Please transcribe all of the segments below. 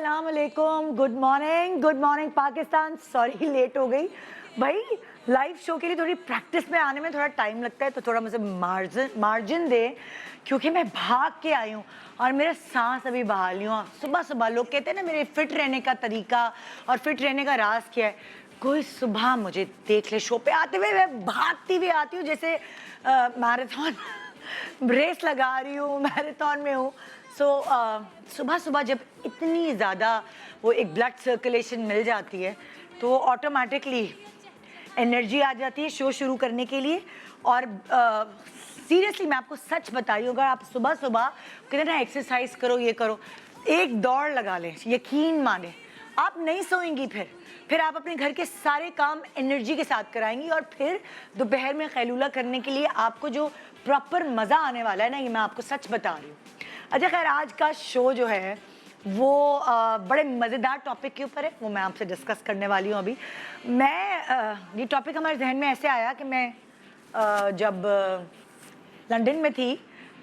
अस्सलाम वालेकुम, good morning Pakistan. Sorry late हो गई भाई, लाइव शो के लिए थोड़ी प्रैक्टिस में आने में थोड़ा टाइम लगता है, तो थोड़ा मुझे मार्जिन दे, क्योंकि मैं भाग के आई हूँ और मेरे सांस अभी बहाल हूँ। सुबह सुबह लोग कहते हैं ना मेरे फिट रहने का तरीका और फिट रहने का राज क्या है। कोई सुबह मुझे देख ले शो पे आते हुए, मैं भागती हुई आती हूँ जैसे मैराथन रेस लगा रही हूँ, मैराथन में हूँ। सुबह सुबह जब इतनी ज़्यादा वो एक ब्लड सर्कुलेशन मिल जाती है तो ऑटोमेटिकली एनर्जी आ जाती है शो शुरू करने के लिए। और सीरियसली मैं आपको सच बता रही हूँ, अगर आप सुबह सुबह कहते ना एक्सरसाइज करो, ये करो, एक दौड़ लगा लें, यकीन माने आप नहीं सोएंगी। फिर आप अपने घर के सारे काम एनर्जी के साथ कराएंगी और फिर दोपहर में क़ैलूला करने के लिए आपको जो प्रॉपर मज़ा आने वाला है ना, ये मैं आपको सच बता रही हूँ। अच्छा खैर, आज का शो जो है वो बड़े मज़ेदार टॉपिक के ऊपर है, वो मैं आपसे डिस्कस करने वाली हूँ अभी। ये टॉपिक हमारे जहन में ऐसे आया कि मैं जब लंदन में थी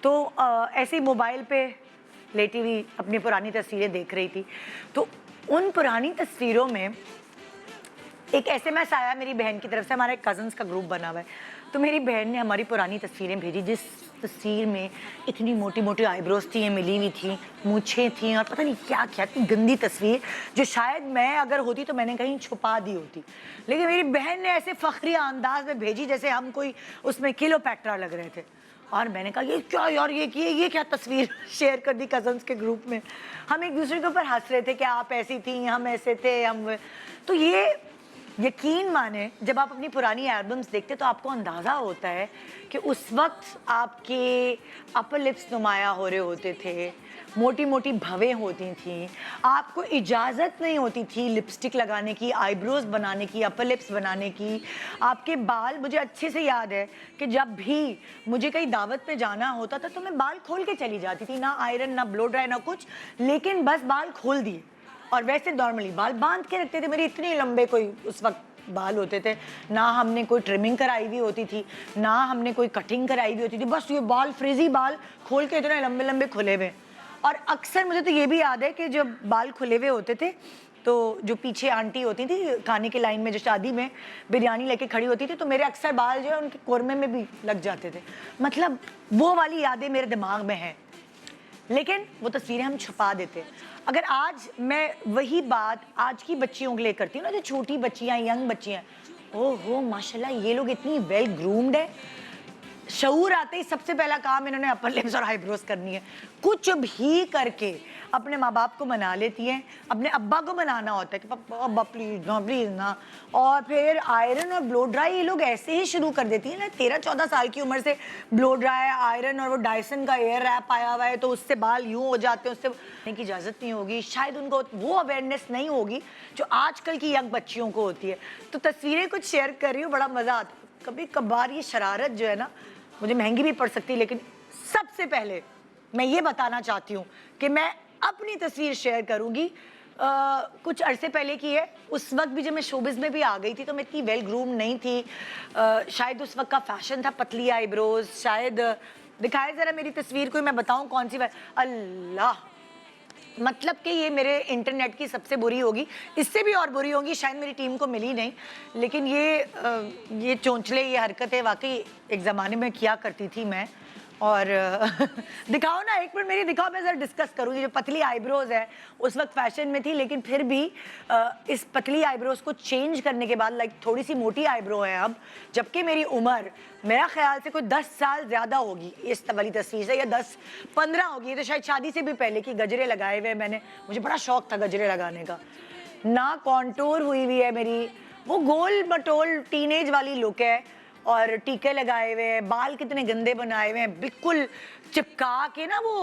तो ऐसे ही मोबाइल पे लेटी हुई अपनी पुरानी तस्वीरें देख रही थी, तो उन पुरानी तस्वीरों में एक एसएमएस आया मेरी बहन की तरफ से। हमारे कज़न्स का ग्रुप बना हुआ है, तो मेरी बहन ने हमारी पुरानी तस्वीरें भेजी, जिस तस्वीर में इतनी मोटी मोटी आईब्रोज थी, मिली हुई थी, मूछें थी और पता नहीं क्या क्या, इतनी गंदी तस्वीर जो शायद मैं अगर होती तो मैंने कहीं छुपा दी होती। लेकिन मेरी बहन ने ऐसे फ़ख्रिया अंदाज में भेजी जैसे हम कोई उसमें किलोपैक्ट्रा लग रहे थे। और मैंने कहा ये क्या यार, ये क्या तस्वीर शेयर कर दी कज़न्स के ग्रुप में। हम एक दूसरे के ऊपर हंस रहे थे कि आप ऐसी थी, हम ऐसे थे, हम। तो ये यकीन माने, जब आप अपनी पुरानी एल्बम्स देखते तो आपको अंदाज़ा होता है कि उस वक्त आपके अपर लिप्स नुमाया हो रहे होते थे, मोटी मोटी भवें होती थीं, आपको इजाज़त नहीं होती थी लिपस्टिक लगाने की, आईब्रोज बनाने की, अपर लिप्स बनाने की। आपके बाल, मुझे अच्छे से याद है कि जब भी मुझे कहीं दावत में जाना होता था तो मैं बाल खोल के चली जाती थी, ना आयरन, ना ब्लो ड्राई, ना कुछ, लेकिन बस बाल खोल दिए। और वैसे नॉर्मली बाल बांध के रखते थे। मेरे इतने लंबे कोई उस वक्त बाल होते थे, ना हमने कोई ट्रिमिंग कराई हुई होती थी, ना हमने कोई कटिंग कराई हुई होती थी, बस ये बाल फ्रिजी बाल खोल के इतने लंबे लंबे खुले हुए। और अक्सर मुझे तो ये भी याद है कि जब बाल खुले हुए होते थे तो जो पीछे आंटी होती थी खाने की लाइन में, जो शादी में बिरयानी लेके खड़ी होती थी, तो मेरे अक्सर बाल जो है उनके कोरमे में भी लग जाते थे। मतलब वो वाली यादें मेरे दिमाग में हैं, लेकिन वो तस्वीरें हम छुपा देते। अगर आज मैं वही बात आज की बच्चियों के लिए करती हूँ ना, जो छोटी बच्चियाँ, यंग बच्चियाँ, ओहो माशाल्लाह ये लोग इतनी वेल ग्रूम्ड है, शऊर आते ही सबसे पहला काम इन्होंने अपर लिप्स और आईब्रोज करनी है। कुछ भी करके अपने माँ बाप को मना लेती हैं, अपने अब्बा को मनाना होता है कि पापा अब्बा प्लीज ना, और फिर आयरन और ब्लो ड्राई ये लोग ऐसे ही शुरू कर देती है ना। 13-14 साल की उम्र से ब्लो ड्राई, आयरन और वो डायसन का एयर रैप आया हुआ है, तो उससे बाल यूं हो जाते हैं, उससे करने की इजाज़त नहीं होगी, शायद उनको वो अवेयरनेस नहीं होगी जो आजकल की यंग बच्चियों को होती है। तो तस्वीरें कुछ शेयर कर रही हूँ, बड़ा मज़ा आता है। कभी कभार ये शरारत जो है ना मुझे महंगी भी पड़ सकती है, लेकिन सबसे पहले मैं ये बताना चाहती हूँ कि मैं अपनी तस्वीर शेयर करूँगी। कुछ अरसे पहले की है, उस वक्त भी जब मैं शोबिज़ में भी आ गई थी तो मैं इतनी वेल ग्रूम नहीं थी। शायद उस वक्त का फैशन था पतली आईब्रोज। शायद दिखाए ज़रा मेरी तस्वीर, कोई मैं बताऊँ कौन सी। अल्लाह, मतलब कि ये मेरे इंटरनेट की सबसे बुरी होगी, इससे भी और बुरी होगी, शायद मेरी टीम को मिली नहीं। लेकिन ये चोंचले, ये हरकतें वाकई एक ज़माने में किया करती थी मैं। और दिखाओ ना एक मिनट मेरी, दिखाओ, मैं ज़रा डिस्कस करूँगी। जो पतली आईब्रोज है उस वक्त फैशन में थी, लेकिन फिर भी इस पतली आईब्रोज को चेंज करने के बाद लाइक थोड़ी सी मोटी आईब्रो है अब, जबकि मेरी उम्र मेरा ख्याल से कोई 10 साल ज़्यादा होगी इस वाली तस्वीर से, या 10-15 होगी। तो शायद शादी से भी पहले की गजरे लगाए हुए मैंने, मुझे बड़ा शौक था गजरे लगाने का। ना कॉन्टूर हुई है मेरी, वो गोल मटोल टीनेज वाली लुक है, और टीके लगाए हुए हैं, बाल कितने गंदे बनाए हुए हैं, बिल्कुल चिपका के ना वो।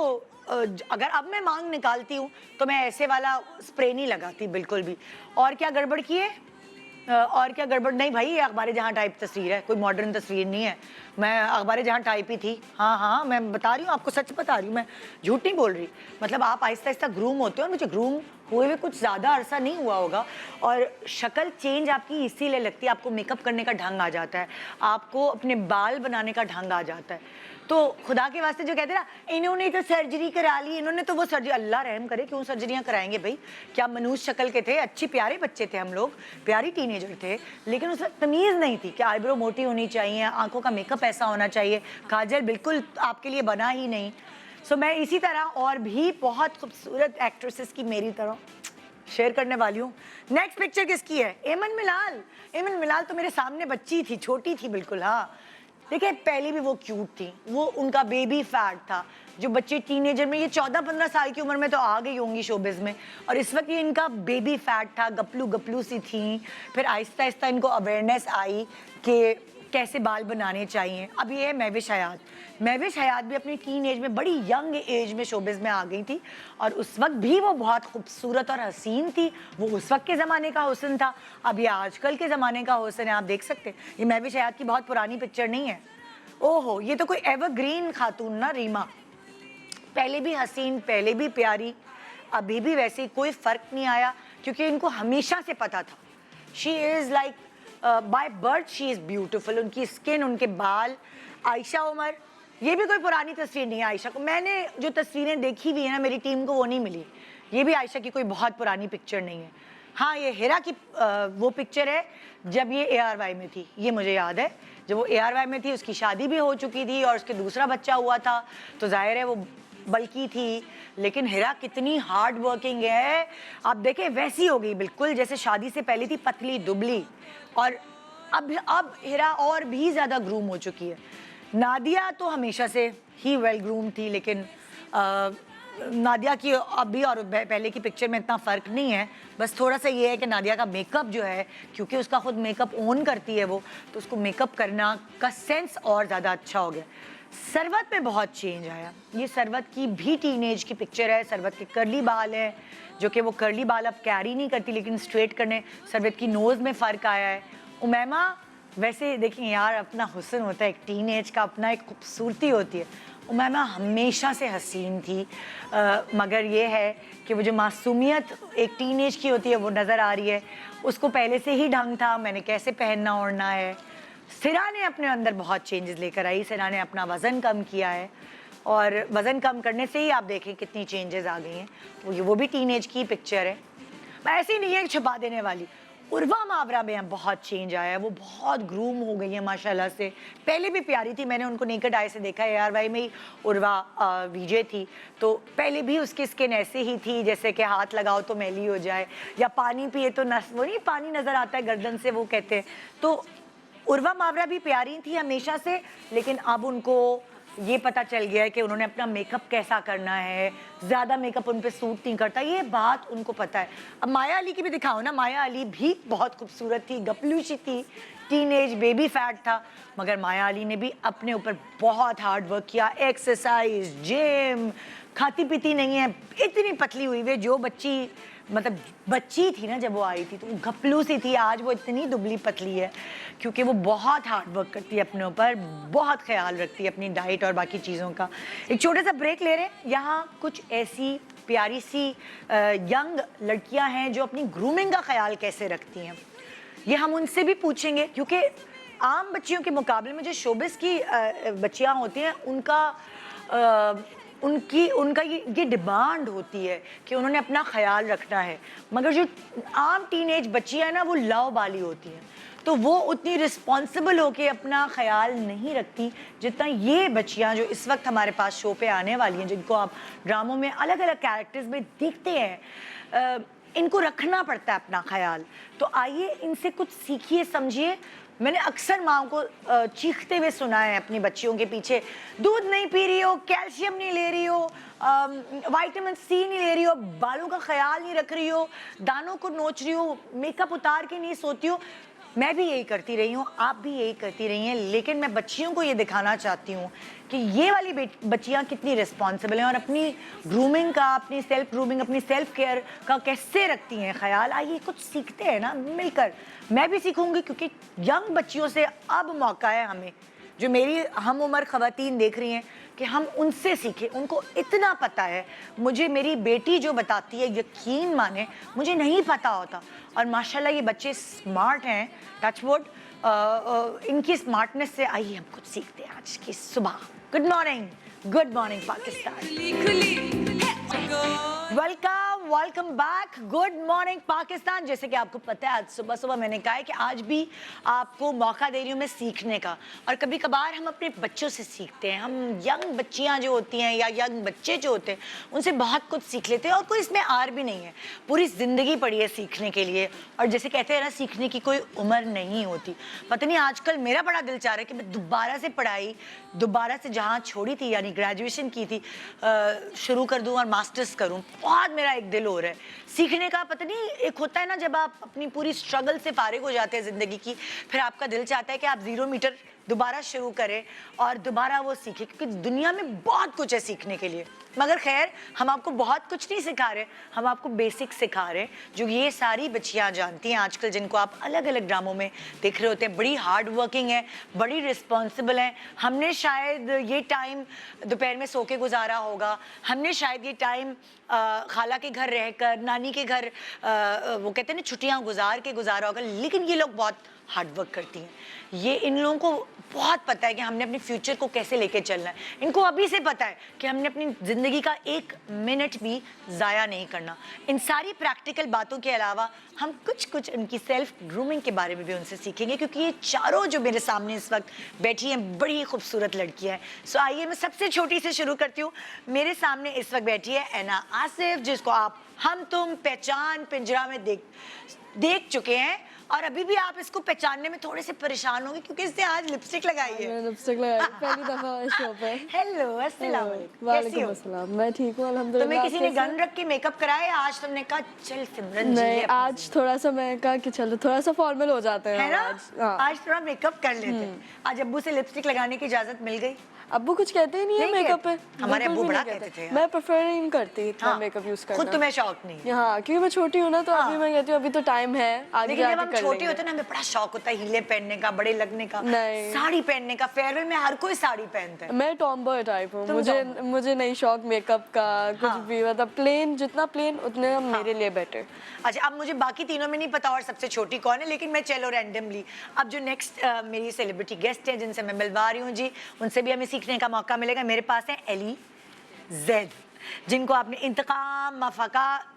अगर अब मैं मांग निकालती हूँ तो मैं ऐसे वाला स्प्रे नहीं लगाती बिल्कुल भी। और क्या गड़बड़ की है, और क्या गड़बड़ नहीं भाई, ये अखबार जहाँ टाइप तस्वीर है, कोई मॉडर्न तस्वीर नहीं है। मैं अखबार जहाँ टाइप ही थी। हाँ, मैं बता रही हूँ आपको, सच बता रही हूँ, मैं झूठ नहीं बोल रही। मतलब आप आहिस्ता आहिस्ता ग्रूम होते हो, और मुझे ग्रूम हुए हुए कुछ ज़्यादा अरसा नहीं हुआ होगा, और शक्ल चेंज आपकी इसीलिए लगती है, आपको मेकअप करने का ढंग आ जाता है, आपको अपने बाल बनाने का ढंग आ जाता है। तो खुदा के वास्ते जो कहते हैं ना, इन्होंने तो सर्जरी करा ली, इन्होंने तो वो सर्जरी, अल्लाह रहम करे, क्यों सर्जरियां कराएंगे भाई? क्या मनुष्य शक्ल के थे, अच्छे प्यारे बच्चे थे हम लोग, प्यारी टीनेजर थे, लेकिन उस वक्त तमीज़ नहीं थी कि आईब्रो मोटी होनी चाहिए, आंखों का मेकअप ऐसा होना चाहिए, काजल बिल्कुल आपके लिए बना ही नहीं। सो मैं इसी तरह और भी बहुत खूबसूरत एक्ट्रेसेस की मेरी तरह शेयर करने वाली हूँ। नेक्स्ट पिक्चर किसकी है? एमन मिलाल। एमन मिलाल तो मेरे सामने बच्ची थी, छोटी थी बिल्कुल। हाँ देखिए, पहले भी वो क्यूट थी, वो उनका बेबी फैट था। जो बच्चे टीनेजर में, ये 14-15 साल की उम्र में तो आ गई होंगी शोबिज़ में, और इस वक्त ये इनका बेबी फैट था, गपलू गपलू सी थी। फिर आहिस्ता आहिस्ता इनको अवेयरनेस आई कि कैसे बाल बनाने चाहिए। अब ये है महविश हयात। महविश हयात भी अपनी टीन एज में, बड़ी यंग एज में शोबिज़ में आ गई थी, और उस वक्त भी वो बहुत खूबसूरत और हसीन थी। वो उस वक्त के ज़माने का हुस्न था, अब ये आजकल के ज़माने का हुस्न है। आप देख सकते हैं, ये महविश हयात की बहुत पुरानी पिक्चर नहीं है। ओहो, ये तो कोई एवरग्रीन खातून ना, रीमा। पहले भी हसीन, पहले भी प्यारी, अभी भी वैसे, कोई फ़र्क नहीं आया, क्योंकि इनको हमेशा से पता था she is like by birth she is beautiful. उनकी स्किन, उनके बाल। आयशा उमर, ये भी कोई पुरानी तस्वीर नहीं है आयशा को। मैंने जो तस्वीरें देखी हुई है ना, मेरी टीम को वो नहीं मिली। ये भी आयशा की कोई बहुत पुरानी पिक्चर नहीं है। हाँ, ये हिरा की वो पिक्चर है जब ये ARY में थी, ये मुझे याद है। जब वो ARY में थी, उसकी शादी भी हो चुकी थी और उसके दूसरा बच्चा हुआ था, तो जाहिर है वो बल्कि थी। लेकिन हिरा कितनी हार्ड वर्किंग है, आप देखें, वैसी हो गई बिल्कुल जैसे शादी से पहले थी, पतली दुबली। और अब हिरा और भी ज़्यादा ग्रूम हो चुकी है। नादिया तो हमेशा से ही वेल ग्रूम थी, लेकिन नादिया की अभी और पहले की पिक्चर में इतना फ़र्क नहीं है। बस थोड़ा सा ये है कि नादिया का मेकअप जो है, क्योंकि उसका खुद मेकअप ओन करती है वो, तो उसको मेकअप करना का सेंस और ज़्यादा अच्छा हो गया। सरवत में बहुत चेंज आया। ये सरवत की भी टीनेज की पिक्चर है। सरवत के कर्ली बाल हैं, जो कि वो कर्ली बाल अब कैरी नहीं करती, लेकिन स्ट्रेट करने। सरवत की नोज़ में फ़र्क आया है। उमैमा, वैसे देखें यार, अपना हुस्न होता है एक टीनेज का, अपना एक खूबसूरती होती है। उमैमा हमेशा से हसीन थी, मगर ये है कि वो जो मासूमियत एक टीनेज की होती है वो नज़र आ रही है। उसको पहले से ही ढंग था, मैंने कैसे पहनना ओढ़ना है। सिरा ने अपने अंदर बहुत चेंजेस लेकर आई। सिरा ने अपना वज़न कम किया है, और वज़न कम करने से ही आप देखें कितनी चेंजेस आ गई हैं। तो वो भी टीनेज की पिक्चर है, ऐसी नहीं है छुपा देने वाली। उर्वा मावरा में बहुत चेंज आया है, वो बहुत ग्रूम हो गई है माशाल्लाह से। पहले भी प्यारी थी, मैंने उनको नेकेड आई से देखा है। ARY में ही उर्वा विजय थी, तो पहले भी उसकी स्किन ऐसे ही थी जैसे कि हाथ लगाओ तो मैली हो जाए, या पानी पिए तो वो नहीं पानी नज़र आता है गर्दन से, वो कहते हैं। तो उर्वा मावरा भी प्यारी थी हमेशा से, लेकिन अब उनको ये पता चल गया है कि उन्होंने अपना मेकअप कैसा करना है, ज़्यादा मेकअप उन पे सूट नहीं करता, ये बात उनको पता है। अब माया अली की भी दिखाओ ना, माया अली भी बहुत खूबसूरत थी, गपलूशी थी, टीनेज बेबी फैट था, मगर माया अली ने भी अपने ऊपर बहुत हार्ड वर्क किया। एक्सरसाइज, जिम, खाती पीती नहीं है, इतनी पतली हुई है। जो बच्ची मतलब बच्ची थी ना जब वो आई थी, तो वो घपलू सी थी, आज वो इतनी दुबली पतली है, क्योंकि वो बहुत हार्ड वर्क करती है अपने ऊपर, बहुत ख्याल रखती है अपनी डाइट और बाकी चीज़ों का। एक छोटा सा ब्रेक ले रहे हैं। यहाँ कुछ ऐसी प्यारी सी यंग लड़कियां हैं जो अपनी ग्रूमिंग का ख्याल कैसे रखती हैं, ये हम उनसे भी पूछेंगे, क्योंकि आम बच्चियों के मुकाबले में जो शोबिस की बच्चियाँ होती हैं, उनका ये डिमांड होती है कि उन्होंने अपना ख्याल रखना है। मगर जो आम टीनेज बच्चियाँ हैं ना, वो लाव बाली होती हैं, तो वो उतनी रिस्पॉन्सिबल होके अपना ख्याल नहीं रखती जितना ये बच्चियाँ जो इस वक्त हमारे पास शो पे आने वाली हैं, जिनको आप ड्रामों में अलग अलग कैरेक्टर्स में देखते हैं। इनको रखना पड़ता है अपना ख्याल। तो आइए इनसे कुछ सीखिए, समझिए। मैंने अक्सर माँ को चीखते हुए सुना है अपनी बच्चियों के पीछे, दूध नहीं पी रही हो, कैल्शियम नहीं ले रही हो, विटामिन C नहीं ले रही हो, बालों का ख्याल नहीं रख रही हो, दानों को नोच रही हो, मेकअप उतार के नहीं सोती हो। मैं भी यही करती रही हूँ, आप भी यही करती रही हैं, लेकिन मैं बच्चियों को ये दिखाना चाहती हूँ कि ये वाली बच्चियाँ कितनी रिस्पॉन्सिबल हैं और अपनी ग्रूमिंग का, अपनी सेल्फ ग्रूमिंग, अपनी सेल्फ केयर का कैसे रखती हैं ख्याल। आइए कुछ सीखते हैं ना मिलकर। मैं भी सीखूंगी, क्योंकि यंग बच्चियों से अब मौका है हमें, जो मेरी हम उम्र ख़वातीन देख रही हैं, कि हम उनसे सीखें। उनको इतना पता है, मुझे मेरी बेटी जो बताती है, यकीन माने मुझे नहीं पता होता। और माशाल्लाह ये बच्चे स्मार्ट हैं, टचवुड। इनकी स्मार्टनेस से आइए हम कुछ सीखते हैं आज की सुबह। Good morning Pakistan. Welcome back. Good morning Pakistan. जैसे कि आपको पता है, आज सुबह सुबह मैंने कहा है कि आज भी आपको मौका दे रही हूँ मैं सीखने का। और कभी कभार हम अपने बच्चों से सीखते हैं। हम यंग बच्चियाँ जो होती हैं या यंग बच्चे जो होते हैं उनसे बहुत कुछ सीख लेते हैं, और कोई इसमें आर भी नहीं है। पूरी ज़िंदगी पड़ी है सीखने के लिए। और जैसे कहते हैं ना, सीखने की कोई उम्र नहीं होती। पता नहीं आजकल मेरा बड़ा दिल चाह रहा है कि मैं दोबारा से पढ़ाई दोबारा से जहाँ छोड़ी थी, यानी ग्रेजुएशन की थी, शुरू कर दूँ और मास्टर्स करूँ। बहुत मेरा एक दिल हो रहा है सीखने का। पता नहीं, एक होता है ना जब आप अपनी पूरी स्ट्रगल से फारिग हो जाते हैं ज़िंदगी की, फिर आपका दिल चाहता है कि आप 0 मीटर दोबारा शुरू करें और दोबारा वो सीखें, क्योंकि दुनिया में बहुत कुछ है सीखने के लिए। मगर खैर, हम आपको बहुत कुछ नहीं सिखा रहे, हम आपको बेसिक सिखा रहे हैं, जो ये सारी बच्चियाँ जानती हैं आजकल, जिनको आप अलग अलग ड्रामों में देख रहे होते हैं। बड़ी हार्ड वर्किंग है, बड़ी रिस्पॉन्सिबल है। हमने शायद ये टाइम दोपहर में सो के गुजारा होगा, हमने शायद ये टाइम खाला के घर रहकर, नानी के घर वो कहते हैं ना छुट्टियाँ गुजार के गुजारा होगा। लेकिन ये लोग बहुत हार्ड वर्क करती हैं। ये इन लोगों को बहुत पता है कि हमने अपने फ्यूचर को कैसे लेके चलना है। इनको अभी से पता है कि हमने अपनी ज़िंदगी का 1 मिनट भी ज़ाया नहीं करना। इन सारी प्रैक्टिकल बातों के अलावा हम कुछ उनकी सेल्फ ग्रूमिंग के बारे में भी उनसे सीखेंगे, क्योंकि ये चारों जो मेरे सामने इस वक्त बैठी हैं बड़ी खूबसूरत लड़कियाँ हैं। सो आइए मैं सबसे छोटी से शुरू करती हूँ। मेरे सामने इस वक्त बैठी है ऐना आसिफ, जिसको आप हम तुम पहचान पिंजरा में देख चुके हैं, और अभी भी आप इसको पहचानने में थोड़े से परेशान होंगे क्योंकि इसने आज लिपस्टिक लगाई है। मैंने लिपस्टिक लगाई पहली दफा शो पे। हेलो, अस्सलाम वालेकुम। वालेकुम अस्सलाम। मैं ठीक हूँ अल्हम्दुलिल्लाह। तुम्हें किसी ने गन रख के मेकअप कराया? आज तुमने कहा चल सिमरन जी नहीं, आज थोड़ा सा मैं कहा कि चलो थोड़ा सा फॉर्मल हो जाते हैं, है ना? आज थोड़ा मेकअप कर लेते हैं। आज अब्बू से लिपस्टिक लगाने की इजाजत मिल गई? अब्बू कुछ कहते ही नहीं है मेकअप पे। हमारे अब्बू बड़ा कहते थे। मैं प्रेफर नहीं करती इतना मेकअप यूज करना। खुद तुम्हें शौक नहीं? हाँ, क्योंकि मैं छोटी हूँ ना, तो अभी मैं कहती हूँ अभी तो टाइम है, आगे लेकिन जब जाके हम कर छोटे लेंगे। होते हैं ना, हमें बड़ा शौक होता है हीले पहनने का, बड़े लगने का, नहीं। साड़ी पहनने का। फेयरवेल में हर कोई साड़ी पहनता है। मैं टॉमबॉय टाइप हूँ। मुझे नहीं शौक मेकअप का कुछ भी, मतलब प्लेन, जितना प्लेन उतने मेरे लिए बेटर। अच्छा, अब मुझे बाकी तीनों में नहीं पता और सबसे छोटी कौन है, लेकिन मैं चलो रैंडमली अब जो नेक्स्ट मेरी सेलिब्रिटी गेस्ट है जिनसे मैं मिलवा रही हूँ जी, उनसे भी हमें सीखने का मौका मिलेगा। मेरे पास है एली ज़ैद, जिनको आपने इंतकाम,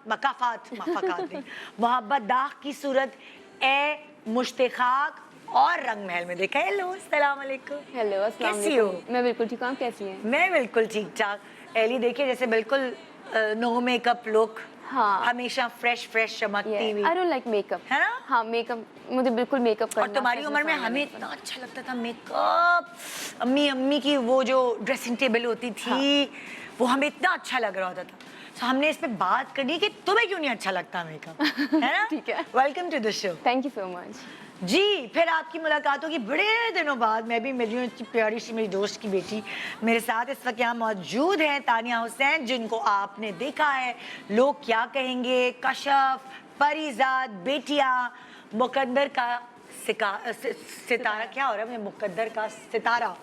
मकाफात नहीं, मोहब्बत, दाग की सूरत, ए मुश्ताक और रंग महल में देखा। हेलो, अस्सलाम वालेकुम। हेलो, अस्सलाम कैसी हो? वालेकुम। मैं बिल्कुल ठीक हूँ, आप कैसी हैं? मैं बिल्कुल ठीक ठाक। एली देखिए, जैसे बिल्कुल नो मेकअप लुक, हाँ, हमेशा फ्रेश चमकती हुई। आई डोंट लाइक मेकअप, है ना? हाँ, मेकअप मुझे बिल्कुल मेकअप करना। और तुम्हारी उम्र में हमें इतना अच्छा लगता था मेकअप। अम्मी की वो जो ड्रेसिंग टेबल होती थी, वो हमें इतना अच्छा लग रहा होता था। तो हमने इस पे बात करनी कि तुम्हें क्यों नहीं अच्छा लगता मेकअप, है ना? ठीक है। Welcome to the show. Thank you so much ji. फिर आपकी मुलाकात होगी बड़े दिनों बाद। मैं भी मिली हूँ, इतनी प्यारी सी मेरी दोस्त की बेटी। मेरे साथ इस वक्त यहाँ मौजूद हैं तानिया हुसैन, जिनको आपने देखा है लोग क्या कहेंगे, कशफ, परिजाद, बेटियाँ, मुकद्दर का सितारा। क्या हो रहा है मुझे? मुकद्दर का सितारा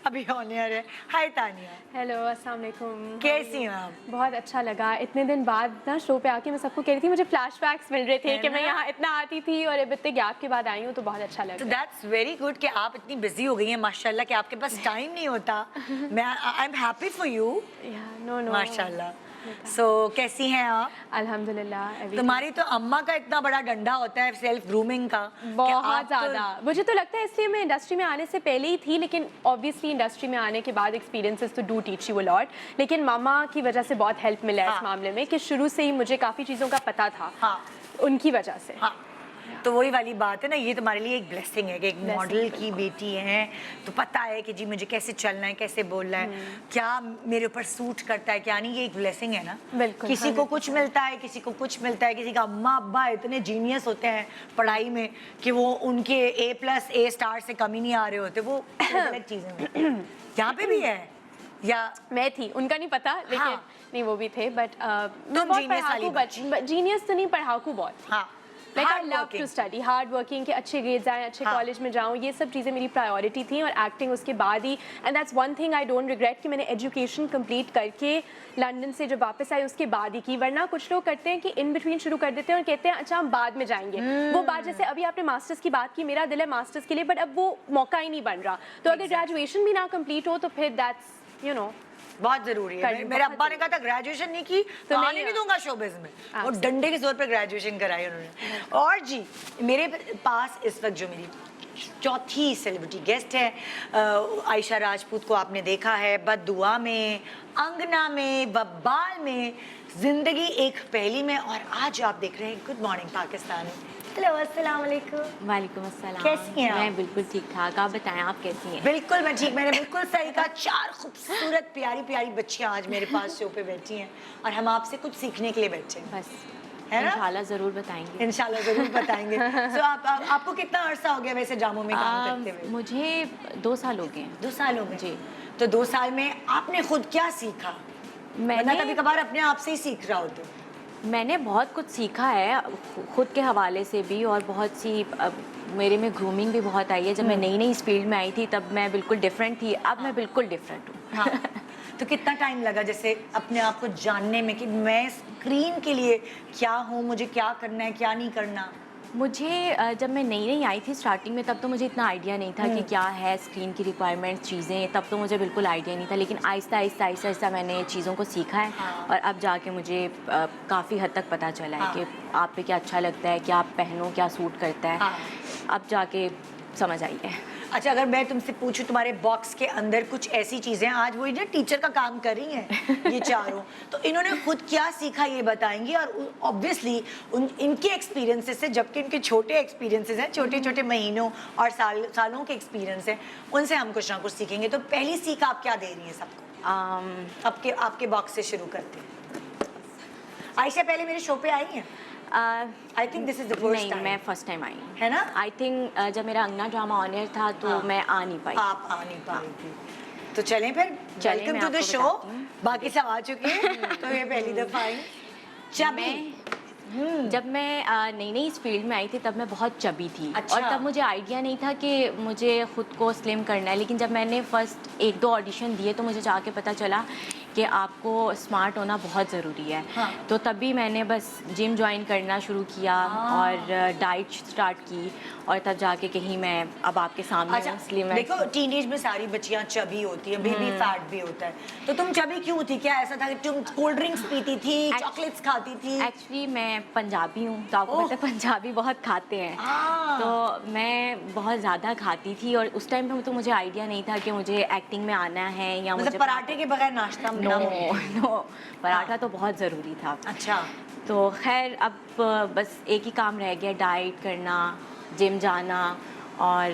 अभी ऑनियर है। हाय तानिया। हेलो, अस्सलाम वालेकुम। कैसी हैं आप? बहुत अच्छा लगा इतने दिन बाद ना शो पे आके। मैं सबको कह रही थी मुझे फ्लैशबैक्स मिल रहे थे कि मैं यहाँ इतना आती थी और अब इतने गैप के बाद आई हूँ, तो बहुत अच्छा लगा। तो दैट्स वेरी गुड कि आप इतनी बिजी हो गई हैं माशाल्लाह, कि आपके पास टाइम नहीं होता। मैं I am happy for you. No माशाल्लाह। सो कैसी हैं आप? अल्हम्दुलिल्लाह। तुम्हारी तो अम्मा का इतना बड़ा डंडा होता है सेल्फ ग्रूमिंग का, बहुत ज़्यादा। मुझे तो लगता है इसलिए मैं इंडस्ट्री में आने से पहले ही थी, लेकिन ऑब्वियसली इंडस्ट्री में आने के बाद एक्सपीरियंसेस तो do teach you a lot. लेकिन मामा की वजह से बहुत हेल्प मिला है इस मामले में, कि शुरू से ही मुझे काफ़ी चीज़ों का पता था उनकी वजह से। तो वही वाली बात है ना, ये तुम्हारे लिए एक ब्लेसिंग है कि एक मॉडल की बेटी है, तो पता है कि जी मुझे कैसे चलना है, कैसे बोलना है, क्या मेरे ऊपर सूट करता है, क्या नहीं। ये एक ब्लेसिंग है ना। बिल्कुल। किसी को कुछ मिलता है, किसी को कुछ मिलता है, किसी का अम्मा अब्बा इतने जीनियस होते हैं पढ़ाई में कि वो उनके A+A* से कमी नहीं आ रहे होते। वो अलग चीज़ें यहाँ पे भी है। या मैं थी, उनका नहीं पता, लेकिन नहीं वो भी थे, बट तुम जीनियस वाली जीनियस तो नहीं, पढ़ाकू बहुत। हाँ, like I Hard love working. To study, hard working, के अच्छे ग्रेड्स आए, अच्छे हाँ. कॉलेज में जाऊँ, ये सब चीज़ें मेरी प्रायोरिटी थी और एक्टिंग उसके बाद ही। And that's one thing I don't regret कि मैंने एजुकेशन कंप्लीट करके लंदन से जब वापस आई उसके बाद ही की। वरना कुछ लोग करते हैं कि इन बिटवीन शुरू कर देते हैं और कहते हैं अच्छा हम बाद में जाएंगे। वो बात, जैसे अभी आपने मास्टर्स की बात की, मेरा दिल है मास्टर्स के लिए, बट अब वो मौका ही नहीं बन रहा। तो अगर ग्रेजुएशन भी ना कंप्लीट हो तो फिर दैट्स यू नो बहुत जरूरी है। करनी मेरे बहुत अब्बा ने कहा था ग्रेजुएशन नहीं की तो नहीं आने नहीं दूंगा शोबिज में। वो Absolutely. डंडे के जोर पे ग्रेजुएशन कराई उन्होंने। और जी मेरे पास इस वक्त जो मेरी चौथी सेलिब्रिटी गेस्ट है, आयशा राजपूत को आपने देखा है बददुआ में, अंगना में, बब्बाल में, जिंदगी एक पहेली में, और आज आप देख रहे हैं गुड मॉर्निंग पाकिस्तान। हेलो अस्सलाम वालेकुम। वालेकुम अस्सलाम। कैसी हैं आप? मैं बिल्कुल ठीक ठाक, आप बताएं आप कैसी हैं? बिल्कुल मैं ठीक, मैंने बिल्कुल सही कहा। 4 खूबसूरत प्यारी प्यारी बच्चियां आज मेरे पास शो पे बैठी हैं और हम आपसे कुछ सीखने के लिए बैठे हैं, बस है ना? इंशाल्लाह ज़रूर बताएंगे। इंशाल्लाह जरूर बताएंगे। So, आपको कितना अरसा हो गया वैसे ड्रामों में काम करते हुए? मुझे 2 साल हो गए हैं। 2 साल हो गए जी। तो 2 साल में आपने खुद क्या सीखा? वरना कभी कभार अपने आप से ही सीख रहा होते। मैंने बहुत कुछ सीखा है खुद के हवाले से भी, और बहुत सी मेरे में ग्रूमिंग भी बहुत आई है। जब मैं नई नई इस फील्ड में आई थी तब मैं बिल्कुल डिफरेंट थी, अब मैं बिल्कुल डिफरेंट हूँ। हाँ। तो कितना टाइम लगा जैसे अपने आप को जानने में कि मैं स्क्रीन के लिए क्या हूँ, मुझे क्या करना है क्या नहीं करना? मुझे जब मैं नई नई आई थी स्टार्टिंग में, तब तो मुझे इतना आइडिया नहीं था कि क्या है स्क्रीन की रिक्वायरमेंट्स, चीज़ें, तब तो मुझे बिल्कुल आइडिया नहीं था। लेकिन आहिस्ता आहिस्ता आहिस्ता आहिस्ता मैंने चीज़ों को सीखा है। हाँ। और अब जाके मुझे काफ़ी हद तक पता चला है हाँ। कि आप पे क्या अच्छा लगता है, क्या आप पहनो, क्या सूट करता है। हाँ। अब जाके समझ आई है। अच्छा अगर मैं तुमसे पूछूं तुम्हारे बॉक्स के अंदर कुछ ऐसी चीजें, आज वही ना टीचर का काम कर रही हैं ये चारों, तो इन्होंने खुद क्या सीखा ये बताएंगी। और ऑब्वियसली इनके एक्सपीरियंसेस से, जबकि इनके छोटे एक्सपीरियंसेस हैं, छोटे छोटे महीनों और सालों के एक्सपीरियंस हैं, उनसे हम कुछ ना कुछ सीखेंगे। तो पहली सीख आप क्या दे रही हैं सबको? आपके बॉक्स से शुरू करते हैं। आयशा पहले मेरे शो पे आई हैं? I think this is the first नहीं, टाइम। मैं फर्स्ट टाइम आई हूँ, है ना? आई थिंक जब मेरा अंगना ड्रामा ऑन एयर था तो हाँ। मैं आ नहीं पाई। आप आ नहीं पाई थी। तो चलें फिर, चलें, वेलकम मैं टू द आपको शो। बताती हूँ। बाकी सब आ चुके हैं तो ये पहली दफा आई। चबी। जब मैं नई नई इस फील्ड में आई थी तब मैं बहुत चबी थी। अच्छा। और तब मुझे आइडिया नहीं था कि मुझे खुद को स्लिम करना है। लेकिन जब मैंने फर्स्ट 1-2 ऑडिशन दिए तो मुझे जाके पता चला कि आपको स्मार्ट होना बहुत ज़रूरी है। हाँ। तो तभी मैंने बस जिम ज्वाइन करना शुरू किया और डाइट स्टार्ट की, और तब जाके कहीं मैं अब आपके सामने अच्छा स्लिम। देखो टीनेज में सारी बच्चियां चबी होती हैं, बेबी फैट भी होता है, तो तुम चबी क्यों थी? क्या ऐसा था कि तुम कोल्ड ड्रिंक्स पीती थी, चॉकलेट्स खाती थी? एक्चुअली मैं पंजाबी हूँ तो आपको पता है पंजाबी बहुत खाते हैं। तो मैं बहुत ज़्यादा खाती थी और उस टाइम पे तो मुझे आइडिया नहीं था कि मुझे एक्टिंग में आना है या मतलब मुझे पराठे के बगैर नाश्ता नो नो पराठा तो बहुत ज़रूरी था। अच्छा। तो खैर अब बस एक ही काम रह गया, डाइट करना, जिम जाना, और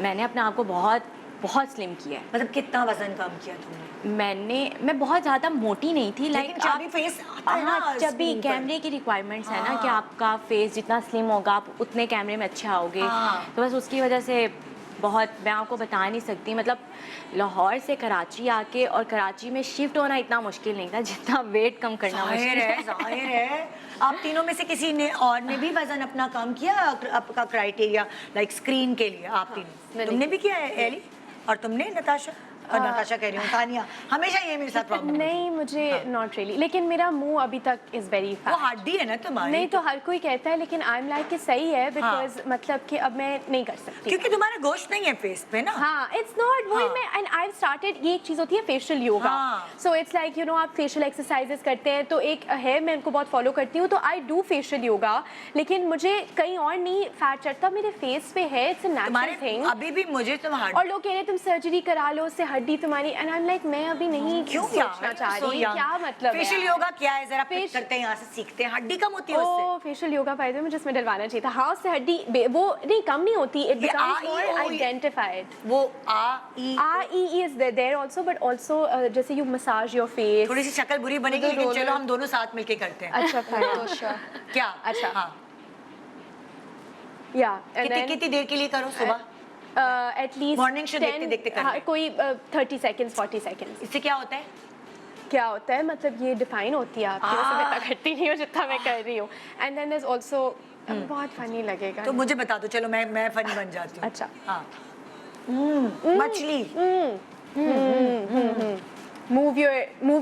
मैंने अपने आप को बहुत बहुत स्लिम किया है। मतलब कितना वजन कम किया तुमने? मैं बहुत ज़्यादा मोटी नहीं थी। लेकिन चबी फेस आता है ना हाँ, जब भी screen पर। कैमरे की रिक्वायरमेंट्स है ना हाँ। कि आपका फेस जितना स्लिम होगा आप उतने कैमरे में अच्छे आओगे। हाँ। तो बस उसकी वजह से बहुत, मैं आपको बता नहीं सकती, मतलब लाहौर से कराची आके और कराची में शिफ्ट होना इतना मुश्किल नहीं था जितना वेट कम करना मुश्किल है। जाहिर है। आप तीनों में से किसी ने और ने भी वजन अपना कम किया? आपका क्राइटेरिया लाइक स्क्रीन के लिए आप तीनों, तुमने भी किया है एली? और तुमने नताशा? और नताशा कह रही हूँ तानिया, हमेशा ये मेरे साथ प्रॉब्लम नहीं मुझे नॉट रियली, लेकिन मेरा मुंह अभी तक इज़ वेरी वो हड्डी है ना तुम्हारी। नहीं तो हर कोई कहता है, लेकिन आई एम लाइक कि सही है बिकॉज मतलब कि अब मैं नहीं कर सकती क्योंकि तुम्हारा गोश्त नहीं है फेस पे ना। हाँ इट्स नॉट वही हाँ। मैं एंड आई स्टार्टेड, ये एक चीज़ होती है फेशियल योगा। हाँ। So it's like you know आप फेशियल एक्सरसाइजेस करते हैं, तो एक है मैं उनको बहुत फॉलो करती हूँ, तो आई डू फेशियल योगा, लेकिन मुझे कहीं और नहीं फैट चढ़ता, मेरे फेस पे है, इट्स अ नेचुरल थिंग। अभी भी मुझे तुम और लोग कह रहे हैं तुम सर्जरी करा लो उससे हड्डी तुम्हारी, एंड आई एम लाइक मैं अभी नहीं क्यों सोचना चाह रही, क्या मतलब है फेशियल यार? योगा क्या है? जरा पिक करते हैं यहाँ से, सीखते हैं। हड्डी कम होती है उससे? Oh facial yoga by the way मुझे इसमें डलवाना चाहिए था। हाँ उससे हड्डी वो नहीं कम नहीं होती, इट बिकम्स मोर आइडेंटिफाइड। वो E is there also, but also जैसे यू मसाज योर फेस। थोड़ी सी शक्ल बुरी बनेगी, लेकिन चलो हम दोनों साथ मिलके करते हैं। अच्छा फाइन क्या? अच्छा हाँ। या एंड कितनी देर के लिए करो सुबह? एटलीस्ट Morning show देखते-देखते करना है। कोई 30 सेकंड्स 40 सेकंड्स। इससे क्या होता है? क्या होता है मतलब ये डिफाइन होती है आपकी, वैसे मैं इतना करती नहीं हूँ जितना मैं कर रही हूँ। And then there is also बहुत फनी लगेगा। तो मुझे बता दो, चलो मैं फनी बन जाती हूँ। अच्छा। हाँ। मछली। Move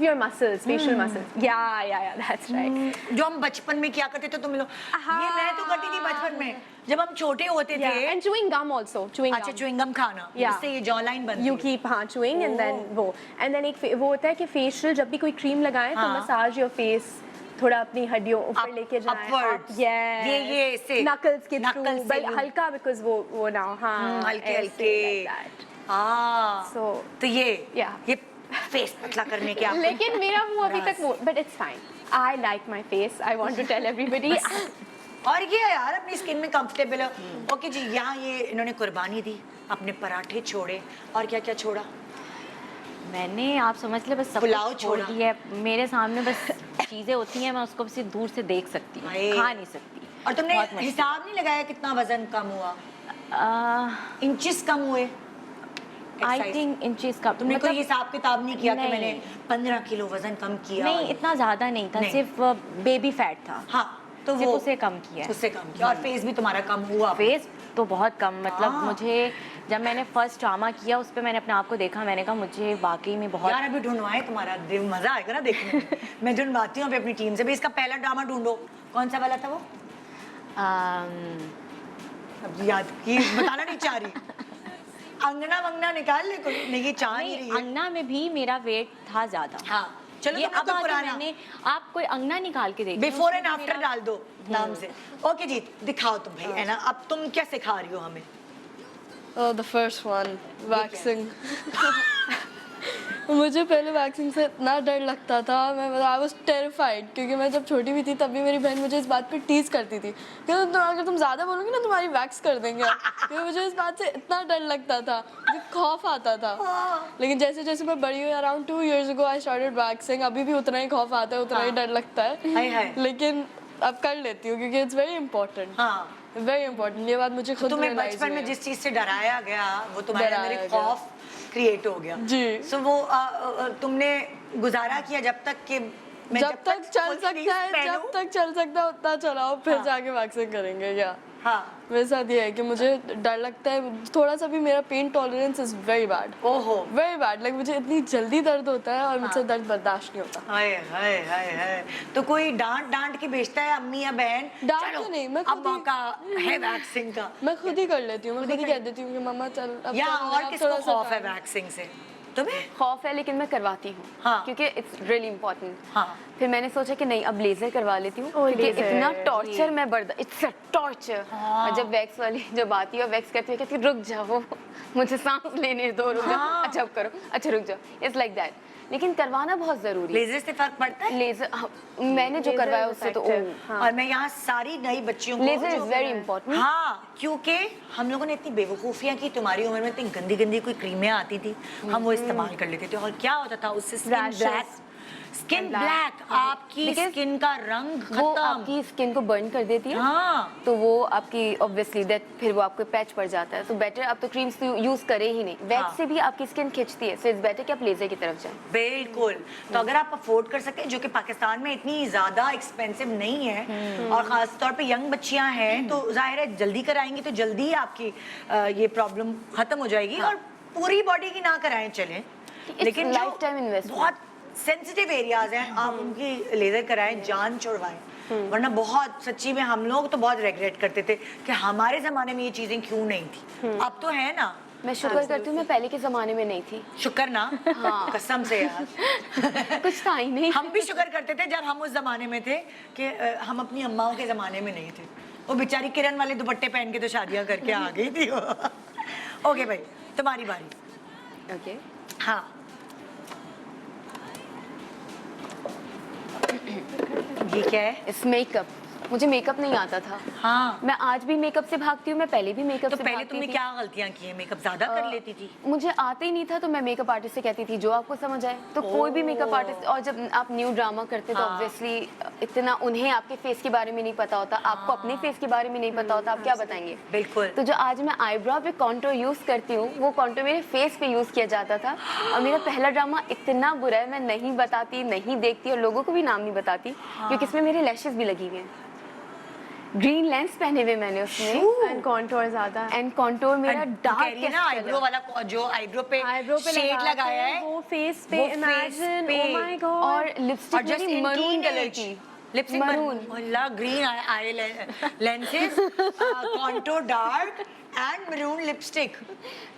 your muscles, facial muscles. Yeah, that's right. जो हम बचपन में क्या करते थे तुम लोग, ये मैं तो करती थी बचपन में जब हम छोटे होते Yeah, थे। and chewing gum also. Chewing अच्छा, gum. च्युइंगम खाना, Yeah. इससे ये जॉ लाइन बनती You है। keep chewing and then वो एक वो होता है कि facial जब भी कोई क्रीम लगाएं तो हाँ। massage your face, थोड़ा अपनी हड्डियों ऊपर लेके जाएं। upwards. Up, yes. ये ऐसे। knuckles के Knuckles through, से but यूं। हल्का because वो ना हाँ हल्के ऐसे, हल्के। like that. हाँ। So तो ये yeah. फेस पतला करने के आप। लेकिन मेरा मुंह अभी तक वो, but it's fine. I like my face. I want to tell everybody. और ये यार अपनी स्किन में कंफर्टेबल है। ओके जी, यहाँ ये इन्होंने कुर्बानी दी, अपने पराठे छोड़े और क्या क्या छोड़ा? मैंने आप समझ ले बस सब पुलाव कुछ छोड़ छोड़ा। दिया है। मेरे सामने बस चीज़ें होती हैं, मैं उसको बस दूर से देख सकती हूँ, हाय। खा नहीं सकती। और तुमने बहुत मुश्किल। हिसाब नहीं लगाया कितना वजन कम हुआ? इंचेस कम हुए? आई Exercise। थिंक इंचेस का तुमने कोई हिसाब किताब नहीं किया कि नहीं। मैंने 15 किलो वजन कम किया? नहीं, इतना ज़्यादा नहीं था, नहीं। सिर्फ बेबी फैट था। हाँ, तो सिर्फ वो उसे कम किया है। उससे कम किया। और फेस भी तुम्हारा कम हुआ? फेस तो बहुत कम, मतलब हाँ। मुझे जब मैंने फर्स्ट ड्रामा किया उस पर मैंने अपने आप को देखा, मैंने कहा मुझे वाकई में बहुत। यार अभी ढूंढवाए तुम्हारा दिल, मजा आएगा ना देखने में। मैं ढूंढवाती हूँ अभी अपनी टीम से भी। इसका पहला ड्रामा ढूंढो, कौन सा वाला था वो? अब याद की बताना नहीं चाह रही। अंगना वंगना निकाल ले कोई, नहीं ये चाह नहीं रही है। अंगना में भी मेरा वेट था ज्यादा। हाँ, चलो ये तुमने अब तो आगे पुराना मैंने आप कोई अंगना निकाल के देखिए, बिफोर उसमें एंड भी आफ्टर मेरा- डाल दो नाम से। ओके जी, दिखाओ तुम भाई, है ना? अब तुम क्या सिखा रही हो हमें? The first one, waxing. मुझे पहले वैक्सिंग से इतना डर लगता था, मैं आई वाज टेरिफाइड, क्योंकि मैं जब छोटी भी थी तब भी मेरी बहन मुझे इस बात पे टीज करती थी कि अगर तुम ज़्यादा बोलोगी ना तुम्हारी वैक्स कर देंगे, क्योंकि मुझे इस बात से इतना डर लगता था, मुझे खौफ आता था। लेकिन जैसे जैसे मैं बड़ी हुई, around 2 years ago I started waxing, अभी भी उतना ही खौफ आता है, उतना ही डर लगता हाय, हाय। है, लेकिन अब कर लेती हूँ क्योंकि इट्स वेरी इंपॉर्टेंट। हाँ, वेरी इंपॉर्टेंट, ये बात मुझे खुद तुम्हें realize बचपन में हुई है। जिस चीज से डराया गया वो तुम्हारे अंदर डराया एक गया। खौफ क्रिएट हो गया। जी। सो वो तुमने गुजारा किया जब तक कि मैं जब तक चल full सकता sleeves है, पहनूं। जब तक चल सकता है उतना चलाओ, फिर हाँ। जाके वैक्सिंग करेंगे। या हाँ, मेरे साथ ये है कि मुझे डर लगता है थोड़ा सा भी, मेरा pain tolerance is very bad, ओहो, वेरी बैड। लाइक मुझे इतनी जल्दी दर्द होता है और मुझसे दर्द बर्दाश्त नहीं होता। हाय हाय हाय हाय। तो कोई डांट डांट के भेजता है अम्मी या बहन? डांट चलो, तो नहीं, मैं अब खुद ही- मौका है वैक्सिंग का। मैं खुद ही कर लेती हूँ, मैं खुद ही कह देती हूँ कि मम्मा चल अब या चल, और अब किसको थोड़ा सा खौफ है time। वैक्सिंग से? तुम्हें? खौफ है लेकिन मैं करवाती हूँ, हाँ। क्योंकि इट्स रियली इम्पोर्टेंट। हाँ। फिर मैंने सोचा कि नहीं, अब लेजर करवा लेती हूँ, Oh, क्योंकि laser, इतना टॉर्चर मैं बर्दाश्त, इट्स अ टॉर्चर। और जब वैक्स वाली जब आती है और वैक्स करती है, कहती है रुक जाओ, मुझे सांस लेने दो, रुक जाओ। हाँ। अच्छा अब करो, अच्छा रुक जाओ, इट्स लाइक दैट। लेकिन करवाना बहुत जरूरी है। लेजर से फर्क पड़ता है? लेजर मैंने जो Laser करवाया is उससे तो effective, हाँ। और मैं यहाँ सारी नई बच्चियों को लेजर इज जो- वेरी इंपॉर्टेंट। हाँ, क्योंकि हम लोगों ने इतनी बेवकूफ़ियाँ की, तुम्हारी उम्र में इतनी गंदी गंदी कोई क्रीमें आती थी, हम वो इस्तेमाल कर लेते थे और क्या होता था उससे? Skin Rashes black, skin black, आपकी Because स्किन का रंग वो खत्म। आपकी स्किन को बर्न कर देती है। हाँ, तो वो आपकी ऑब्वियसली दैट फिर वो आपको पैच पड़ जाता है, तो बेटर आप तो क्रीम्स तो यूज करें ही नहीं। वैक्स हाँ। से भी आपकी स्किन खिंचती है, सो इट्स बेटर कि आप लेजर की तरफ जाएं। बिल्कुल। तो अगर आप अफोर्ड कर सकते हैं, जो कि पाकिस्तान में इतनी ज़्यादा एक्सपेंसिव नहीं है और ख़ास तौर पे यंग बच्चियां हैं, तो जाहिर है जल्दी कराएंगी तो जल्दी ही आपकी ये प्रॉब्लम ख़त्म हो जाएगी। और पूरी बॉडी की ना कराएं चलें, लेकिन जो lifetime investment। बहुत सेंसिटिव एरियाज हैं आप उनकी लेज़र कराएं, जान छुड़वाएं। वरना बहुत सच्ची में हम लोग तो बहुत रिग्रेट करते थे कि हमारे ज़माने में ये चीज़ें क्यों नहीं थी। अब तो है ना। मैं शुक्र करती हूँ मैं पहले के ज़माने में नहीं थी, शुक्र ना, हाँ। कसम से यार। कुछ था ही नहीं। हम भी शुक्र करते थे जब हम उस जमाने में थे कि हम अपनी अम्माओं के जमाने में नहीं थे। वो बेचारी किरण वाले दुपट्टे पहन के तो शादियां करके आ गई थी वो। ओके भाई, तुम्हारी बारी। ओके, हाँ, ये क्या है? इस मेकअप, मुझे मेकअप नहीं आता था। हाँ, मैं आज भी मेकअप से भागती हूँ, मैं पहले भी मेकअप तो से पहले भागती तुमने थी। क्या गलतियां की हैं? मेकअप ज्यादा कर लेती थी? मुझे आता ही नहीं था, तो मैं मेकअप आर्टिस्ट से कहती थी जो आपको समझ आए। तो कोई भी मेकअप आर्टिस्ट, और जब आप न्यू ड्रामा करते तो हाँ। ऑब्वियसली इतना उन्हें आपके फेस के बारे में नहीं पता होता, आपको अपने फेस के बारे में नहीं पता होता, आप क्या बताएंगे? बिल्कुल। तो जो आज मैं आईब्रो पे कॉन्टोर यूज करती हूँ, वो कॉन्टोर मेरे फेस पे यूज किया जाता था। और मेरा पहला ड्रामा इतना बुरा है, मैं नहीं बताती, नहीं देखती और लोगों को भी नाम नहीं बताती, क्योंकि इसमें मेरे लैशेस भी लगी हुई हैं। ग्रीन लेंस पहने हुए मैंने उसमें एंड कॉन्टोर ज़्यादा एंड कॉन्टोर मेरा कह डार्क रही है ना आईब्रो वाला जो आईब्रो पे शेड लगाया है वो फेस पे वो face इमेजिन पे। ओह माय गॉड और लिपस्टिक मेरी मरून कलर की lipstick Maroon. Maroon green I lenses contour dark and maroon lipstick.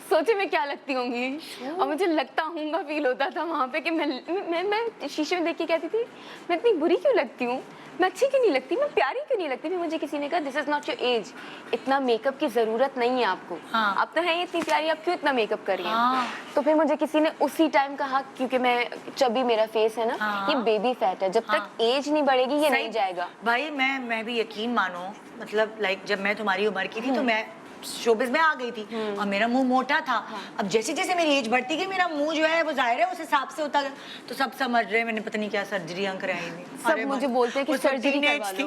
सोचे मैं क्या लगती होंगी और मुझे लगता हूँगा फील होता था वहाँ पे कि मैं शीशे में देख के कहती थी मैं इतनी बुरी क्यों लगती हूँ, मैं अच्छी क्यों नहीं लगती, मैं प्यारी क्यों नहीं लगती। फिर मुझे किसी ने कहा this is not your age, इतना मेकअप की जरूरत नहीं है आपको। हाँ। आप तो हैं इतनी प्यारी, आप क्यों इतना मेकअप कर रही हैं। हाँ। तो फिर मुझे किसी ने उसी टाइम कहा, क्योंकि मैं चबी मेरा फेस है ना, हाँ। ये बेबी फैट है, जब तक एज नहीं बढ़ेगी ये नहीं जाएगा। भाई मैं भी यकीन मानो, मतलब लाइक जब मैं तुम्हारी उम्र की थी तो मैं शोबिज में आ गई थी और मेरा मुंह मोटा था। अब जैसे जैसे मेरी एज बढ़ती गई मेरा मुंह जो है वो जाहिर है उस हिसाब से होता गया। तो सब समझ रहे मैंने पता नहीं क्या सर्जरी कराई हुई। सब मुझे बोलते हैं कि सर्जरी करवा लो।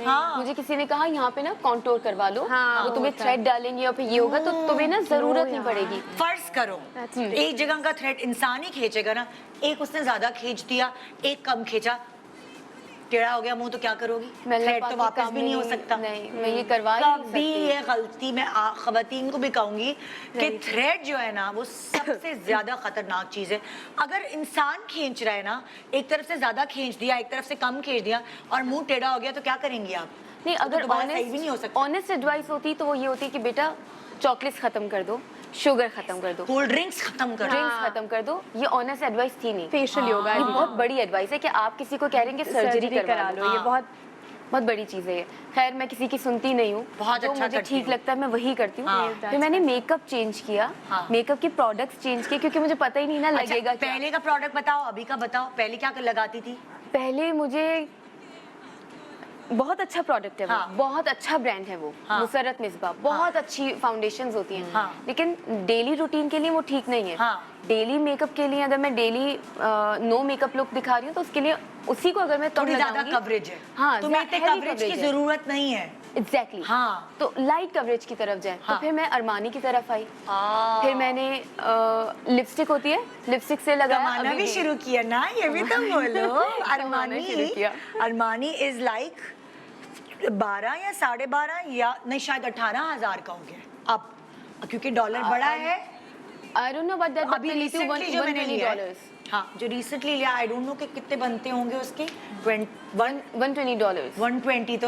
हाँ। मुझे किसी ने कहा यहाँ पे ना कॉन्टोर करवा लो, हाँ, वो तुम्हें थ्रेड डालेंगे और फिर ये होगा तो तुम्हें ना जरूरत नहीं पड़ेगी। फर्ज करो एक जगह का थ्रेड इंसान ही खींचेगा ना, एक उसने ज्यादा खींच दिया एक कम खींचा, टेढ़ा हो गया मुंह तो क्या करोगी? थ्रेड तो वापस भी नहीं हो सकता। नहीं, मैं ये करवा ही नहीं कभी सकती। ये गलती मैं खवातीन को भी कहूंगी कि थ्रेड जो है ना वो सबसे ज्यादा खतरनाक चीज है। अगर इंसान खींच रहा है ना, एक तरफ से ज्यादा खींच दिया एक तरफ से कम खींच दिया और मुंह टेढ़ा हो गया तो क्या करेंगी आप? नहीं, अगर सही भी नहीं हो सकता। ऑनेस्ट एडवाइस होती तो वो ये होती कि बेटा चॉकलेट्स खत्म कर दो, शुगर खत्म कर दो, कोल्ड ड्रिंक्स खत्म कर। ड्रिंक्स खत्म कर दो। ये ऑनेस्ट एडवाइस थी नहीं। फेशियल योगा ये बहुत बड़ी एडवाइस है कि आप किसी को कह रहे हैं कि सर्जरी करा लो। ये बहुत बहुत बड़ी चीज़ है ये। खैर मैं किसी की सुनती नहीं हूँ, बहुत जो अच्छा मुझे करती ठीक हूँ। लगता है मैं वही करती हूँ। हाँ। फिर मैंने मेकअप चेंज किया, मेकअप के प्रोडक्ट्स चेंज किए क्योंकि मुझे पता ही नहीं ना लगेगा क्या। पहले का प्रोडक्ट बताओ अभी का बताओ, पहले क्या लगाती थी? पहले मुझे बहुत अच्छा प्रोडक्ट है वो, हाँ। बहुत अच्छा ब्रांड है वो, हाँ। मुसरत मिसबा, बहुत अच्छी फाउंडेशंस होती हैं। हाँ। लेकिन डेली रूटीन के लिए वो ठीक नहीं है। हाँ। डेली मेकअप के लिए अगर मैं डेली नो मेकअप लुक दिखा रही हूँ तो उसके लिए उसी को अगर मैं कम थोड़ी ज्यादा लगाऊंगी, कवरेज है। हाँ, तुम्हें इतने heavy कवरेज की coverage है। जरूरत नहीं है। एग्जैक्टली हाँ। तो लाइट कवरेज की तरफ जाए। हाँ। तो फिर मैं अरमानी की तरफ आई। फिर मैंने लिपस्टिक होती है, लिपस्टिक से लगाया। कमाना अभी भी शुरू किया ना, ये भी तो बोलो। कमाना शुरू किया। अरमानी इज लाइक 12 या 12.5 या नहीं शायद 18,000 का हो गया अब, क्योंकि डॉलर बड़ा है। I don't know but that अभी रिसेंटली जो मैंने लिया है, हाँ जो रिसेंटली लिया, आई डोंट नो कि कितने बनते होंगे उसके। $120। 120 तो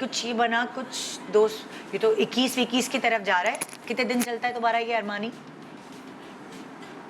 कुछ ही बना, कुछ 2 ये तो 21 की तरफ जा रहा है। कितने दिन चलता है तुम्हारा ये अरमानी?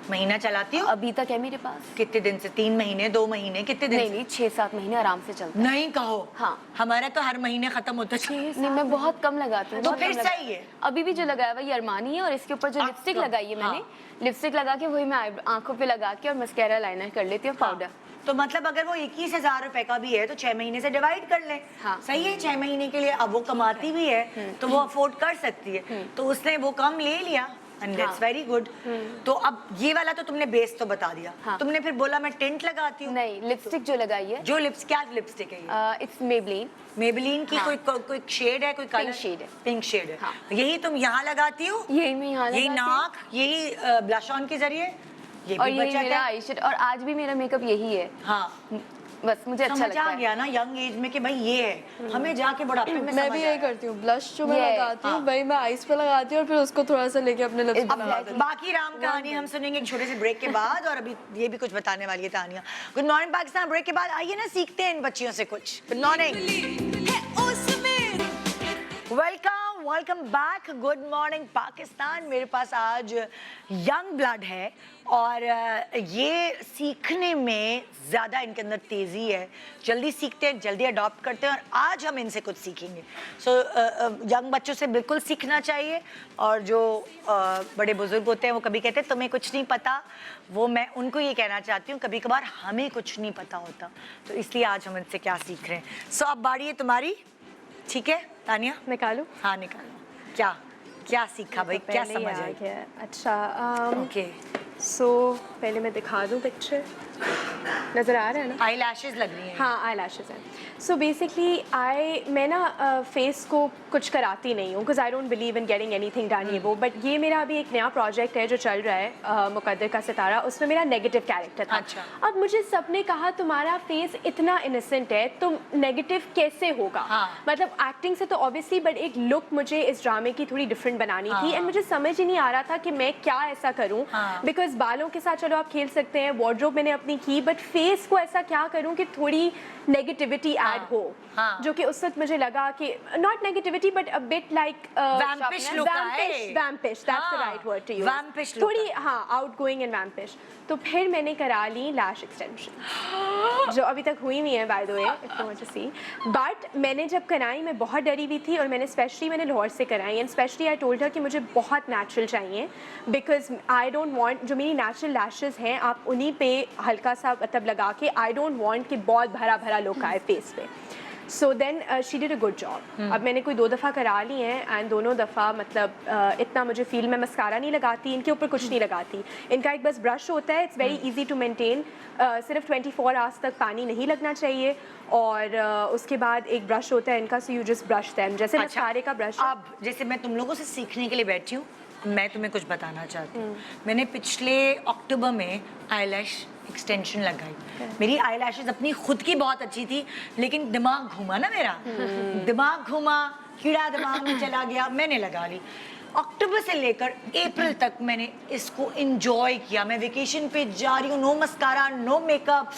महीना चलाती हो? अभी तक है मेरे पास। कितने दिन से? 3 महीने 2 महीने कितने दिन नहीं से? नहीं 6-7 महीने आराम से चलता है। नहीं कहो। हाँ। हमारा तो हर महीने खत्म होता है। नहीं मैं बहुत कम लगाती हूँ। तो बहुत फिर कम लगाती सही है। हूँ। अभी भी जो लगाया हुआ ये अरमानी है और इसके ऊपर जो लिपस्टिक लगाई है मैंने, लिपस्टिक लगा के वही मैं आंखों पे लगा के और मस्कारा लाइनर कर लेती हूँ, पाउडर। तो मतलब अगर वो 21,000 रुपए का भी है तो 6 महीने से डिवाइड कर ले। हाँ। सही है, 6 महीने के लिए। अब वो कमाती भी है तो वो अफोर्ड कर सकती है, तो उसने वो कम ले लिया एंड दैट्स वेरी गुड। तो अब ये वाला तो तुमने बेस तो बता दिया। हाँ। तुमने फिर बोला मैं टिंट लगाती हूँ। नहीं, लिपस्टिक जो लगाई है जो क्या लिपस्टिक है ये? It's Maybelline. मेबलिन की हाँ। कोई शेड है, कोई कलर? shade है। पिंक शेड है। हाँ। यही तुम यहाँ लगाती हो? यही मैं यहाँ यही लगाती हूँ। नाक, यही ब्लश ऑन के जरिए, ये और भी यही बचत मेरा है। आई शेड, और आज भी मेरा मेकअप यही है। हाँ, बस मुझे अच्छा समझ लगता आ है। गया ना यंग एज में कि भाई ये है, हमें जाके बुढ़ापे में मैं समझ भी आया। यही करती हूँ, ब्लश जो मैं ये, लगाती हूँ हाँ। वही मैं आईज पे लगाती हूँ और फिर उसको थोड़ा सा लेके अपने लिप्स पे Exactly. लगा देती हूँ। बाकी राम कहानी हम सुनेंगे एक छोटे से ब्रेक के बाद, और अभी ये भी कुछ बताने वाली है Tania. Good morning Pakistan break के बाद आइए ना सीखते हैं इन बच्चियों से कुछ। Good morning, welcome back. Good morning Pakistan. मेरे पास आज यंग ब्लड है और ये सीखने में ज़्यादा इनके अंदर तेज़ी है, जल्दी सीखते हैं, जल्दी अडॉप्ट करते हैं, और आज हम इनसे कुछ सीखेंगे। सो यंग बच्चों से बिल्कुल सीखना चाहिए। और जो बड़े बुजुर्ग होते हैं वो कभी कहते हैं तुम्हें कुछ नहीं पता, वो मैं उनको ये कहना चाहती हूँ कभी कभार हमें कुछ नहीं पता होता, तो इसलिए आज हम इनसे क्या सीख रहे हैं। सो अब बारी है तुम्हारी, ठीक है तानिया? निकालूं? हाँ निकालो। क्या सीखा भाई, क्या समझ आई? अच्छा ओके सो पहले मैं दिखा दूं पिक्चर। नज़र आ रहा है ना? आई लैशेज लग रही हैं। हाँ, आई लैशेज़ हैं। सो बेसिकली मैं ना फेस को कुछ कराती नहीं हूँ because I don't believe in getting anything done ये वो, बट ये मेरा अभी एक नया प्रोजेक्ट है जो चल रहा है मुकद्दर का सितारा, उसमें मेरा नेगेटिव कैरेक्टर था। अच्छा। अब मुझे सबने कहा तुम्हारा फेस इतना इनोसेंट है, तुम नेगेटिव कैसे होगा? हाँ। मतलब एक्टिंग से तो ऑब्वियसली, बट एक लुक मुझे इस ड्रामे की थोड़ी डिफरेंट बनानी हाँ, थी एंड मुझे समझ ही नहीं आ रहा था कि मैं क्या ऐसा करूँ हाँ। बिकॉज बालों के साथ चलो आप खेल सकते हैं, वार्डरोब मैंने अपनी की, बट फेस को ऐसा क्या करूँ कि थोड़ी नेगेटिविटी ऐड हो, हाँ। जो कि उस वक्त मुझे लगा कि not negativity but a bit like Vampish look है। वैम्पिश, दैट्स द हाँ, right word to use, vampish look थोड़ी हाँ आउटगोइंग एंड वैम्पिश। तो फिर मैंने करा ली लैश एक्सटेंशन जो अभी तक हुई नहीं है by the way, if you want to see, but मैंने जब कराई मैं बहुत डरी हुई थी और मैंने लाहौर से कराई and specially I told her कि मुझे बहुत नेचुरल चाहिए बिकॉज आई डोंट वांट, जो मेरी नेचुरल लैशेस हैं आप उन्हीं पे हल्का सा मतलब लगा के, आई डोंट वांट कि बहुत भरा भरा लुक आए फेस पे। So then she did a good job. अब मैंने कोई 2 दफ़ा करा ली हैं एंड दोनों दफ़ा मतलब इतना मुझे फील, मैं मस्कारा नहीं लगाती, इनके ऊपर कुछ नहीं लगाती, इनका एक बस ब्रश होता है, it's very easy to maintain, सिर्फ 24 आवर्स तक पानी नहीं लगना चाहिए और उसके बाद एक ब्रश होता है इनका, so you just brush them जैसे मस्कारे का ब्रश। अब जैसे मैं तुम लोगों से सीखने के लिए बैठी हूँ, मैं तुम्हें कुछ बताना चाहती हूँ। मैंने पिछले अक्टूबर में आईलैश एक्सटेंशन लगाई। मेरी आईलैशेस अपनी खुद की बहुत अच्छी थी, लेकिन दिमाग घूमा ना मेरा, दिमाग घूमा, कीड़ा दिमाग में चला गया, मैंने लगा ली। अक्टूबर से लेकर अप्रैल तक मैंने इसको एंजॉय किया। मैं वेकेशन पे जा रही हूँ, no mascara, no makeup,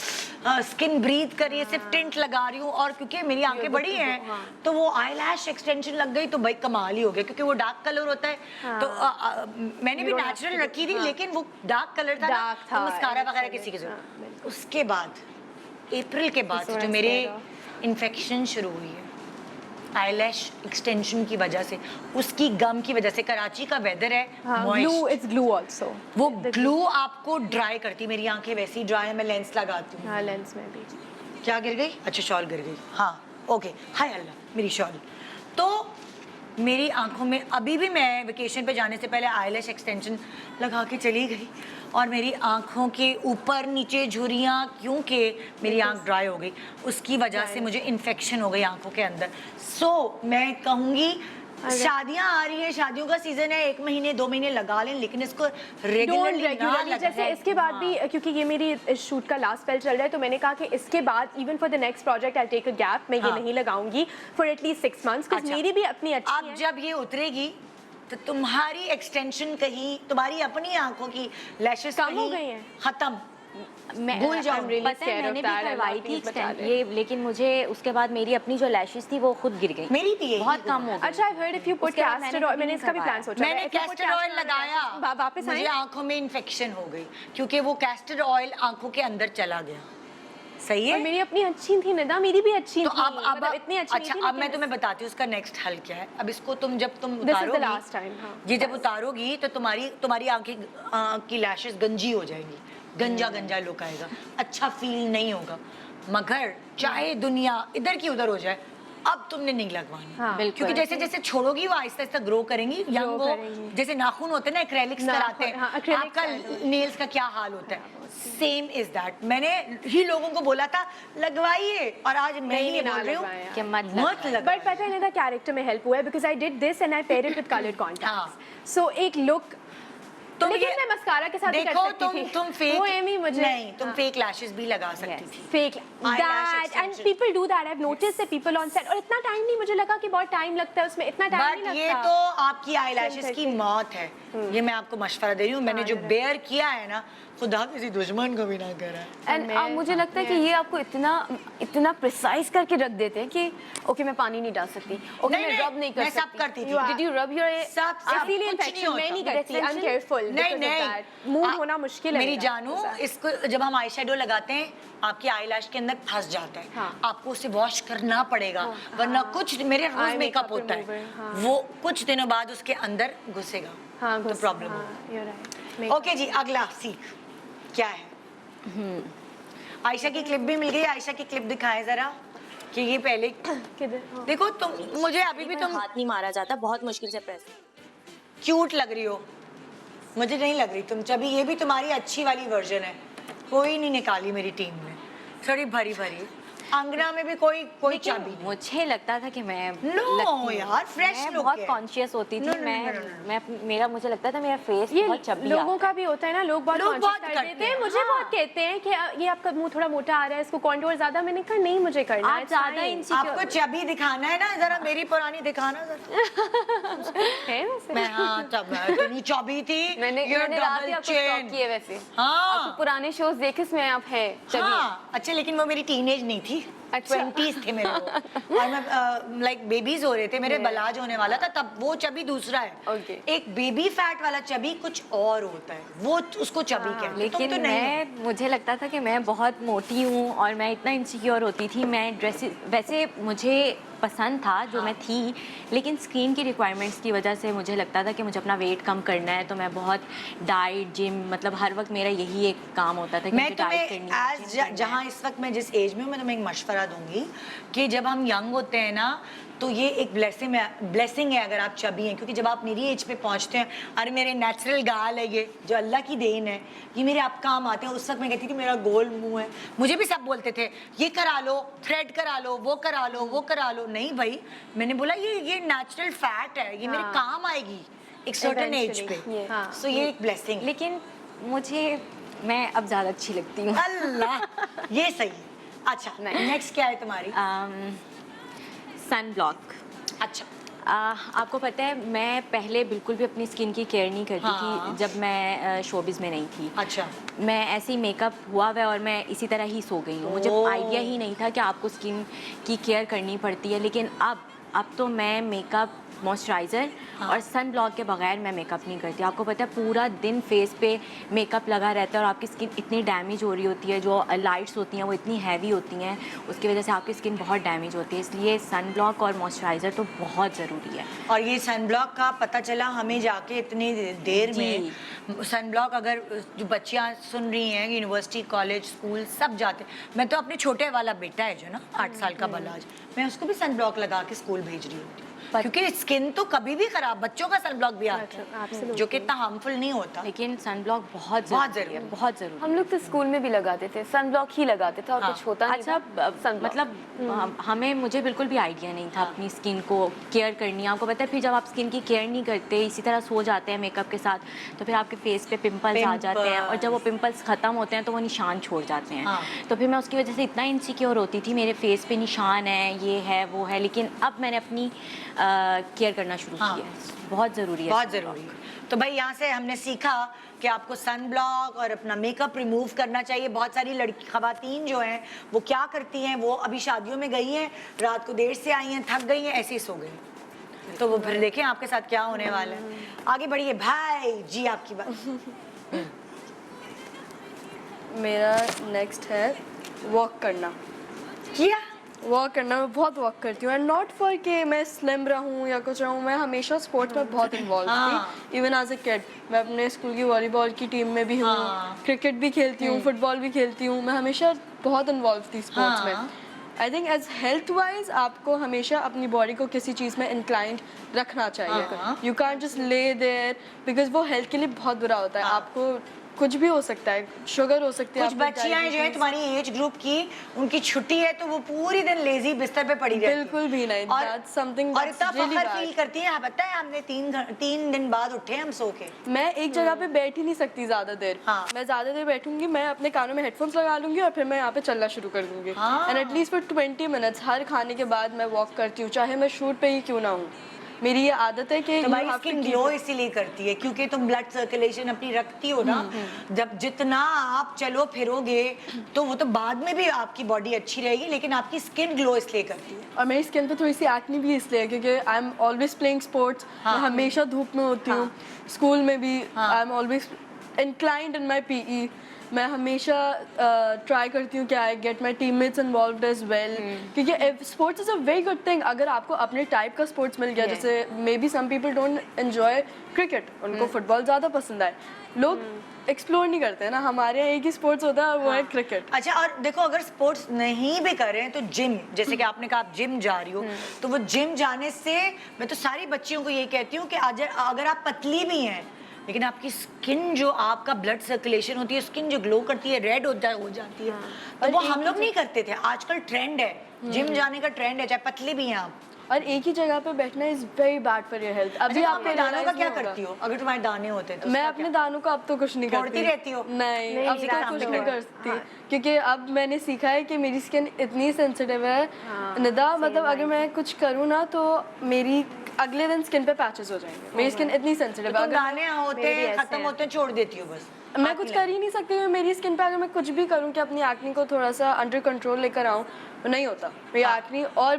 skin breathe कर रही है, सिर्फ टिंट लगा रही हूँ और क्योंकि मेरी आंखें बड़ी हैं तो वो आईलैश एक्सटेंशन लग गई तो भाई कमाल ही हो गया, क्योंकि वो डार्क कलर होता है। तो मैंने भी नेचुरल रखी थी, लेकिन वो डार्क कलर था ना, तो मस्कारा वगैरह किसी की जरूरत। उसके बाद अप्रैल के बाद जो मेरे इन्फेक्शन शुरू हुई है आईलैश एक्सटेंशन की वजह से, उसकी गम की वजह से, कराची का वेदर है ग्लू, इट्स ग्लू आल्सो, वो ग्लू आपको ड्राई करती, मेरी आंखें वैसी ड्राई है, मैं लेंस लगाती हूँ। हाँ लेंस में भी। क्या गिर गई? अच्छा शॉल गिर गई, हाँ ओके, हाय अल्लाह मेरी शॉल। तो मेरी आंखों में अभी भी मैं वेकेशन पे जाने से पहले आईलैश एक्सटेंशन लगा के चली गई और मेरी आंखों के ऊपर नीचे झुर्रियाँ, क्योंकि मेरी आंख ड्राई हो गई, उसकी वजह से मुझे इन्फेक्शन हो गई आंखों के अंदर। सो मैं कहूँगी शादियां आ रही है, शादियों का सीजन है, 1 महीने 2 महीने लगा लें, लेकिन इसको रेगुलरली जैसे इसके बाद भी क्योंकि ये मेरी शूट का लास्ट स्पेल चल रहा है तो मैंने कहा कि इसके बाद even for the next project I take a gap, मैं ये नहीं लगाऊंगी फॉर एटलीस्ट 6 मंथ्स बिकॉज़ मेरी भी अपनी अच्छी अब जब ये उतरेगी तो तुम्हारी एक्सटेंशन कहीं, तुम्हारी अपनी आंखों की लैशेस कम हो गई हैं, खत्म, मैं भूल जाओ। पता है मैंने भी करवाई थी एक्सटेंड ये, लेकिन मुझे उसके बाद मेरी अपनी जो लैशेस थी वो खुद गिर गई, मेरी भी यही बहुत कम हो गई। अच्छा I heard if you put उसके बाद कैस्टर ऑयल, मैंने इसका भी प्लान सोचा, मैंने कैस्टर ऑयल लगाया, वापस मुझे आंखों में इन्फेक्शन हो गई क्योंकि वो कैस्टर ऑयल आंखों के अंदर चला गया। सही और है। मेरी अपनी अच्छी थी निदा, मेरी भी अच्छी तो थी, अब मतलब इतनी अच्छी अच्छा नहीं थी, अब मैं लेकिन तुम्हें बताती हूँ उसका नेक्स्ट हल क्या है। अब इसको तुम जब तुम This is the उतारोगी, last time, हाँ। ये जब उतारोगी तो तुम्हारी आंखें की लैशेस गंजी हो जाएंगी, गंजा गंजा लुक आएगा, अच्छा फील नहीं होगा। मगर चाहे दुनिया इधर की उधर हो जाए, अब तुमने नहीं लगवानी, हाँ, क्योंकि जैसे जैसे छोड़ोगी वो आहिस्ता आहिस्ता ग्रो करेंगी, यंग हो, जैसे नाखून होते हैं ना एक्रेलिक्स कराते हैं, हाँ, acrylics आपका नेल्स का क्या हाल होता है, सेम इज दैट। मैंने ही लोगों को बोला था लगवाइए और आज मैं ही बोल रही हूँ कि मत लगवाइए। बट पता है निदा कैरेक्टर में हेल्प हुआ है because I did this and I paired it with coloured contacts, so एक लुक तुम लेकिन ये मैं मस्कारा के साथ भी कर देखो, सकती थी। तुम फेक वो एमी मुझे नहीं, तुम फेक लैशेस भी लगा सकती थी। Fake Eyelash that and extension. People do that, I have noticed that people on set, और इतना टाइम नहीं, मुझे लगा कि बहुत टाइम लगता है उसमें, इतना टाइम बट नहीं ये लगता। तो आपकी आईलैशेस की मौत है, ये मैं आपको मशवरा दे रही हूँ। मैंने जो बेयर किया है ना, खुदा किसी दुश्मन को भी ना करा है। एंड मुझे लगता है कि ये आपको इतना प्रिसाइज करके रख देते हैं कि ओके मैं पानी नहीं डाल सकती, ओके नहीं, मैं नहीं, रब नहीं कर मैं सकती। सब करती थी। डिड यू रब योर सब इसीलिए कुछ इन्फेक्शन मैं नहीं होता। करती, आई एम केयरफुल नहीं नहीं, मूड होना मुश्किल है मेरी मेरा। जानू, इसको जब हम आई शेडो लगाते हैं आपकी आईलैश के अंदर फंस जाता है, हाँ। आपको उसे वॉश करना पड़ेगा, वरना कुछ मेरे रोज Eye मेकअप makeup होता remover, है, हाँ। वो कुछ दिनों बाद उसके अंदर घुसेगा, हाँ, तो प्रॉब्लम हाँ, होगा। you're right. ओके जी, अगला सीख क्या है? आयशा की क्लिप भी मिल गई, आयशा की क्लिप दिखाएं जरा कि ये पहले किधर? हाँ। देखो तुम, मुझे अभी भी तुम हाथ नहीं मारा जाता, बहुत मुश्किल से प्रेस। क्यूट लग रही हो, मुझे नहीं लग रही तुम, अभी ये भी तुम्हारी अच्छी वाली वर्जन है, कोई नहीं निकाली मेरी टीम में, थोड़ी भरी भरी। अंगना में भी कोई चाबी नहीं। मुझे लगता था कि मैं No, लगती हूँ। यार, fresh मैं look बहुत है। कॉन्शियस होती थी। No, no, मैं no, no, no, मैं मेरा मुझे लगता था मेरा फेस ये बहुत चब्बी लोगों आता का भी होता है ना, लोग बहुत लोग conscious बहुत कर करते देते हैं। हैं, मुझे हाँ। बहुत कहते हैं कि ये आपका मुंह थोड़ा मोटा आ रहा है, इसको कॉन्टूर ज्यादा। मैंने कहा नहीं, मुझे करना आप है, it's ज्यादा fine। insecure- आपको चाबी दिखाना है ना, जरा मेरी पुरानी दिखाना जरा। है वैसे। मैं हाँ तब इतनी चाबी थी। मैंने ये रात ही double आपको chain। स्टॉक किए वैसे। हाँ। आपको पुराने शोज देखे इसमें आप है हाँ, अच्छा, लेकिन वो मेरी टीनेज नहीं थी, अच्छा। 20s थे मेरे वो, और मैं लाइक बेबीज हो रहे थे, मेरे बलाज होने वाला था तब। वो चबी दूसरा है। Okay. एक बेबी फैट वाला चबी कुछ और होता है, वो उसको चबी कहते हैं। लेकिन तुम तो नहीं हो। मुझे लगता था कि मैं बहुत मोटी हूँ और मैं इतना इनसिक्योर होती थी। मैं ड्रेसेस वैसे मुझे पसंद था जो मैं थी, लेकिन स्किन की रिक्वायरमेंट्स की वजह से मुझे लगता था कि मुझे अपना वेट कम करना है, तो मैं बहुत डाइट जिम, मतलब हर वक्त मेरा यही एक काम होता था कि मैं मुझे डाइट तुम्हें करनी है, एज gym करना जहाँ है। इस वक्त मैं जिस एज में हूँ, मैं तुम्हें एक मशवरा दूंगी कि जब हम यंग होते हैं ना, तो ये एक ब्लेसिंग है अगर आप चबी हैं, क्योंकि जब आप मेरी एज पे पहुंचते हैं, अरे मेरे नेचुरल गाल है, ये जो अल्लाह की देन है, ये मेरे आप काम आते हैं। उस वक्त मैं कहती थी मेरा गोल मुंह है, मुझे भी सब बोलते थे ये करा लो, थ्रेड करा लो, वो करा लो, वो करा लो। नहीं भाई, मैंने बोला ये नेचुरल फैट है, ये मेरे काम आएगी एक सर्टेन एज पे। Eventually, yeah. सो ये एक ब्लेसिंग। लेकिन मुझे मैं अब ज़्यादा अच्छी लगती हूँ। अल्लाह, ये सही है। अच्छा, नेक्स्ट क्या है तुम्हारी? Sunblock. अच्छा, आपको पता है मैं पहले बिल्कुल भी अपनी स्किन की केयर नहीं करती हाँ। थी जब मैं शोबिज़ में नहीं थी। अच्छा, मैं ऐसे ही मेकअप हुआ हुआ है और मैं इसी तरह ही सो गई हूँ। मुझे ओह। आइडिया ही नहीं था कि आपको स्किन की केयर करनी पड़ती है, लेकिन अब तो मैं मेकअप, मॉइस्चराइज़र और सन ब्लॉक के बगैर मैं मेकअप नहीं करती। आपको पता है पूरा दिन फेस पे मेकअप लगा रहता है और आपकी स्किन इतनी डैमेज हो रही होती है, जो लाइट्स होती हैं वो इतनी हैवी होती हैं, उसकी वजह से आपकी स्किन बहुत डैमेज होती है। इसलिए सन ब्लॉक और मॉइस्चराइज़र तो बहुत ज़रूरी है। और ये सन ब्लॉक का पता चला हमें जाके इतनी देर में। सन ब्लॉक अगर जो बच्चियां सुन रही हैं, यूनिवर्सिटी, कॉलेज, स्कूल सब जाते, मैं तो अपने छोटे वाला बेटा है जो ना 8 साल का बलाज, मैं उसको भी सन ब्लॉक लगा के स्कूल भेज रही हूँ, क्योंकि स्किन तो कभी भी खराब, बच्चों का सन ब्लॉक भी आता है जो कि इतना हार्मफुल नहीं होता। लेकिन सन ब्लॉक बहुत बहुत ज़रूरी है, ज़रूरी। बहुत ज़रूरी। हम लोग तो स्कूल में भी लगाते थे, सन ब्लॉक ही लगाते थे और हाँ। कुछ होता नहीं अच्छा, था। sunblock। मतलब मुझे बिल्कुल भी आइडिया नहीं था अपनी स्किन को केयर करनी है। आपको पता है फिर जब आप स्किन की केयर नहीं करते, इसी तरह सो जाते हैं मेकअप के साथ, तो फिर आपके फेस पे पिंपल्स आ जाते हैं और जब वो पिंपल्स ख़त्म होते हैं तो वो निशान छोड़ जाते हैं। हाँ। तो फिर मैं उसकी वजह से इतना इनसिक्योर होती थी, मेरे फेस पे निशान है, ये है, वो है, लेकिन अब मैंने अपनी केयर करना शुरू हाँ। किया है। बहुत ज़रूरी है, बहुत ज़रूरी है। तो भाई यहाँ से हमने सीखा कि आपको सन ब्लॉक और अपना मेकअप रिमूव करना चाहिए। बहुत सारी लड़की खवातीन जो हैं वो क्या करती हैं, वो अभी शादियों में गई हैं, रात को देर से आई हैं, थक गई हैं, ऐसे ही सो गई, तो वो फिर देखें आपके साथ क्या होने वाला है। आगे बढ़िए भाई जी, आपकी बात। मेरा नेक्स्ट है वॉक करना। किया वॉक करना, मैं बहुत वॉक करती हूँ, एंड नॉट फॉर कि मैं स्लिम रहूँ या कुछ रहूँ। मैं हमेशा स्पोर्ट्स में बहुत इन्वॉल्व थी, इवन एज अ किड। मैं अपने स्कूल की वॉलीबॉल की टीम में भी हूँ, क्रिकेट भी खेलती हूँ, फुटबॉल भी खेलती हूँ। मैं हमेशा बहुत इन्वॉल्व थी स्पोर्ट्स में। I think as health wise आपको हमेशा अपनी बॉडी को किसी चीज़ में इंक्लाइंड रखना चाहिए। You can just lay their, because वो हेल्थ के लिए बहुत बुरा होता है। आपको कुछ भी हो सकता है, शुगर हो सकती है, कुछ बच्चियां हैं जो है तुम्हारी एज ग्रुप की, उनकी छुट्टी है तो वो पूरी दिन लेजी बिस्तर पे पड़ी रहती हैं। बिल्कुल भी नहीं। और That's something और that's इतना really फखर bad. फील करती है, पता है हमने 3 दिन बाद उठे हम सो के। मैं एक जगह पे बैठ ही नहीं सकती ज़्यादा देर। हाँ। मैं ज़्यादा देर बैठूंगी, मैं अपने कानों में हेडफोन्स लगा लूंगी और फिर मैं यहाँ पे चलना शुरू कर दूंगी। हाँ। एंड एटलीस्ट फॉर 20 मिनट्स हर खाने के बाद मैं वॉक करती हूँ, चाहे मैं शूट पे ही क्यों ना हूँ। मेरी ये आदत है कि तुम्हारी स्किन ग्लो इसीलिए करती है क्योंकि तुम ब्लड सर्कुलेशन अपनी रखती हो ना। जब जितना आप चलो फिरोगे तो वो तो बाद में भी आपकी बॉडी अच्छी रहेगी, लेकिन आपकी स्किन ग्लो इसलिए करती है। और मेरी स्किन पे थोड़ी सी एक्ने भी इसलिए है क्योंकि I am always playing sports. मैं हमेशा धूप में होती हूँ, स्कूल में भी I am always inclined in my PE। मैं हमेशा ट्राई करती हूँ कि I get my teammates involved as well, क्योंकि sports is a very good thing. अगर आपको अपने टाइप का स्पोर्ट्स मिल गया, जैसे maybe some people don't enjoy cricket, उनको फुटबॉल ज़्यादा पसंद आए, लोग एक्सप्लोर नहीं करते हैं ना। हमारे यहाँ एक ही स्पोर्ट्स होता है और वो है क्रिकेट। अच्छा, और देखो अगर स्पोर्ट्स नहीं भी कर रहे हैं तो जिम, जैसे कि आपने कहा आप जिम जा रही हो, तो वो जिम जाने से मैं तो सारी बच्चियों को यही कहती हूँ कि अगर आप पतली भी हैं, लेकिन आपकी स्किन जो आपका ब्लड सर्कुलेशन होती है, स्किन जो ग्लो करती है, रेड हो जाती है, तो वो हम लोग नहीं करते थे। आजकल ट्रेंड है, जिम जाने का ट्रेंड है, चाहे पतले भी हैं आप। और एक ही जगह पे बैठना is very bad for your health. अभी अच्छा, आपको अपने दानों का realize क्या नहीं होगा। करती हो? अगर तुम्हारे दाने होते तो मैं उसका अपने क्या? दानों का अब तो कुछ नहीं फोड़ती करती। रहती हो? नहीं, अब किसी का तो नाम कुछ लो। नहीं करती, क्योंकि अब मैंने सीखा है कि मेरी स्किन इतनी सेंसिटिव है निदा, मतलब अगर मैं कुछ करूँ ना तो मेरी अगले दिन स्किन पे पैचेस हो जाएंगे। मेरी स्किन इतनी सेंसिटिव तो है, तुम दाने होते हैं, खत्म होते हैं, छोड़ देती हो बस। मैं कुछ कर ही नहीं सकती हूँ। मेरी स्किन पे अगर मैं कुछ भी करूँ कि अपनी एक्ने को थोड़ा सा अंडर कंट्रोल लेकर आऊँ, नहीं होता। मेरी एक्ने और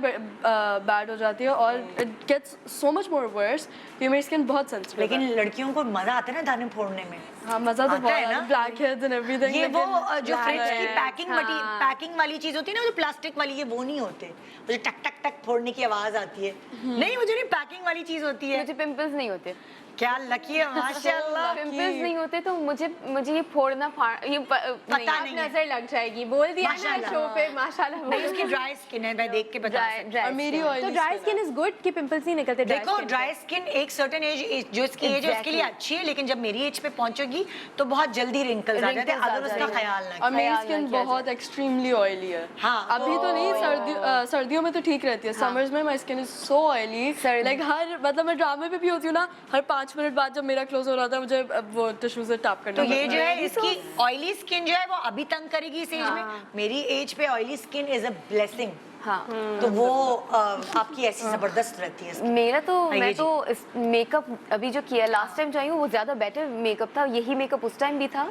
बैड हो जाती है और it gets so much more worse क्योंकि मेरी स्किन बहुत सेंसिटिव है। लेकिन लड़कियों को मजा आता है ना दाने फोड़ने में। हाँ, मजा तो आता बहुत है ना? है, ब्लैक हेड्स एंड एवरीथिंग। ये वो जो फ्रिज की heads, पैकिंग वाली चीज होती है ना, जो प्लास्टिक वाली, ये वो नहीं होते। वो जो टक टक टक फोड़ने की आवाज आती है, नहीं, वो जो नहीं पैकिंग वाली चीज होती है। मुझे पिंपल्स नहीं होते, क्या लकी है, माशाल्लाह। पिंपल्स नहीं होते, तो मुझे ये फोड़ना ये पता नहीं है। नजर लग जाएगी, बोल दिया ना माशाल्लाह। शो पे, माशाल्लाह। नहीं, उसकी ड्राई स्किन है, मैं देख के बता सकती हूँ। और मेरी तो oily dry skin is good कि पिंपल्स नहीं निकलते dry देखो, skin पे? ड्राई स्किन एक सर्टेन एज, जो इसकी एज है उसके लिए अच्छी है, लेकिन जब मेरी एज पे पहुंचोगी तो बहुत जल्दी रिंकल्स आ जाते हैं अगर उसका ख्याल ना और किया। मेरी स्किन बहुत एक्सट्रीमली ऑयली है। हाँ, अभी तो नहीं, सर्दियों में तो ठीक रहती है। समर्स में my skin is so oily, like मतलब मैं ड्रामे पे भी होती हूँ ना, हर 5 मिनट बाद जब मेरा क्लोज हो रहा था मुझे वो टिश्यू से टैप करना तो ये पड़ता जो है इसकी ऑयली स्किन जो है वो अभी तंग करेगी इस एज में। मेरी एज पे oily skin is a blessing. हाँ। तो वो आपकी ऐसी जबरदस्त रहती है। मेरा तो आइए मैं जी। तो इस मेकअप अभी जो किया लास्ट टाइम जो आई हूँ वो ज़्यादा बेटर मेकअप था। यही मेकअप उस टाइम भी था,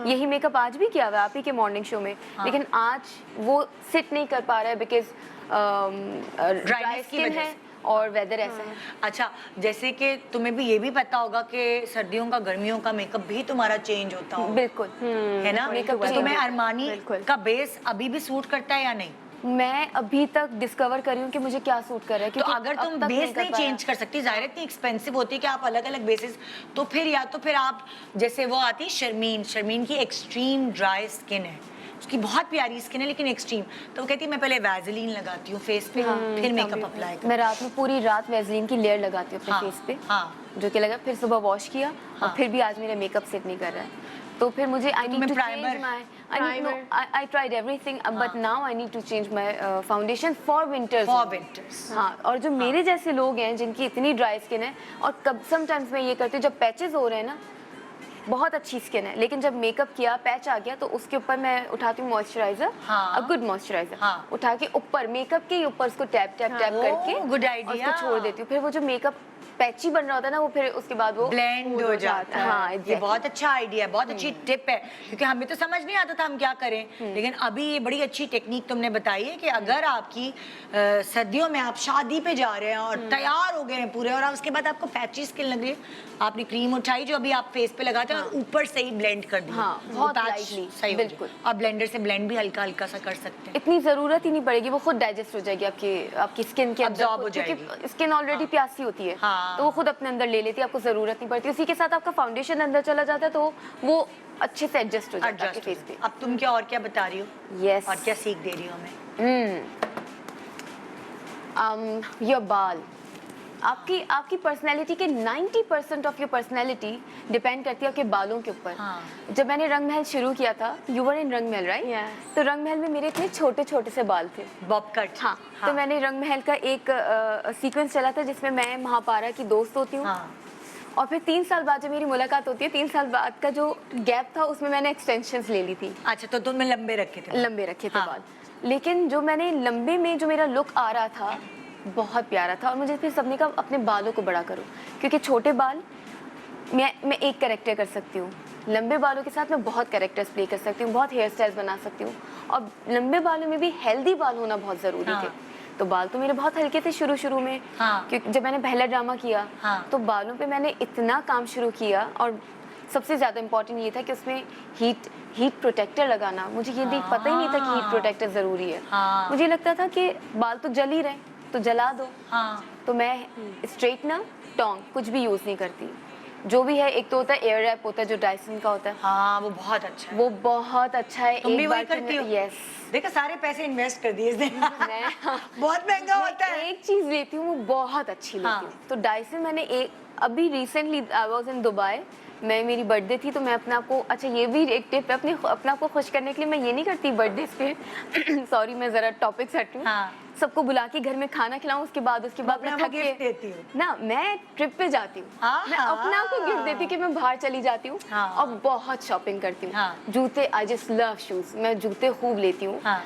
यही मेकअप आज भी किया हुआ है आप ही के मॉर्निंग शो में, लेकिन आज वो सिट नहीं कर पा रहा है बिकॉज ड्राई की स्किन वजह है से। और वेदर ऐसा है। अच्छा, जैसे कि तुम्हें भी ये भी पता होगा कि सर्दियों का गर्मियों का मेकअप भी तुम्हारा चेंज होता होगा, बिल्कुल। है ना? मेकअप तो change तुम्हें होता है, अरमानी बिल्कुल। का बेस अभी भी सूट करता है या नहीं? मैं अभी तक डिस्कवर करी हूँ कि मुझे क्या सूट कर रहा है, तो क्योंकि अगर अब तुम तक बेस कर नहीं पाया। चेंज कर सकती, जाहिर है इतनी एक्सपेंसिव होती है कि आप अलग अलग बेसिस, तो फिर या तो फिर आप जैसे वो आती है शर्मीन की एक्सट्रीम ड्राई स्किन है, उसकी बहुत प्यारी स्किन है लेकिन एक्सट्रीम, तो वो कहती है मैं पहले वैसलीन लगाती हूँ फेस पे, फिर मेकअप अप्लाई मैं रात में पूरी रात वैसलीन की लेयर लगाती हूँ अपने हाँ, फेस पे, हाँ। जो कि लगा, फिर सुबह वॉश किया हाँ। और फिर भी आज मेरा मेकअप सेट नहीं कर रहा है, तो फिर मुझे आई नीड तुम्हें to primer- change my I tried everything but now I need to change my foundation for winters. For winters. हाँ, और जो मेरे जैसे लोग हैं जिनकी इतनी ड्राई स्किन है, और कब समटाइम्स मैं ये करती हूँ जब पैचेस हो रहे हैं ना, बहुत अच्छी स्किन है लेकिन जब मेकअप किया पैच आ गया तो उसके ऊपर मैं उठाती हूँ मॉइस्चराइजर, हाँ। अ गुड मॉइस्चराइजर, हाँ। उठा के ऊपर मेकअप के ऊपर उसको टैप टैप टैप ओह, करके good और idea। उसको छोड़ देती हूँ। फिर वो जो मेकअप पैची बन रहा होता है ना, वो फिर उसके बाद वो ब्लेंड हो जाता है। हाँ, ये exactly। बहुत अच्छा आइडिया है, बहुत अच्छी टिप है, क्योंकि हमें तो समझ नहीं आता था हम क्या करें, लेकिन अभी ये बड़ी अच्छी टेक्निक तुमने बताई है कि अगर आपकी सर्दियों में आप शादी पे जा रहे हैं और तैयार हो गए हैं पूरे, और उसके बाद आपको पैची स्किन लग रही है, आपने क्रीम उठाई जो अभी आप फेस पे लगाते हैं और ऊपर से ही ब्लेंड कर दिया, हाँ, वो बहुत patch lightly, सही हो बिल्कुल। जाए। और ब्लेंडर से ब्लेंड भी हल्का हल्का सा कर सकते हैं। इतनी जरूरत ही नहीं पड़ेगी, वो खुद डाइजेस्ट हो जाएगी आपकी स्किन के अंदर, Absorb हो क्योंकि जाएगी। स्किन ऑलरेडी प्यासी होती है, हाँ। तो वो खुद अपने अंदर ले लेती है, आपको जरूरत नहीं पड़ती। उसी के साथ आपका फाउंडेशन अंदर चला जाता है तो वो अच्छे से एडजस्ट हो जाता है आपके एडजस्ट फेस पे। अब तुम क्या और क्या बता रही हो यस, और क्या सीख दे रही हो हमें? योर बाल, आपकी पर्सनैलिटी के 90% ऑफ योर पर्सनैलिटी डिपेंड करती है आपके बालों के ऊपर। हाँ। जब मैंने रंग महल शुरू किया था, यू वर इन रंग महल राइट, Yes। तो रंग महल में मेरे इतने छोटे छोटे से बाल थे। Bob cut. हाँ, तो मैंने रंग महल का एक सीक्वेंस चला था जिसमें मैं महापारा की दोस्त होती हूँ, हाँ। और फिर 3 साल बाद जब मेरी मुलाकात होती है, 3 साल बाद का जो गैप था उसमें मैंने एक्सटेंशंस ले ली थी, अच्छा, तो तुमने लंबे रखे थे? लंबे रखे थे हाँ। बाल। लेकिन जो मैंने लंबे में जो मेरा लुक आ रहा था बहुत प्यारा था, और मुझे फिर सबने कहा अपने बालों को बड़ा करो, क्योंकि छोटे बाल मैं एक कैरेक्टर कर सकती हूँ, लंबे बालों के साथ मैं बहुत कैरेक्टर्स प्ले कर सकती हूँ, बहुत हेयर स्टाइल्स बना सकती हूँ, और लंबे बालों में भी हेल्दी बाल होना बहुत ज़रूरी हाँ। थे। तो बाल तो मेरे बहुत हल्के थे शुरू में, हाँ। क्योंकि जब मैंने पहला ड्रामा किया हाँ। तो बालों पे मैंने इतना काम शुरू किया, और सबसे ज़्यादा इम्पोर्टेंट ये था कि उसमें हीट प्रोटेक्टर लगाना। मुझे ये नहीं पता ही नहीं था कि हीट प्रोटेक्टर ज़रूरी है। हाँ। मुझे लगता था कि बाल तो जल ही रहे तो जला दो। हाँ। तो मैं स्ट्रेटनर, टोंग कुछ भी यूज़ नहीं करती। जो भी है, एक तो होता है एयर रैप, होता है जो डायसन का होता है, हाँ, वो बहुत अच्छा है। वो बहुत अच्छा है। तुम भी वही बार के करती हो? यस, देखो सारे पैसे इन्वेस्ट कर दिए इसने। मैं बहुत महंगा होता है। एक चीज़ लेती हूँ वो बहुत अच्छी लेती हाँ। हूँ। तो डायसन मैंने अभी recently I was in Dubai, मैं मेरी बर्थडे थी तो मैं अपने आप को, अच्छा ये भी एक टिप है अपने आप को खुश करने के लिए, मैं ये नहीं करती बर्थडे पे सॉरी मैं ज़रा टॉपिक से हटूँ, हाँ। सबको बुला के घर में खाना खिलाऊं, उसके बाद मैं अपने आप को थक gift के देती हूँ। ना, मैं ट्रिप पे जाती हूँ, मैं अपने आप को गिफ्ट देती हूँ कि मैं बाहर चली जाती हूँ हाँ। और बहुत शॉपिंग करती हूँ। हाँ। जूते, आई जस्ट लव शूज, मैं जूते खूब लेती हूँ, हाँ।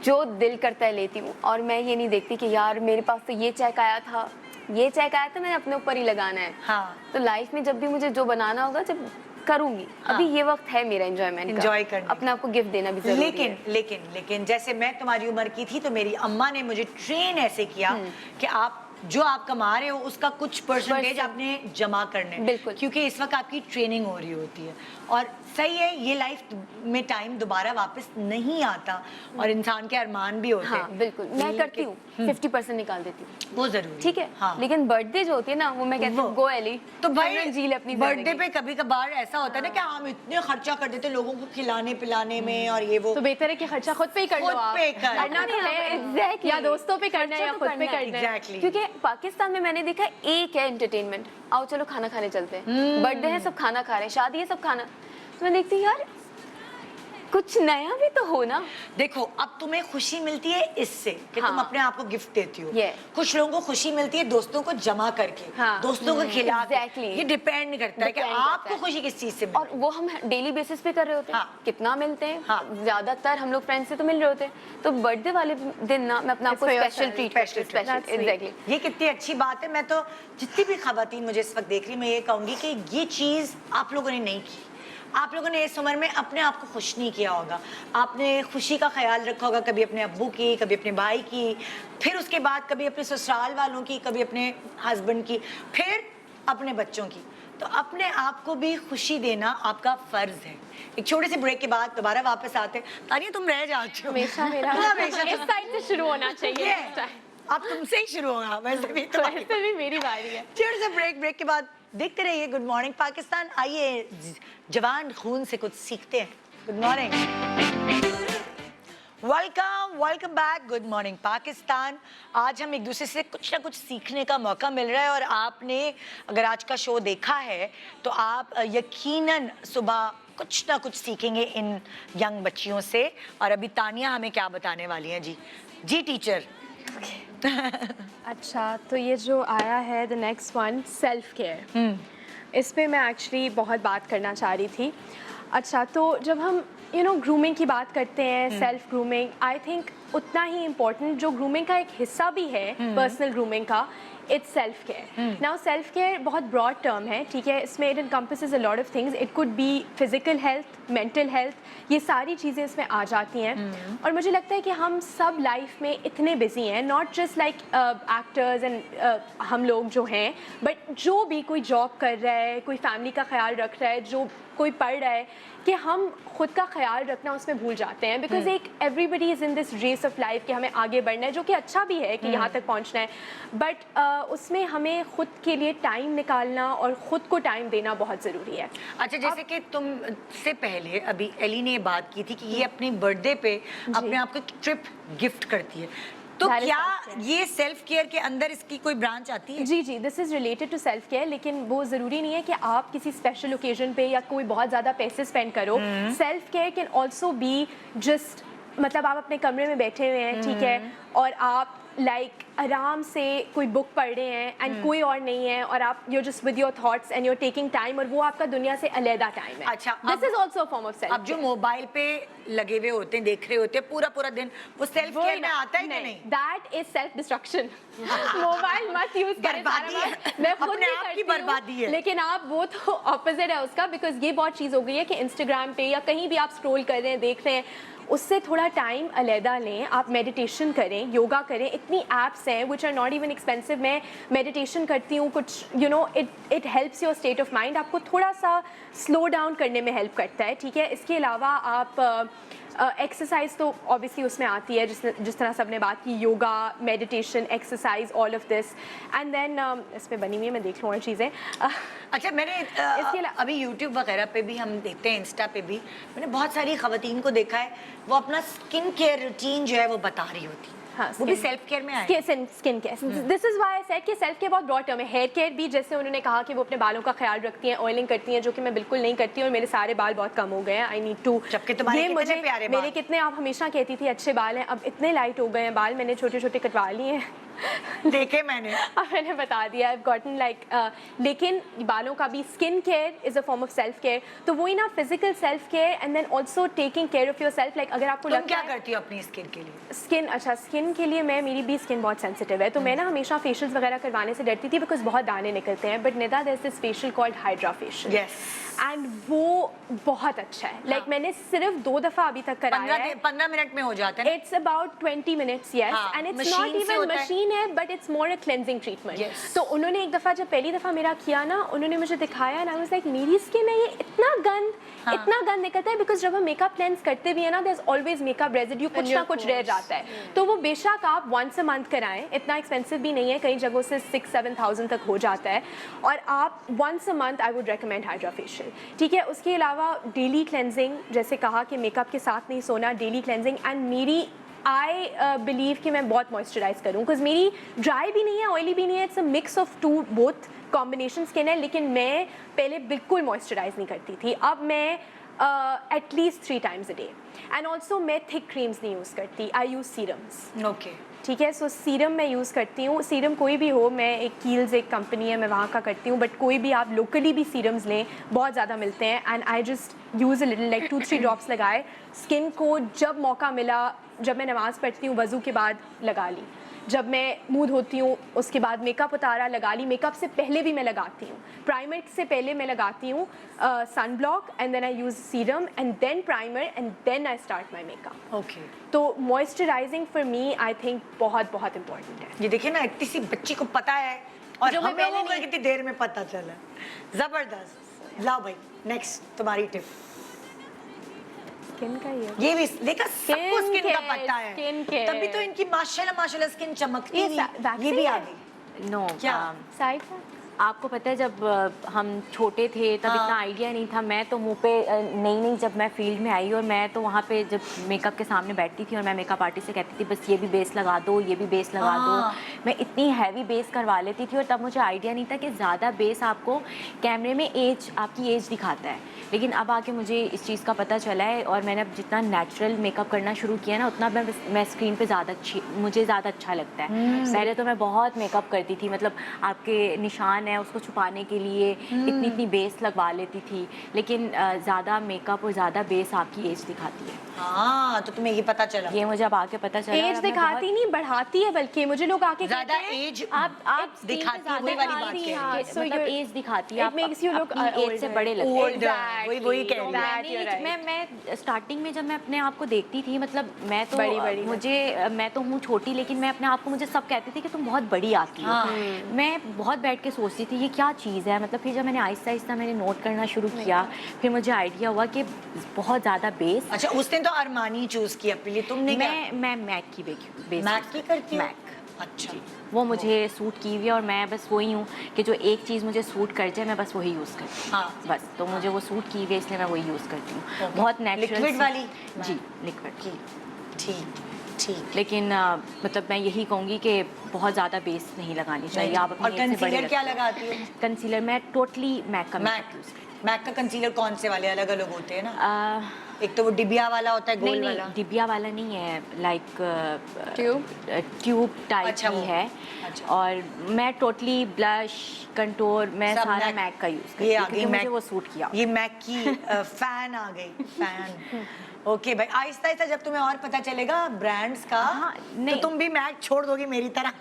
जो दिल करता है लेती हूँ। और मैं ये नहीं देखती कि यार मेरे पास तो ये चेक आया था, ये चेक आया था, मैंने अपने ऊपर ही लगाना है। हाँ। तो लाइफ में जब भी मुझे जो बनाना होगा, जब करूंगी, हाँ। अभी ये वक्त है मेरा एंजॉयमेंट का, Enjoy करने अपने आप को गिफ्ट देना भी जरूरी लेकिन है। लेकिन जैसे मैं तुम्हारी उम्र की थी तो मेरी अम्मा ने मुझे ट्रेन ऐसे किया कि आप जो आप कमा रहे हो उसका कुछ परसेंटेज आपने जमा करने, बिल्कुल। क्योंकि इस वक्त आपकी ट्रेनिंग हो रही होती है। और सही है, ये लाइफ में टाइम दोबारा वापस नहीं आता और इंसान के अरमान भी होते हाँ हैं। बिल्कुल, मैं करती हूँ 50% निकाल देती हूँ, वो जरूरी ठीक है। हाँ। लेकिन बर्थडे जो होती है ना, वो मैं कहती हूँ वो- गो एली, तो भाई सिमरन जी ले अपनी बर्थडे जिंदगी। पे कभी कभार ऐसा होता है ना कि हम इतने खर्चा कर देते हैं लोगों को खिलाने पिलाने में और ये वो, तो बेहतर है कि खर्चा खुद पे ही कर लो खुद आप। पे कर। करना तो है Exactly. या दोस्तों पे करना है खर्चा या तो खुद पे करना है। करना है। एग्जैक्टली। क्योंकि पाकिस्तान में मैंने देखा एक है एंटरटेनमेंट, आओ चलो खाना खाने चलते हैं, बर्थडे है सब खाना खा रहे हैं, शादी है सब खाना, तो मैं देखती हूँ यार कुछ नया भी तो हो ना। देखो अब तुम्हें खुशी मिलती है इससे कि तुम हाँ। अपने आप को गिफ्ट देती हो, Yeah. कुछ लोगों को खुशी मिलती है दोस्तों को जमा करके, हाँ। दोस्तों को खिला के। Exactly. ये डिपेंड करता है कि Depend आपको करता है। खुशी किस चीज से और मिलती वो हम डेली बेसिस पे कर रहे होते हैं, हाँ। कितना मिलते हैं, हाँ। ज्यादातर हम लोग फ्रेंड्स से तो मिल रहे होते हैं, तो बर्थडे वाले दिन ना मैं अपने आप को It's for special yourself. Treat Special करती हूँ, treat. Special, exactly. है। ये कितनी अच्छी बात है। मैं तो जितनी भी खवातीन मुझे इस वक्त देख रही, मैं ये कहूंगी कि ये चीज आप लोगों ने नहीं की। आप लोगों ने इस उम्र में अपने आप को खुश नहीं किया होगा, आपने खुशी का ख्याल रखा होगा, कभी अपने अब्बू की, कभी अपने भाई की, फिर उसके बाद कभी अपने ससुराल वालों की, कभी अपने हस्बैंड की, फिर अपने बच्चों की। तो अपने आप को भी खुशी देना आपका फर्ज है। एक छोटे से ब्रेक के बाद दोबारा वापस आते हैं। तानिया तुम रह जाती हो हमेशा मेरा हमेशा इस साइड से शुरू होना चाहिए ये इस time। अब तुमसे ही शुरू होगा, वैसे भी तो तुम्हारी ऐसे भी मेरी बारी है। छोटे से ब्रेक के बाद देखते रहिए गुड मॉर्निंग पाकिस्तान। आइए जवान खून से कुछ सीखते हैं। Good morning, welcome back, good morning Pakistan. आज हम एक दूसरे से कुछ ना कुछ सीखने का मौका मिल रहा है और आपने अगर आज का शो देखा है तो आप यकीनन सुबह कुछ ना कुछ सीखेंगे इन यंग बच्चियों से। और अभी तानिया हमें क्या बताने वाली हैं? जी टीचर। अच्छा, तो ये जो आया है the next one, self care, इस पे मैं एक्चुअली बहुत बात करना चाह रही थी। अच्छा, तो जब हम ग्रूमिंग की बात करते हैं, सेल्फ ग्रूमिंग, आई थिंक उतना ही इम्पोर्टेंट जो ग्रूमिंग का एक हिस्सा भी है, पर्सनल ग्रूमिंग का, it's self care. Now self care बहुत ब्रॉड टर्म है, ठीक है, इसमें it encompasses a lot of things. It could be physical health, mental health, ये सारी चीज़ें इसमें आ जाती हैं। और मुझे लगता है कि हम सब लाइफ में इतने बिजी हैं, not just like actors and हम लोग जो हैं, बट जो भी कोई जॉब कर रहा है, कोई फैमिली का ख्याल रख रहा है, जो कोई पढ़ रहा है, कि हम खुद का ख्याल रखना उसमें भूल जाते हैं। बिकॉज एक everybody is in this race of life कि हमें आगे बढ़ना है, जो कि अच्छा भी है कि यहाँ तक पहुँचना है, बट उसमें हमें खुद के लिए टाइम निकालना और ख़ुद को टाइम देना बहुत ज़रूरी है। अच्छा, जैसे कि तुम से पहले अभी एली ने बात की थी कि ये अपनी बर्थडे पे अपने आप को ट्रिप गिफ्ट करती है, तो That is क्या self-care. ये सेल्फ केयर के अंदर इसकी कोई ब्रांच आती है? जी जी, this is related to self care, लेकिन वो ज़रूरी नहीं है कि आप किसी स्पेशल ओकेजन पे या कोई बहुत ज़्यादा पैसे स्पेंड करो। Self care can also be just, मतलब आप अपने कमरे में बैठे हुए हैं, ठीक है, और आप लाइक आराम से कोई बुक पढ़ रहे हैं एंड कोई और नहीं है, और आप you just with your thoughts and you're taking time, और वो आपका दुनिया से अलहदा टाइम है। अच्छा, this is also a form of self. अब जो मोबाइल पे लगे हुए होते हैं, देख रहे होते हैं पूरा दिन, वो सेल्फ केयर में आता है कि नहीं? That is self destruction. Mobile मत यूज करें, बर्बादी सारा है। बात मैं खुद अपने भी आप की करती हूँ, बर्बादी है। लेकिन आप वो तो ऑपोजिट है उसका, बिकॉज ये बहुत चीज़ हो गई है कि इंस्टाग्राम पे या कहीं भी आप स्क्रॉल कर रहे हैं, देख रहे हैं, उससे थोड़ा टाइम अलहदा लें, आप मेडिटेशन करें, योगा करें। इतनी ऐप्स हैं which are not even expensive. मैं मेडिटेशन करती हूँ, कुछ it helps your state of mind, आपको थोड़ा सा स्लो डाउन करने में हेल्प करता है, ठीक है। इसके अलावा आप एक्सरसाइज तो ऑब्वियसली उसमें आती है, जिस तरह सबने बात की, yoga, meditation, exercise, all of this, and then इस पर बनी हुई है, मैं देख लूँ और चीज़ें। अच्छा, मैंने अभी YouTube वगैरह पे भी हम देखते हैं, इंस्टा पे भी मैंने बहुत सारी खवातीन को देखा है, वो अपना स्किन केयर रूटीन जो है वो बता रही होती है। हाँ, वो भी skin. सेल्फ केयर में आए। Skin care, this is why I said कि सेल्फ केयर बहुत ब्रॉड टर्म है। हेयर केयर भी जैसे उन्होंने कहा कि वो अपने बालों का ख्याल रखती हैं, ऑयलिंग करती हैं, जो कि मैं बिल्कुल नहीं करती हूँ और मेरे सारे बाल बहुत कम हो गए हैं। आई नीड टू, जबकि तुम्हारे ये कितने मुझे प्यारे बाल। मेरे कितने, आप हमेशा कहती थी अच्छे बाल हैं, अब इतने लाइट हो गए हैं बाल, मैंने छोटे छोटे कटवा लिए हैं। देखे मैंने। अब मैंने बता दिया, आई गॉटन लाइक, लेकिन बालों का भी skin care is a form of self care. तो वही ना, physical self care and then also taking care of yourself. Like अगर आपको तुम लगता क्या है करती हो अपनी स्किन के लिए? स्किन, अच्छा स्किन के लिए मेरी भी स्किन बहुत सेंसिटिव है, तो मैं ना हमेशा फेशियल्स वगैरह करवाने से डरती थी बिकॉज बहुत दाने निकलते हैं। But Nida, there is this facial called hydra facial, Yes. And वो बहुत अच्छा है। लाइक मैंने सिर्फ 2 दफ़ा अभी तक कराया है। 15 मिनट में हो जाता है। It's about 20 minutes, yes, हाँ, and it's machine not से even होता है। machine है, but it's more a cleansing treatment. Yes. तो उन्होंने एक दफ़ा जब पहली दफ़ा मेरा किया ना, उन्होंने मुझे दिखाया and I was like, मेरी स्किन है ये, इतना गंद इतना गंद निकलता है, बिकॉज जब हम मेकअप क्लेंस करते भी है ना, there's always makeup residue, कुछ ना कुछ रह जाता है। तो वो बेशक आप once a month कराएं, इतना एक्सपेंसिव भी नहीं है, कई जगहों से 6-7,000 तक हो जाता है, और आप once a month I would recommend hydra facial. ठीक है, उसके अलावा डेली क्लेंजिंग, जैसे कहा कि मेकअप के साथ नहीं सोना, डेली क्लेंजिंग। एंड मेरी आई बिलीव कि मैं बहुत मॉइस्चराइज करूँ, बिकॉज मेरी ड्राई भी नहीं है, ऑयली भी नहीं है, it's a mix of two, both combination skin है। लेकिन मैं पहले बिल्कुल मॉइस्चराइज नहीं करती थी, अब मैं at least 3 times a day। And also मैं थिक क्रीम्स नहीं यूज़ करती, आई यूज़ सीरम्स। ओके। ठीक है, सो सीरम मैं यूज़ करती हूँ। सीरम कोई भी हो, मैं एक कील्स एक कंपनी है, मैं वहाँ का करती हूँ, बट कोई भी आप लोकली भी सीरम्स लें, बहुत ज़्यादा मिलते हैं। And I just use a little, like 2-3 drops लगाए, स्किन को जब मौका मिला, जब मैं नमाज़ पढ़ती हूँ वज़ू के बाद लगा ली, जब मैं मुंह धोती हूँ उसके बाद मेकअप उतारा लगा ली, मेकअप से पहले भी मैं लगाती हूँ, प्राइमर से पहले मैं लगाती हूँ sunblock, and then I use serum and then primer and then I start my makeup. Okay. तो moisturising for me I think बहुत बहुत इंपॉर्टेंट है। ये देखिए ना, इतनी सी बच्ची को पता है और जो मैं हम पहले लोगों को नहीं- कितनी देर में पता चला। जबरदस्त। लाओ भाई, नेक्स्ट तुम्हारी टिप। स्किन का ये भी देखा, सबको Skin स्किन का care, पता है, skin care। तभी तो इनकी माशाल्लाह स्किन चमकती ये हुई vaccine ये भी आ है? गई। नो क्या? साइड आपको पता है जब हम छोटे थे तब हाँ। इतना आइडिया नहीं था। मैं तो मुंह पे नई नई जब मैं फील्ड में आई और मैं तो वहाँ पे जब मेकअप के सामने बैठती थी और मैं मेकअप आर्टिस्ट से कहती थी बस ये भी बेस लगा दो, ये भी बेस लगा हाँ। दो। मैं इतनी हैवी बेस करवा लेती थी और तब मुझे आइडिया नहीं था कि ज़्यादा बेस आपको कैमरे में आपकी एज दिखाता है। लेकिन अब आके मुझे इस चीज़ का पता चला है और मैंने अब जितना नेचुरल मेकअप करना शुरू किया ना, उतना मैं स्क्रीन पे मुझे ज़्यादा अच्छा लगता है। पहले तो मैं बहुत मेकअप करती थी, मतलब आपके निशान है उसको छुपाने के लिए इतनी इतनी बेस लगवा लेती थी, लेकिन ज़्यादा मेकअप और ज़्यादा बेस आपकी एज दिखाती है। हाँ, तो तुम्हें ये पता चला। ये मुझे अब आके पता चला। एज दिखाती नहीं, बढ़ाती है, बल्कि मुझे लोग आके ज्यादा कहते हैं, एज आप दिखाती है, वही वाली बात कह रही है। So मतलब you're- एज दिखाती है, it आप makes you look अपनी एज से older. बड़े लगते हैं। Older, वही कह रही है। That you're मैं स्टार्टिंग में जब मैं अपने आप को देखती थी, मतलब मैं तो बड़ी मैं तो हूँ छोटी, लेकिन मैं अपने आप को, मुझे सब कहते थे कि तुम बहुत बड़ी आती हो। हाँ। मैं बहुत बैठ के सोचती थी ये क्या चीज़ है। मतलब फिर जब मैंने आहिस्ता आहिस्ता मैंने नोट करना शुरू किया, फिर मुझे आइडिया हुआ कि बहुत ज़्यादा बेस। अच्छा, उसने तो अरमानी चूज की अपने लिए, तुमने क्या? मैं मैक की बेस मैक की करती हो? मैक। अच्छा। वो मुझे सूट की हुई है और मैं बस वही हूँ कि जो एक चीज़ मुझे सूट कर जाए मैं बस वही यूज़ करती हूँ। हाँ। बस तो मुझे वो सूट की हुई है इसलिए मैं वही यूज़ करती हूँ। Okay. बहुत नेचुरल Liquid वाली? जी, लिक्विड की। ठीक। लेकिन मतलब मैं यही कहूँगी कि बहुत ज़्यादा बेस नहीं लगानी चाहिए। आप और कंसीलर क्या लगाती हो? कंसीलर मैं टोटली मैक का मैक। मैक का कंसीलर कौन से वाले अलग अलग होते हैं ना? नहीं एक तो वो डिबिया वाला होता है, गोल नहीं, वाला। डिबिया वाला नहीं है, लाइक ट्यूब टाइप अच्छा, की वो। है। अच्छा। और मैं टोटली ब्लश कंटोर मैं सब सारा मैक- मैक का यूज़ करती ये आ हूँ गई क्योंकि मुझे मैक, वो सूट किया। ये मैक की फैन आ गई, फैन। ओके भाई, आहिस्ता आहिस्ता जब तुम्हें और पता चलेगा ब्रांड्स का, हाँ, तो नहीं। तुम भी मैक छोड़ दोगी मेरी तरह।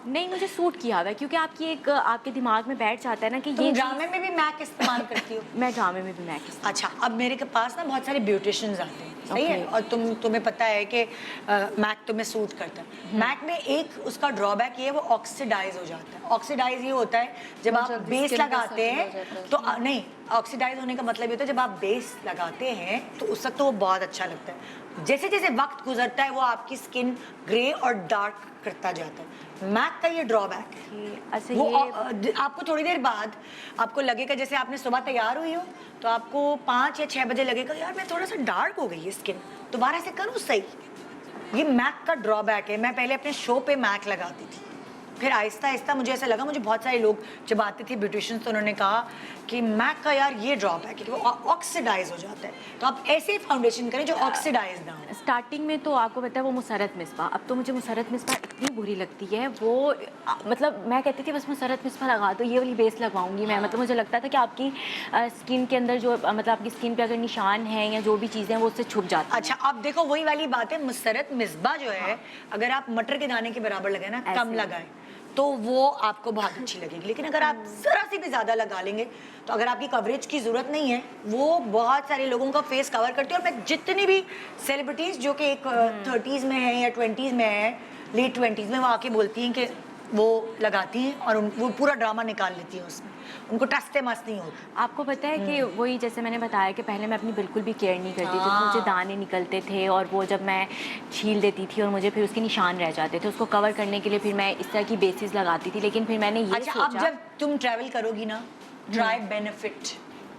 नहीं, मुझे सूट किया हुआ है क्योंकि आपके दिमाग में बैठ जाता है ना कि तुम ये ड्रामे में भी मैक इस्तेमाल करती हो? मैं ड्रामे में भी मैक इस्तेमाल। अच्छा, अब मेरे के पास ना बहुत सारे ब्यूटिशियंस आते हैं, सही है, Okay. और तुम्हें पता है कि मैक तुम्हें सूट करता है। मैक में एक उसका ड्रॉबैक ये है, वो ऑक्सीडाइज हो जाता है। ऑक्सीडाइज ये होता है जब आप जल्दी बेस skin पे लगाते settle हो हैं जाता है तो नहीं, ऑक्सीडाइज होने का मतलब ये होता है जब आप बेस लगाते हैं तो उस वक्त तो वो बहुत अच्छा लगता है। जैसे जैसे वक्त गुजरता है वो आपकी स्किन ग्रे और डार्क करता जाता है। मैक का ये ड्रॉबैक है। अच्छा, वो ये आपको थोड़ी देर बाद आपको लगेगा, जैसे आपने सुबह तैयार हुई हो तो आपको 5 या 6 बजे लगेगा यार मैं थोड़ा सा डार्क हो गई है स्किन, दोबारा से करूँ सही, ये मैक का ड्रॉबैक है। मैं पहले अपने शो पे मैक लगाती थी, फिर आहिस्ता आहिस्ता मुझे ऐसा लगा, मुझे बहुत सारे लोग जब आते थे ब्यूटिशियंस तो उन्होंने कहा कि मैक का यार ये ड्रॉबैक है कि वो ऑक्सीडाइज हो जाता है, तो आप ऐसे फाउंडेशन करें जो ऑक्सीडाइज ना हो। स्टार्टिंग में तो आपको पता है वो मुसरत मिसबा, अब तो मुझे मुसरत मिसबा इतनी बुरी लगती है वो, मतलब मैं कहती थी बस मुसरत मिसबा लगा दो, ये वाली बेस लगवाऊंगी मैं। मतलब मुझे लगता था कि आपकी स्किन के अंदर जो मतलब आपकी स्किन पे अगर निशान है या जो भी चीज़ें हैं वो उससे छुप जाती हैं। अच्छा, अब देखो वही वाली बात है, मुसरत मिसबा जो है अगर आप मटर के दाने के बराबर लगाए ना, कम लगाएं तो वो आपको बहुत अच्छी लगेगी। लेकिन अगर आप जरा सी भी ज़्यादा लगा लेंगे तो अगर आपकी कवरेज की ज़रूरत नहीं है, वो बहुत सारे लोगों का फेस कवर करती है। और मैं जितनी भी सेलिब्रिटीज़ जो कि एक 30s में है या 20s में है, लेट 20s में, वो आके बोलती हैं कि वो लगाती हैं और वो पूरा ड्रामा निकाल लेती हैं उसमें, उनको टसते मस नहीं होती। आपको पता है कि वही जैसे मैंने बताया कि पहले मैं अपनी बिल्कुल भी केयर नहीं करती थी, तो मुझे दाने निकलते थे और वो जब मैं छील देती थी और मुझे फिर उसके निशान रह जाते थे, उसको कवर करने के लिए फिर मैं इस तरह की बेसिस लगाती थी। लेकिन फिर मैंने ये अच्छा, सोचा, अब जब तुम ट्रैवल करोगी ना, try benefit,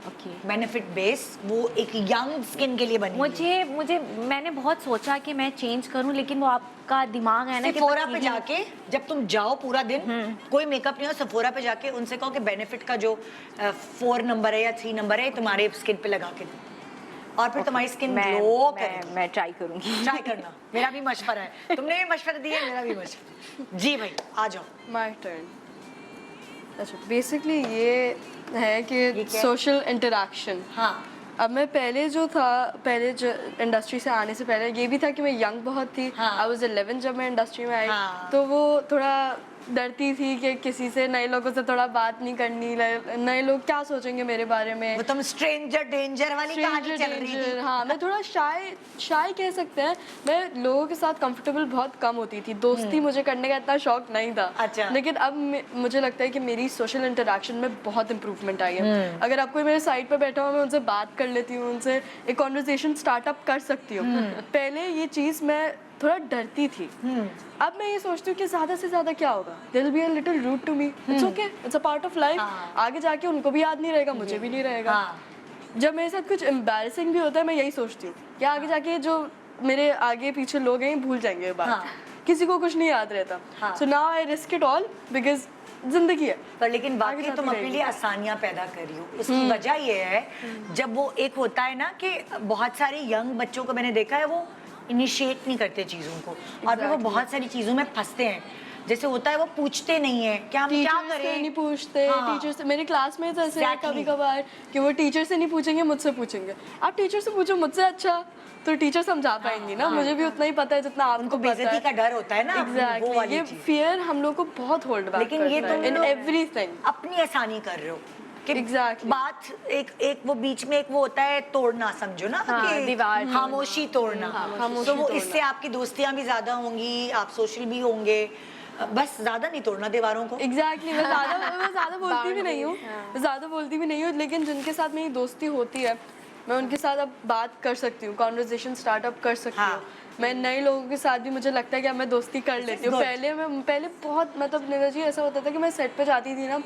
okay benefit base, वो एक यंग स्किन के लिए बनी मुझे मैंने बहुत सोचा कि मैं चेंज करूं, लेकिन वो आपका दिमाग है ना कि सेफोरा बस पे यही- जाके जब तुम जाओ पूरा दिन कोई मेकअप नहीं हो, सेफोरा पे जाके उनसे कहो कि बेनिफिट का जो 4 नंबर है या 3 नंबर है तुम्हारे स्किन पे लगा के दो, और फिर तुम्हारी स्किन ग्लो करेगी। मैं ट्राई करूंगी। ट्राई करना, मेरा भी मशवरा है, तुमने भी मशवरा दिया, मेरा भी मशवरा। जी भाई आ जाओ। My turn. अच्छा, बेसिकली ये है कि क्या है? Social interaction. हाँ, अब मैं पहले जो था, पहले जो इंडस्ट्री से आने से पहले ये भी था कि मैं यंग बहुत थी। हाँ। आई वाज 11 जब मैं इंडस्ट्री में आई। हाँ। तो वो थोड़ा डरती थी कि किसी से, नए लोगों से थोड़ा बात नहीं करनी, नए लोग क्या सोचेंगे मेरे बारे में। वो तुम स्ट्रेंजर डेंजर वाली कहानी Stranger चल रही danger, थी। हाँ, मैं थोड़ा शाय कह सकते हैं। मैं लोगों के साथ कंफर्टेबल बहुत कम होती थी, दोस्ती मुझे करने का इतना शौक नहीं था। अच्छा। लेकिन अब मुझे लगता है कि मेरी सोशल इंटरेक्शन में बहुत इंप्रूवमेंट आई है। अगर आप कोई मेरे साइड पे बैठा हो, मैं उनसे बात कर लेती हूँ, उनसे एक कॉन्वर्सेशन स्टार्टअप कर सकती हूँ। पहले ये चीज़ मैं थोड़ा डरती थी। अब मैं ये सोचती हूँ कि ज़्यादा से ज़्यादा क्या होगा, they will be a little rude to me, it's okay, it's a part of life. हाँ। आगे जाके उनको भी याद नहीं रहेगा, मुझे भी नहीं रहेगा। हाँ। जब मेरे साथ कुछ एम्बैरेसिंग भी होता है, मैं यही सोचती हूँ कि आगे जाके जो मेरे आगे पीछे लोग हैं भूल जाएंगे ये बात। हाँ। किसी को कुछ नहीं याद रहता। हाँ। So now I risk it all because जिंदगी है। पर लेकिन आगे वाकई जाती तुम अपने रहेगी। लिए आसानियां पैदा कर रही हो। इसकी वजह ये है, जब वो एक होता है ना कि बहुत सारे यंग बच्चों को मैंने देखा है, वो इनिशिएट नहीं करते चीज़ों को, और फिर वो Exactly. बहुत सारी चीज़ों में फंसते हैं। जैसे होता है वो पूछते नहीं है कि हम क्या टीचर से करें। नहीं पूछते। हाँ। टीचर से, मेरे क्लास में तो ऐसे है Exactly. कभी कभार कि वो टीचर से नहीं पूछेंगे, मुझसे पूछेंगे। आप टीचर से पूछो मुझसे अच्छा, तो टीचर समझा पाएंगी ना। मुझे भी उतना ही पता है जितना आपको उनको पता बेइज्जती है। का डर होता है ना, वो एग्जैक्टली, वाली ये चीज़। फियर हम लोग को बहुत होल्ड बैक लेकिन ये करता है तुम इन लोग एवरीथिंग। अपनी आसानी कर रहे हो कि Exactly. बात एक वो बीच में एक वो होता है तोड़ना, समझो ना, हाँ, कि दीवार तोड़ना। खामोशी तोड़ना। खामोशी तो वो तोड़ना। इससे आपकी दोस्तियां भी ज्यादा होंगी, आप सोशल भी होंगे, बस ज्यादा नहीं तोड़ना दीवारों को। एग्जैक्टली मैं ज़्यादा बोलती भी नहीं हूँ, ज़्यादा बोलती भी नहीं हूँ, लेकिन जिनके साथ मेरी दोस्ती होती है मैं उनके साथ अब बात कर सकती हूँ, कॉन्वर्जेशन स्टार्टअप कर सकती हाँ। हूँ। मैं नए लोगों के साथ भी मुझे लगता है कि अब मैं दोस्ती कर लेती हूँ। good. पहले बहुत, मतलब निगा जी ऐसा होता था कि मैं सेट पे जाती थी ना,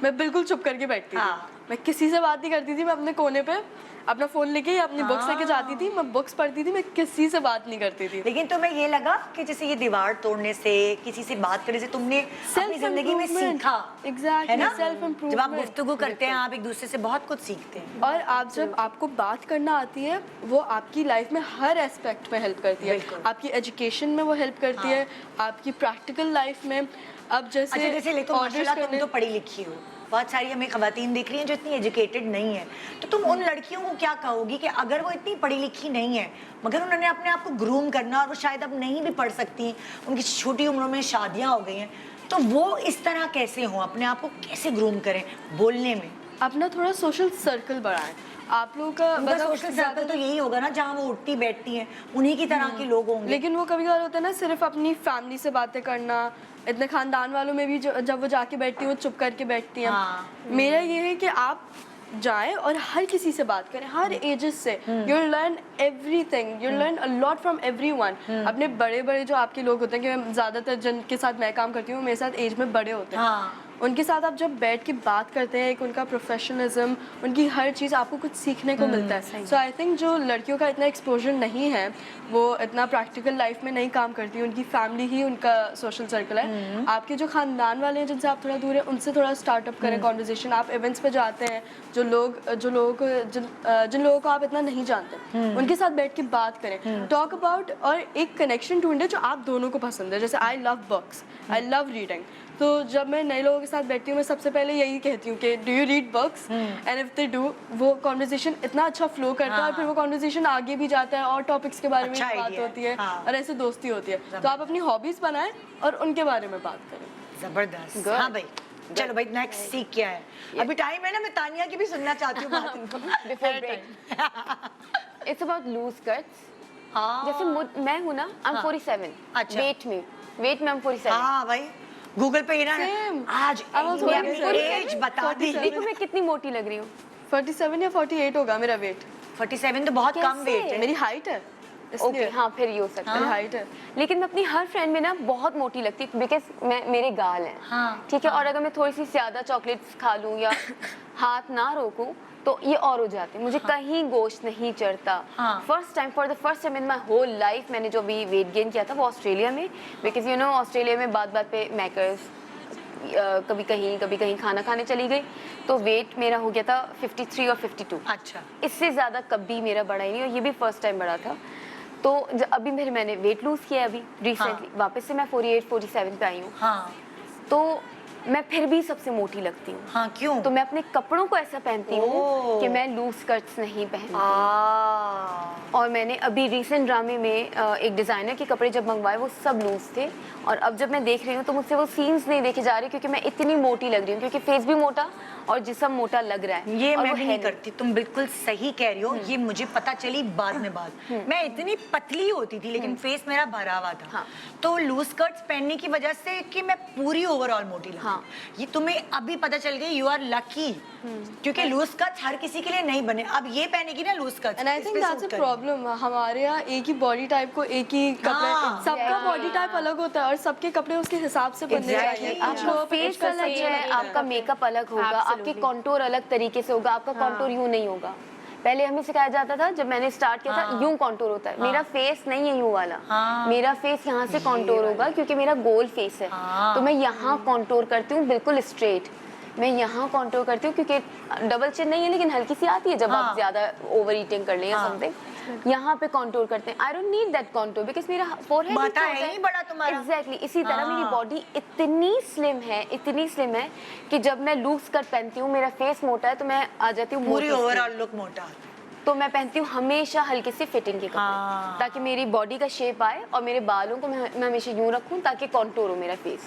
मैं बिल्कुल चुप करके बैठती थी। हाँ। मैं किसी से बात नहीं करती थी, मैं अपने कोने पे अपना फ़ोन लेके या अपनी बुक्स लेके जाती थी, मैं बुक्स पढ़ती थी, मैं किसी से बात नहीं करती थी। लेकिन तुम्हें ये लगा कि जैसे ये दीवार तोड़ने से, किसी से बात करने से तुमने अपनी जिंदगी में Self-improvement. सीखा, Exactly, है ना? self-improvement. जब आप गुफ्तगू करते हैं, आप एक दूसरे से बहुत कुछ सीखते हैं। और आप जब आपको बात करना आती है, वो आपकी लाइफ में हर एस्पेक्ट में हेल्प करती है। बिल्कुल। आपकी एजुकेशन में वो हेल्प करती है, आपकी प्रैक्टिकल लाइफ में। अब अच्छा, जैसे ले तो माशाल्लाह तुम तो पढ़ी लिखी हो, बहुत सारी हमें खवातीन दिख रही हैं जो इतनी एजुकेटेड नहीं है, तो तुम उन लड़कियों को क्या कहोगी कि अगर वो इतनी पढ़ी लिखी नहीं है मगर उन्होंने अपने आप को ग्रूम करना, और वो शायद अब नहीं भी पढ़ सकती, उनकी छोटी उम्रों में शादियां हो गई हैं, तो वो इस तरह कैसे हों, अपने आप को कैसे ग्रूम करें बोलने में? अपना थोड़ा सोशल सर्कल बढ़ाएं। आप लोगों का उनका सोशल सर्कल तो यही होगा ना जहाँ वो उठती बैठती हैं, उन्हीं की तरह के लोग होंगे। लेकिन वो कभी कभार होता है ना, सिर्फ अपनी फैमिली से बातें करना, इतने खानदान वालों में भी जब वो जाके बैठती हैं वो चुप करके बैठती हैं। हाँ। मेरा ये है कि आप जाएं और हर किसी से बात करें, हर एजेस से। You learn everything. You learn a lot from everyone. अपने बड़े बड़े जो आपके लोग होते हैं, कि मैं ज़्यादातर जिनके साथ मैं काम करती हूँ मेरे साथ एज में बड़े होते हैं, हाँ। उनके साथ आप जब बैठ के बात करते हैं, एक उनका प्रोफेशनलिज्म, उनकी हर चीज़ आपको कुछ सीखने को मिलता है. सो आई थिंक जो लड़कियों का इतना एक्सपोजर नहीं है, वो इतना प्रैक्टिकल लाइफ में नहीं काम करती, उनकी फैमिली ही उनका सोशल सर्कल है. आपके जो खानदान वाले हैं जिनसे आप थोड़ा दूर हैं, उनसे थोड़ा स्टार्टअप करें कॉन्वर्जेशन. आप इवेंट्स पे जाते हैं, जिन लोगों को आप इतना नहीं जानते, उनके साथ बैठ के बात करें, टॉक अबाउट, और एक कनेक्शन ढूंढे जो आप दोनों को पसंद है. जैसे I love books, I love reading. तो जब मैं नए लोगों के साथ बैठती हूँ, मैं सबसे पहले यही कहती हूँ कि do you read books, and if they do, वो कॉन्वर्जेशन इतना अच्छा फ्लो करता है, और फिर वो कॉन्वर्जेशन आगे भी जाता है और टॉपिक्स के बारे में अच्छा बात idea होती है, हाँ। और ऐसे दोस्ती होती है. तो आप अपनी हॉबीज बनाएं और उनके बारे में बात करें. जबरदस्त. Good. हाँ भाई, चलो भाई नेक्स्ट सीख क्या है. अभी टाइम है ना, मैं तानिया की भी सुनना चाहती हूँ बात इनको. Before break. It's about loose skirts. हाँ. जैसे मैं हूँ ना, I'm 47. अच्छा. वेट में I'm 47. हाँ भाई, गूगल पे ना Same. आज I was इंडिया already में 47. एज बता दी. देखो मैं कितनी मोटी लग रही हूँ. 47 या 48 होगा मेरा वेट. 47 तो बहुत कम कैसे? वेट है. मेरी हाइट है, ओके इसलिए हाँ, फिर ये हो सकता मेरी है. हाइट है. लेकिन मैं अपनी हर फ्रेंड में ना बहुत मोटी लगती हूँ, बिकॉज मेरे गाल हैं. हाँ, ठीक है. और अगर मैं थोड़ी सी ज्यादा चॉकलेट्स खा लूँ या हाथ ना रोकूं, तो ये और हो जाते हैं. मुझे कहीं गोश्त नहीं चढ़ता. हाँ. For the first time in my whole life मैंने जो भी वेट गेन किया था वो ऑस्ट्रेलिया में, बिकॉज यू नो ऑस्ट्रेलिया में बात बात पे मैकर्स, कभी कहीं खाना खाने चली गई, तो वेट मेरा हो गया था 53 और 52. अच्छा. इससे ज़्यादा कभी मेरा बढ़ा ही नहीं, और ये भी फर्स्ट टाइम बढ़ा था. तो अभी मैंने वेट लूज किया है अभी रिसेंटली. वापस से मैं 48-47 पे आई हूँ. हाँ तो मैं फिर भी सबसे मोटी लगती हूँ. हाँ, क्यों? तो मैं अपने कपड़ों को ऐसा पहनती ओह। हूँ कि मैं लूज स्कर्ट्स नहीं पहनती. और मैंने अभी रिसेंट ड्रामे में एक डिज़ाइनर के कपड़े जब मंगवाए, वो सब लूज थे. और अब जब मैं देख रही हूँ तो मुझसे वो सीन्स नहीं देखे जा रहे, क्योंकि मैं इतनी मोटी लग रही हूँ, क्योंकि फेस भी मोटा और जिस्म मोटा लग रहा है. ये और मैं वो भी है नहीं करती. तुम बिल्कुल सही कह रही हो. ये मुझे पता चली बाद में मैं इतनी पतली होती थी, लेकिन फेस मेरा भरा हुआ था. हाँ. तो लूज स्कर्ट्स पहनने की वजह से कि मैं पूरी ओवरऑल मोटी लगी. हाँ. ये तुम्हें अभी पता चल गई. यू आर लकी, क्योंकि लूज स्कर्ट्स हर किसी के लिए नहीं बने. अब ये पहनेगी ना loose skirts, and I think that's a problem. हमारे यहाँ एक ही बॉडी टाइप को एक ही कपड़े, हाँ, सबका बॉडी टाइप अलग होता है, और सबके कपड़े उसके हिसाब से बनने Exactly. चाहिए. आपका फेस अलग है, आपका मेकअप अलग होगा, आपके Absolutely. कॉन्टोर अलग तरीके से होगा, आपका कॉन्टोर यूं नहीं होगा. पहले हमें सिखाया जाता था जब मैंने स्टार्ट किया था, यूं कॉन्टोर होता है. मेरा फेस नहीं है यूं वाला. मेरा फेस यहाँ से कॉन्टोर होगा, क्योंकि मेरा गोल फेस है. तो मैं यहाँ कॉन्टोर करती हूँ बिल्कुल स्ट्रेट. मैं यहाँ कॉन्टोर करती हूँ, क्योंकि डबल चिन नहीं है, लेकिन हल्की सी आती है जब आप ज्यादा ओवर ईटिंग कर लें या समथिंग. यहाँ पे कॉन्टोर करते हैं. I don't need that contour, because मेरा फोरहेड माथा है ही बड़ा तुम्हारा. एग्जैक्टली. इसी तरह मेरी बॉडी इतनी स्लिम है कि जब मैं लूज स्कर्ट पहनती हूँ, मेरा फेस मोटा है, तो मैं आ जाती हूँ पूरी मोटी ओवरऑल लुक मोटा. तो मैं पहनती हूँ हमेशा हल्के से फिटिंग के कपड़े. हाँ. ताकि मेरी बॉडी का शेप आए, और मेरे बालों को मैं हमेशा यूं रखूँ ताकि कॉन्टोर हो मेरा फेस.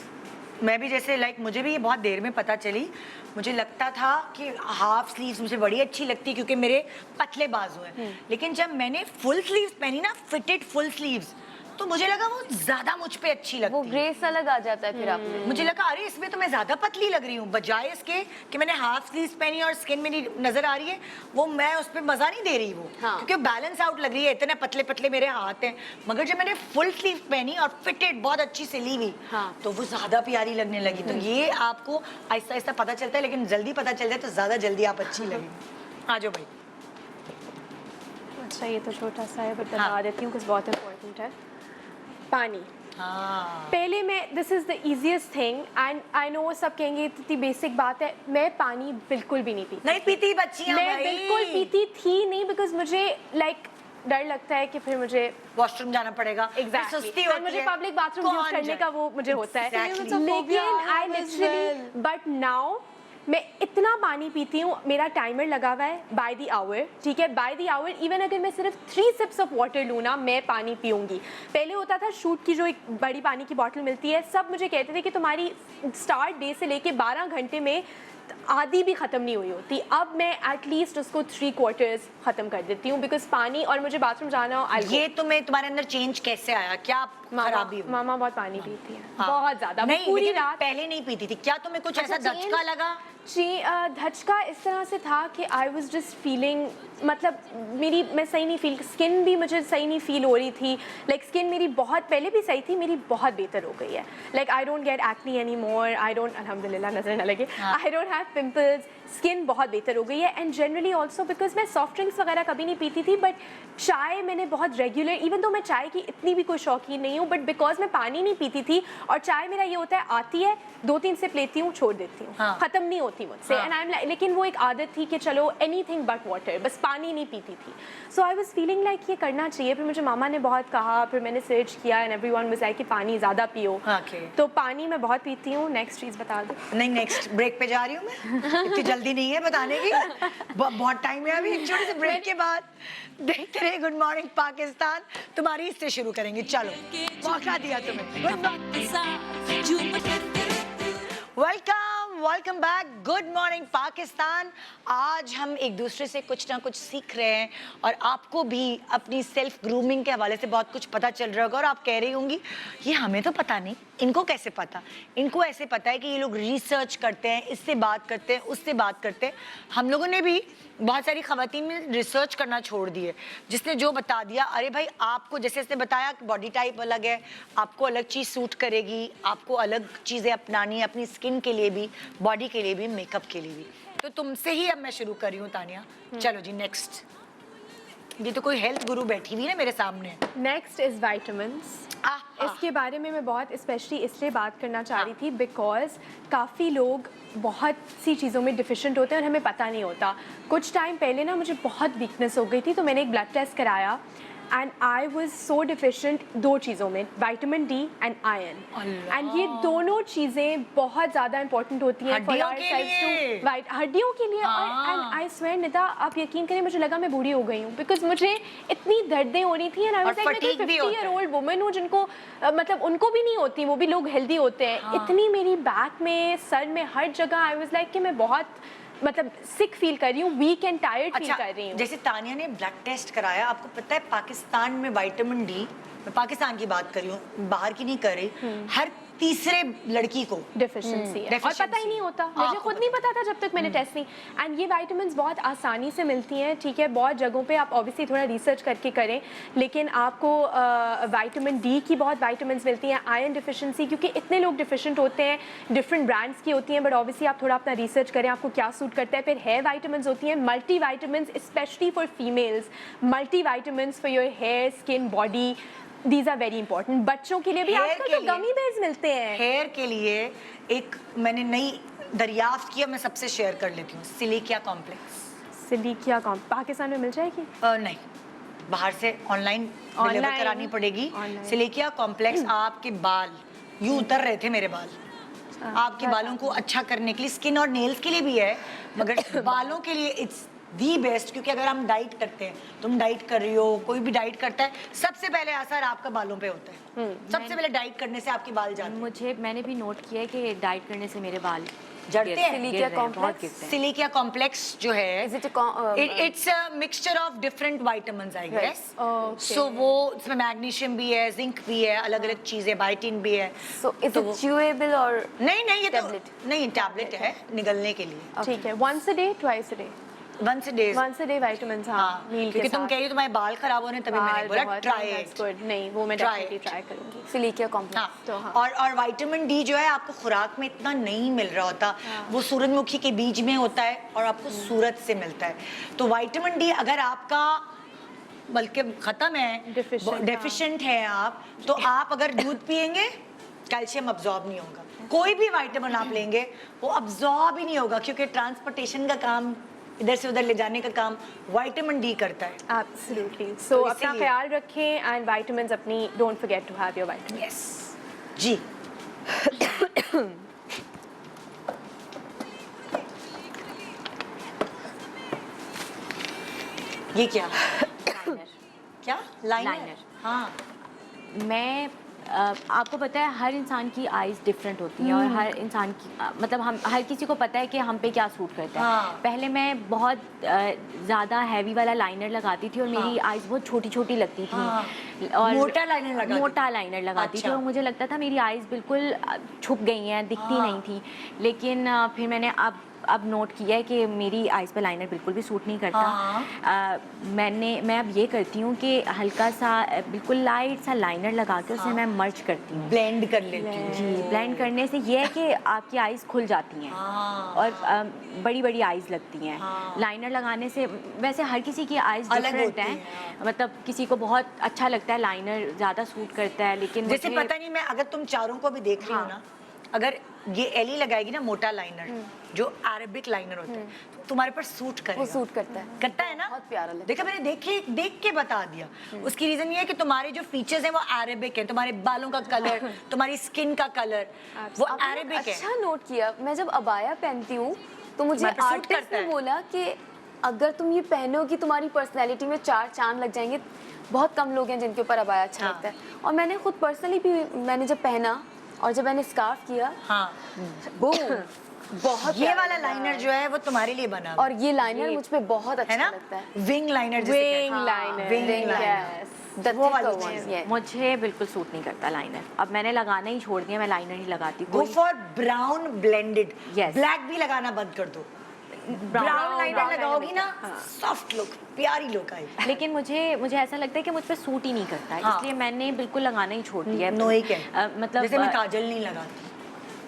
मैं भी जैसे मुझे भी ये बहुत देर में पता चली. मुझे लगता था कि हाफ स्लीव्स मुझे बड़ी अच्छी लगती, क्योंकि मेरे पतले बाजू हैं. लेकिन जब मैंने फुल स्लीव्स पहनी ना, फिटेड फुल स्लीव्स, तो मुझे लगा वो ज्यादा मुझ पे अच्छी वो लगती है. ग्रेस अलग आ जाता है फिर आप में. मुझे लगा अरे इसमें तो मैं ज्यादा पतली लग रही हूँ, बजाय इसके कि मैंने हाफ स्लीव्स पहनी और स्किन मेरी नजर आ रही है, वो मैं उस पर मजा नहीं दे रही वो. हाँ. क्योंकि बैलेंस आउट लग रही है. इतने पतले पतले मेरे हाथ हैं, मगर जब मैंने फुल स्लीव पहनी और फिटेड बहुत अच्छी सिली हुई, हाँ. तो वो ज्यादा प्यारी लगने लगी. तो ये आपको आहिस्ता आहिस्ता पता चलता है, लेकिन जल्दी पता चल जाए तो ज्यादा जल्दी आप अच्छी लगेगी. आ जाओ भाई. अच्छा ये तो छोटा सा है, बट हाँ. बता देती हूँ कुछ बहुत इंपॉर्टेंट है. पानी. हाँ. पहले मैं, this is the easiest thing, and I know सब कहेंगे इतनी बेसिक बात है, मैं पानी बिल्कुल भी नहीं पीती. नहीं पीती बच्चियां मैं भाई. बिल्कुल पीती थी नहीं, बिकॉज मुझे डर लगता है कि फिर मुझे वॉशरूम जाना पड़ेगा. एग्जैक्टली सुस्ती होती मुझे है. पब्लिक बाथरूम यूज कौन करने जाए? का वो मुझे होता है. Exactly. लेकिन आई लिटरली, बट नाउ मैं इतना पानी पीती हूँ. मेरा टाइमर लगा हुआ है बाय द आवर. ठीक है, बाय द आवर. इवन अगर मैं सिर्फ 3 सिप्स ऑफ वाटर लूँ ना, मैं पानी पीऊँगी. पहले होता था शूट की जो एक बड़ी पानी की बॉटल मिलती है, सब मुझे कहते थे कि तुम्हारी स्टार्ट डे से लेके 12 घंटे में आधी भी ख़त्म नहीं हुई होती, अब मैं एटलीस्ट उसको 3/4 ख़त्म कर देती हूँ, बिकॉज पानी, और मुझे बाथरूम जाना हो ये तुम्हें तुम्हारे अंदर चेंज कैसे आया, क्या खराबी हुई? मामा बहुत पानी पीती है, हाँ। बहुत ज़्यादा, नहीं, पूरी लेकिन रात। पहले नहीं पीती थी, क्या तुम्हें कुछ ऐसा अच्छा, धचका लगा? जी, धचका इस तरह से था कि आई वॉज जस्ट फीलिंग, मतलब मैं सही नहीं फील, स्किन भी मुझे सही नहीं फील हो रही थी, लाइक स्किन मेरी बहुत पहले भी सही थी, मेरी बहुत बेहतर हो गई है, like I don't get acne any more, I don't, अल्हम्दुलिल्लाह नजर न लगे, I don't have pimples, skin बहुत बेहतर हो गई है। एंड जनरली ऑल्सो बिकॉज मैं सॉफ्ट ड्रिंक्स वगैरह कभी नहीं पीती थी, बट चाय मैंने बहुत रेगुलर, इवन तो मैं चाय की इतनी भी कोई शौकीन नहीं हूँ, बट बिकॉज मैं पानी नहीं पीती थी, और चाय मेरा ये होता है आती है 2-3 सिप लेती हूँ, छोड़ देती हूँ, हाँ। ख़त्म नहीं होती मुझसे, एंड आई एम, लेकिन वो एक आदत थी कि चलो एनीथिंग बट वाटर, बस पानी नहीं पीती थी। सो आई वाज फीलिंग लाइक ये करना चाहिए, फिर मुझे मामा ने बहुत कहा, फिर मैंने सर्च किया एंड एवरीवन वाज लाइक कि पानी ज़्यादा पियो। Okay. तो पानी मैं बहुत पीती हूँ। नेक्स्ट चीज़ बता दो। नहीं, नेक्स्ट ब्रेक पे जा रही हूँ मैं, इतनी जल्दी नहीं है बताने की, बहुत टाइम है अभी, एक छोटे से ब्रेक के बाद देखते रहे गुड मॉर्निंग पाकिस्तान, तुम्हारी इससे शुरू करेंगे, चलो मौका दिया तुम्हें। Welcome back, good morning Pakistan. आज हम एक दूसरे से कुछ ना कुछ सीख रहे हैं और आपको भी अपनी सेल्फ ग्रूमिंग के हवाले से बहुत कुछ पता चल रहा होगा, और आप कह रही होंगी ये हमें तो पता नहीं, इनको कैसे पता? इनको ऐसे पता है कि ये लोग रिसर्च करते हैं, इससे बात करते हैं, उससे बात करते हैं। हम लोगों ने भी बहुत सारी खवातीन में रिसर्च करना छोड़ दिए, जिसने जो बता दिया, अरे भाई आपको जैसे इसने बताया कि बॉडी टाइप अलग है, आपको अलग चीज़ सूट करेगी, आपको अलग चीज़ें अपनानी है, अपनी स्किन के लिए भी, बॉडी के लिए भी, मेकअप के लिए भी। तो तुमसे ही अब मैं शुरू कर रही हूँ तानिया, चलो जी नेक्स्ट। ये तो कोई हेल्थ गुरु बैठी हुई है मेरे सामने। Next is vitamins. इसके बारे में मैं बहुत स्पेशली इसलिए बात करना चाह रही थी बिकॉज काफ़ी लोग बहुत सी चीज़ों में डिफिशेंट होते हैं और हमें पता नहीं होता। कुछ टाइम पहले ना मुझे बहुत वीकनेस हो गई थी, तो मैंने एक ब्लड टेस्ट कराया एंड आई वॉज सो डिफिशेंट 2 चीज़ों में, vitamin D and iron. And ये दोनों चीज़ें बहुत ज़्यादा इंपॉर्टेंट होती हैं फॉर आवर सेल्स टू, हड्डियों के लिए। और एंड आई स्वेयर निदा, आप यकीन करें मुझे लगा मैं बूढ़ी हो गई हूँ, बिकॉज मुझे इतनी दर्दें हो रही थी एंड आई वाज लाइक मैं 50-year-old वुमन हूँ जिनको मतलब उनको भी नहीं होती, वो भी लोग हेल्दी होते हैं। इतनी मेरी बैक में, सर में, हर जगह आई वाज लाइक कि मैं बहुत मतलब सिक फील कर रही हूँ, वीक एंड टायर्ड फील कर रही हूँ। जैसे तानिया ने ब्लड टेस्ट कराया, आपको पता है पाकिस्तान में विटामिन डी, मैं पाकिस्तान की बात कर रही हूँ, बाहर की नहीं कर रही, हर तीसरे लड़की को डिफिशिएंसी है और पता ही नहीं होता, मुझे खुद नहीं पता था जब तक मैंने टेस्ट नहीं। एंड ये विटामिन्स बहुत आसानी से मिलती हैं, ठीक है, बहुत जगहों पे आप ऑब्वियसली थोड़ा रिसर्च करके करें, लेकिन आपको विटामिन डी की बहुत विटामिन्स मिलती हैं। आयरन डिफिशिएंसी क्योंकि इतने लोग डिफिशिएंट होते हैं, डिफरेंट ब्रांड्स की होती हैं, बट ऑब्वियसली आप थोड़ा अपना रिसर्च करें आपको क्या सूट करता है। फिर हेयर विटामिन्स होती हैं, multivitamins specially for females, multivitamins for your hair, skin, body, These are very important। बच्चों के लिए भी आजकल तो गमी बेयर्स मिलते हैं। हेयर के लिए एक मैंने नई दरियाफ्त किया, मैं सबसे शेयर कर लेती हूँ, सिलिकिया कॉम्प्लेक्स। सिलिकिया कॉम्प्लेक्स पाकिस्तान में मिल जाएगी? नहीं, बाहर से ऑनलाइन डिलीवर करानी पड़ेगी। सिलिकिया कॉम्प्लेक्स आपके बाल, यूं उतर रहे थे मेरे बाल, आपके बालों को अच्छा करने के लिए, स्किन और नेल्स के लिए भी है, मगर बालों के लिए इट्स दी बेस्ट। क्योंकि अगर हम डाइट करते हैं, तुम डाइट कर रही हो, कोई भी डाइट करता है, सबसे पहले असर आपका बालों पे होता है। सबसे पहले डाइट करने से आपके बाल जाते हैं। मैंने भी नोट किया है कि डाइट करने से मेरे बाल जड़ते हैं। सिलिकिया कॉम्प्लेक्स जो है, Is it a it's a mixture of different vitamins I guess. So वो इसमें मैग्नीशियम भी है, जिंक भी है, अलग अलग चीजें, बायोटिन भी है। So is it chewable or नहीं, ये तो tablet? नहीं, टैबलेट है निगलने के लिए। ठीक है, once a day, twice a day? once a day vitamins, हाँ, मील के क्योंकि तुम साथ। कह रही हो तुम्हारे बाल खराब होने, तभी मैंने बोला ट्राई that's इट। good। नहीं, वो मैं Try डेफिनेटली it. ट्राई करूंगी। सिलिकिया हाँ, कॉम्प्लेक्स? तो हाँ। और विटामिन डी जो है आपको खुराक में इतना नहीं मिल रहा होता, वो सूरजमुखी के बीज में होता है और आपको सूरज से मिलता है। तो विटामिन डी अगर आपका बल्कि खत्म है, डेफिशिएंट है आप, तो आप अगर दूध पिएंगे कैल्शियम अब्जॉर्ब नहीं होगा। कोई भी विटामिन आप लेंगे वो अब्जॉर्ब ही नहीं होगा, क्योंकि ट्रांसपोर्टेशन का काम, इधर से उधर ले जाने का काम विटामिन डी करता है। एब्सोल्युटली। सो अपना इसीलिए- ख्याल रखें एंड विटामिन्स अपनी, don't forget to have your vitamin. Yes जी। ये क्या क्या लाइनर? लाइनर। हाँ, मैं आपको पता है हर इंसान की आइज़ डिफरेंट होती हैं और हर इंसान की मतलब हम हर किसी को पता है कि हम पे क्या सूट करता है। हाँ। पहले मैं बहुत ज़्यादा हैवी वाला लाइनर लगाती थी और मेरी आइज़ बहुत छोटी छोटी लगती थी। हाँ। और मोटा लाइनर लगाती थी? मोटा लाइनर लगाती थी अच्छा। और मुझे लगता था मेरी आइज़ बिल्कुल छुप गई हैं, दिखती हाँ। नहीं थी। लेकिन फिर मैंने अब नोट किया है कि मेरी आइज़ पे लाइनर बिल्कुल भी सूट नहीं करता। हाँ। मैं अब ये करती हूँ कि हल्का सा बिल्कुल लाइट सा लाइनर लगा के उसे मैं मर्ज करती हूँ। ब्लेंड कर लेती हूँ। जी, ब्लेंड करने से ये है कि आपकी आइज़ खुल जाती हैं हाँ। और बड़ी बड़ी आइज़ लगती हैं। हाँ। लाइनर लगाने से वैसे हर किसी की आइज़ अलग डिफरेंट होती हैं। हैं, मतलब किसी को बहुत अच्छा लगता है लाइनर, ज़्यादा सूट करता है, लेकिन जैसे मुझे पता नहीं, मैं अगर तुम चारों को भी देख रही हूँ ना, अगर ये एली लगाएगी ना मोटा लाइनर, जो अरेबिक लाइनर होता है, तो तुम्हारे पर सूट करेगा। वो सूट करता है, करता है ना? बहुत प्यारा लगता है। देखा, मैंने देख के बता दिया। उसकी रीजन ये है कि तुम्हारे जो फीचर्स हैं वो अरेबिक है, तुम्हारे बालों का कलर, तुम्हारी स्किन का कलर, वो आपने अरेबिक है। अच्छा नोट किया। मैं जब अबाया पहनती हूँ तो मुझे मैं पर सूट आर्टिस्ट करता ने है। बोला कि अगर तुम ये पहनोगी तुम्हारी पर्सनैलिटी में 4 चांद लग जाएंगे। बहुत कम लोग हैं जिनके ऊपर अबाया अच्छा हाँ। लगता है। और मैंने खुद पर्सनली भी, मैंने जब पहना और जब मैंने स्कार्फ किया, हाँ, बूम, बहुत ये प्यारा वाला लगा। लाइनर जो है वो तुम्हारे लिए बना हुआ और ये लाइनर मुझ पे बहुत है अच्छा ना? लगता है। विंग लाइनर जिसे कहते हैं। Wing liner. Wing Wing liner। liner। The वो वाली thicker चीज़ one, yeah। मुझे बिल्कुल सूट नहीं करता लाइनर। अब मैंने लगाना ही छोड़ दिया, मैं लाइनर ही लगाती हूँ। Go for brown blended. Yes। Black भी लगाना बंद कर दो। ब्राउन लाइनर लगाओगी ना, सॉफ्ट लुक, प्यारी लुक आएगी। लेकिन मुझे ऐसा लगता है कि मुझ पे सूट ही नहीं करता है, हाँ। इसलिए मैंने बिल्कुल लगाना ही छोड़ दिया है। नो ही क्या, मतलब जैसे मैं काजल नहीं लगाती,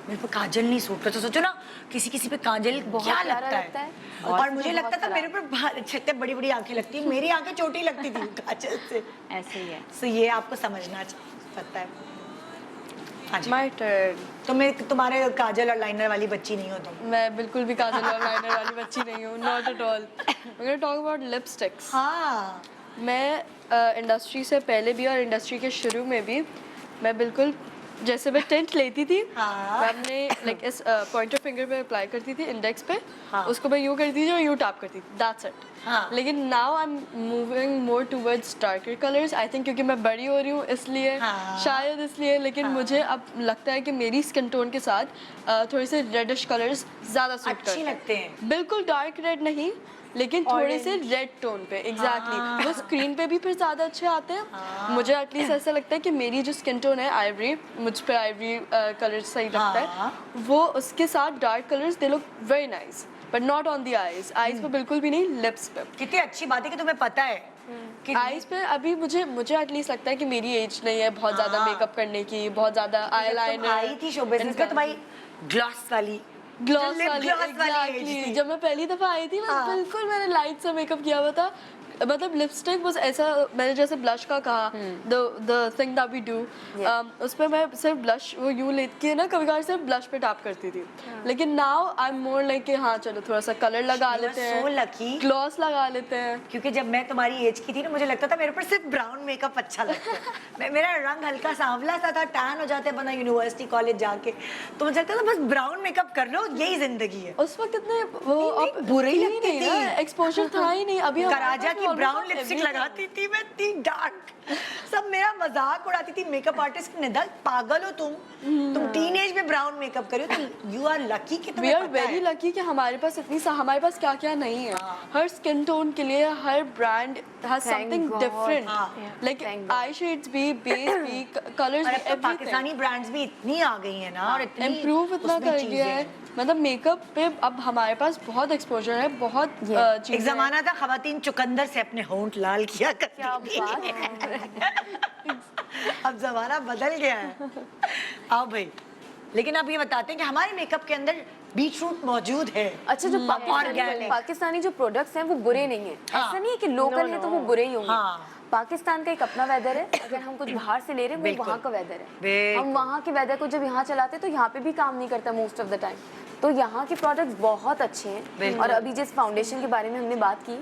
मेरे पे काजल नहीं सूट करता। सोचो ना, किसी पे काजल बहुत क्या प्यारा लगता लगता है। है। और मुझे बहुत लगता था प्यारा। मेरे पर बड़ी बड़ी आंखें लगती हैं, मेरी आंखें छोटी लगती थी काजल से। ऐसे ही है। सो ये आपको समझना पड़ता है। हाँ जी। My turn. तुम्हारे काजल और लाइनर वाली बच्ची नहीं हो तुम। मैं बिल्कुल भी काजल और लाइनर वाली बच्ची नहीं हूँ, not at all. We gonna talk about lipsticks. हाँ, मैं इंडस्ट्री से पहले भी और इंडस्ट्री के शुरू में भी मैं बिल्कुल जैसे मैं टेंट लेती थी, हाँ। मैं अपने लाइक इस पॉइंटर फिंगर पे अप्लाई करती थी, इंडेक्स पे, हाँ। उसको मैं यूँ करती थी और यूँ टैप करती थी, दैट्स इट। हाँ। लेकिन now I am moving more towards darker colours, I think क्योंकि मैं बड़ी हो रही हूँ इसलिए, हाँ। शायद इसलिए। लेकिन मुझे अब लगता है कि मेरी स्किन टोन के साथ थोड़े से रेडिश कलर्स ज़्यादा सूट करते अच्छी हैं। लगते हैं। बिल्कुल डार्क रेड नहीं, लेकिन थोड़े से रेड टोन पे। एग्जैक्टली वो स्क्रीन पे भी फिर ज़्यादा अच्छे आते हैं। मुझे एटलीस्ट ऐसा लगता है कि मेरी जो स्किन टोन है आइवरी, मुझ पे आइवरी कलर सही लगता है, वो उसके साथ dark colours they look very nice, but not on the eyes. Eyes पे बिल्कुल भी नहीं, लिप्स पे। कितनी अच्छी बात है कि तुम्हें पता है कि आईज पे अभी मुझे एटलीस्ट लगता है कि मेरी एज नहीं है बहुत ज़्यादा हाँ। मेकअप करने की, बहुत ज़्यादा जब आईलाइनर। तुम आई थी शो बिजनेस में, तुम्हारी ग्लॉस वाली ग्लॉस lip वाली, gloss वाली age एग्जैक्टली। थी। जब मैं पहली दफा आई थी ना, हाँ। बिल्कुल मैंने लाइट सा मेकअप किया हुआ था। मतलब लिपस्टिक बस ऐसा, मैंने जैसे ब्लश का कहा, the thing that we do, उस पर मैं सिर्फ ब्लश वो यूँ लेके ना कभी कभार सिर्फ ब्लश पे टैप करती थी। लेकिन now I am more like कि हाँ चलो थोड़ा सा कलर लगा You are लेते so हैं, lucky। ग्लॉस लगा लेते हैं। क्योंकि जब मैं तुम्हारी एज की थी ना, मुझे लगता था मेरे पर सिर्फ ब्राउन मेकअप अच्छा लगता है। मेरा रंग हल्का सांवला सा था, टैन हो जाते बना यूनिवर्सिटी कॉलेज जाके, तो मुझे लगता था बस ब्राउन मेकअप कर लो, यही जिंदगी है। उस वक्त इतने वो नहीं, अब बुरी थी लगती नहीं ना, थी। एक्सपोजर था ही नहीं। अभी हमारे कराजा पास की almost ब्राउन everything लिपस्टिक लगाती थी मैं, इतनी डार्क, सब मेरा मजाक उड़ाती थी। मेकअप आर्टिस्ट निधल, पागल हो तुम टीनेज में ब्राउन मेकअप कर रही हो, तो यू आर लकी कि वी तुम्हें आर पता वेरी है। लकी कि हमारे पास हमारे पास क्या क्या नहीं है। हर स्किन टोन के लिए हर brand has Thank something God। Different, हाँ। Like Thank God। I shades भी, बेस भी, कलर्स और भी, अब तो एवरीथिंग पाकिस्तानी ब्रांड्स भी इतनी आ गई है ना, और इतनी इम्प्रूव इतना उसमें कर चीजें गया है। हैं। मतलब मेकअप पे अब हमारे पास बहुत एक्सपोजर है, बहुत एक चीजें हैं। जमाना था खवातीन चुकंदर से अपने होंठ लाल किया क्या करती बात थी। अब जमाना बदल गया है। आओ भाई, लेकिन अब ये बताते हैं कि हमारे मेकअप के अंदर बीट रूट मौजूद है। अच्छा, जो Organic। पाकिस्तानी जो प्रोडक्ट्स हैं वो बुरे नहीं हैं। हाँ। ऐसा नहीं है कि लोकल है तो वो बुरे ही होंगे। हाँ। पाकिस्तान का एक अपना वेदर है। अगर हम कुछ बाहर से ले रहे हैं, वो बिल्कुल। वहाँ का वेदर है। बिल्कुल। हम वहाँ के वेदर को जब यहाँ चलाते हैं तो यहाँ पे भी काम नहीं करता मोस्ट ऑफ द टाइम। तो यहाँ के प्रोडक्ट्स बहुत अच्छे हैं। और अभी जिस फाउंडेशन के बारे में हमने बात की,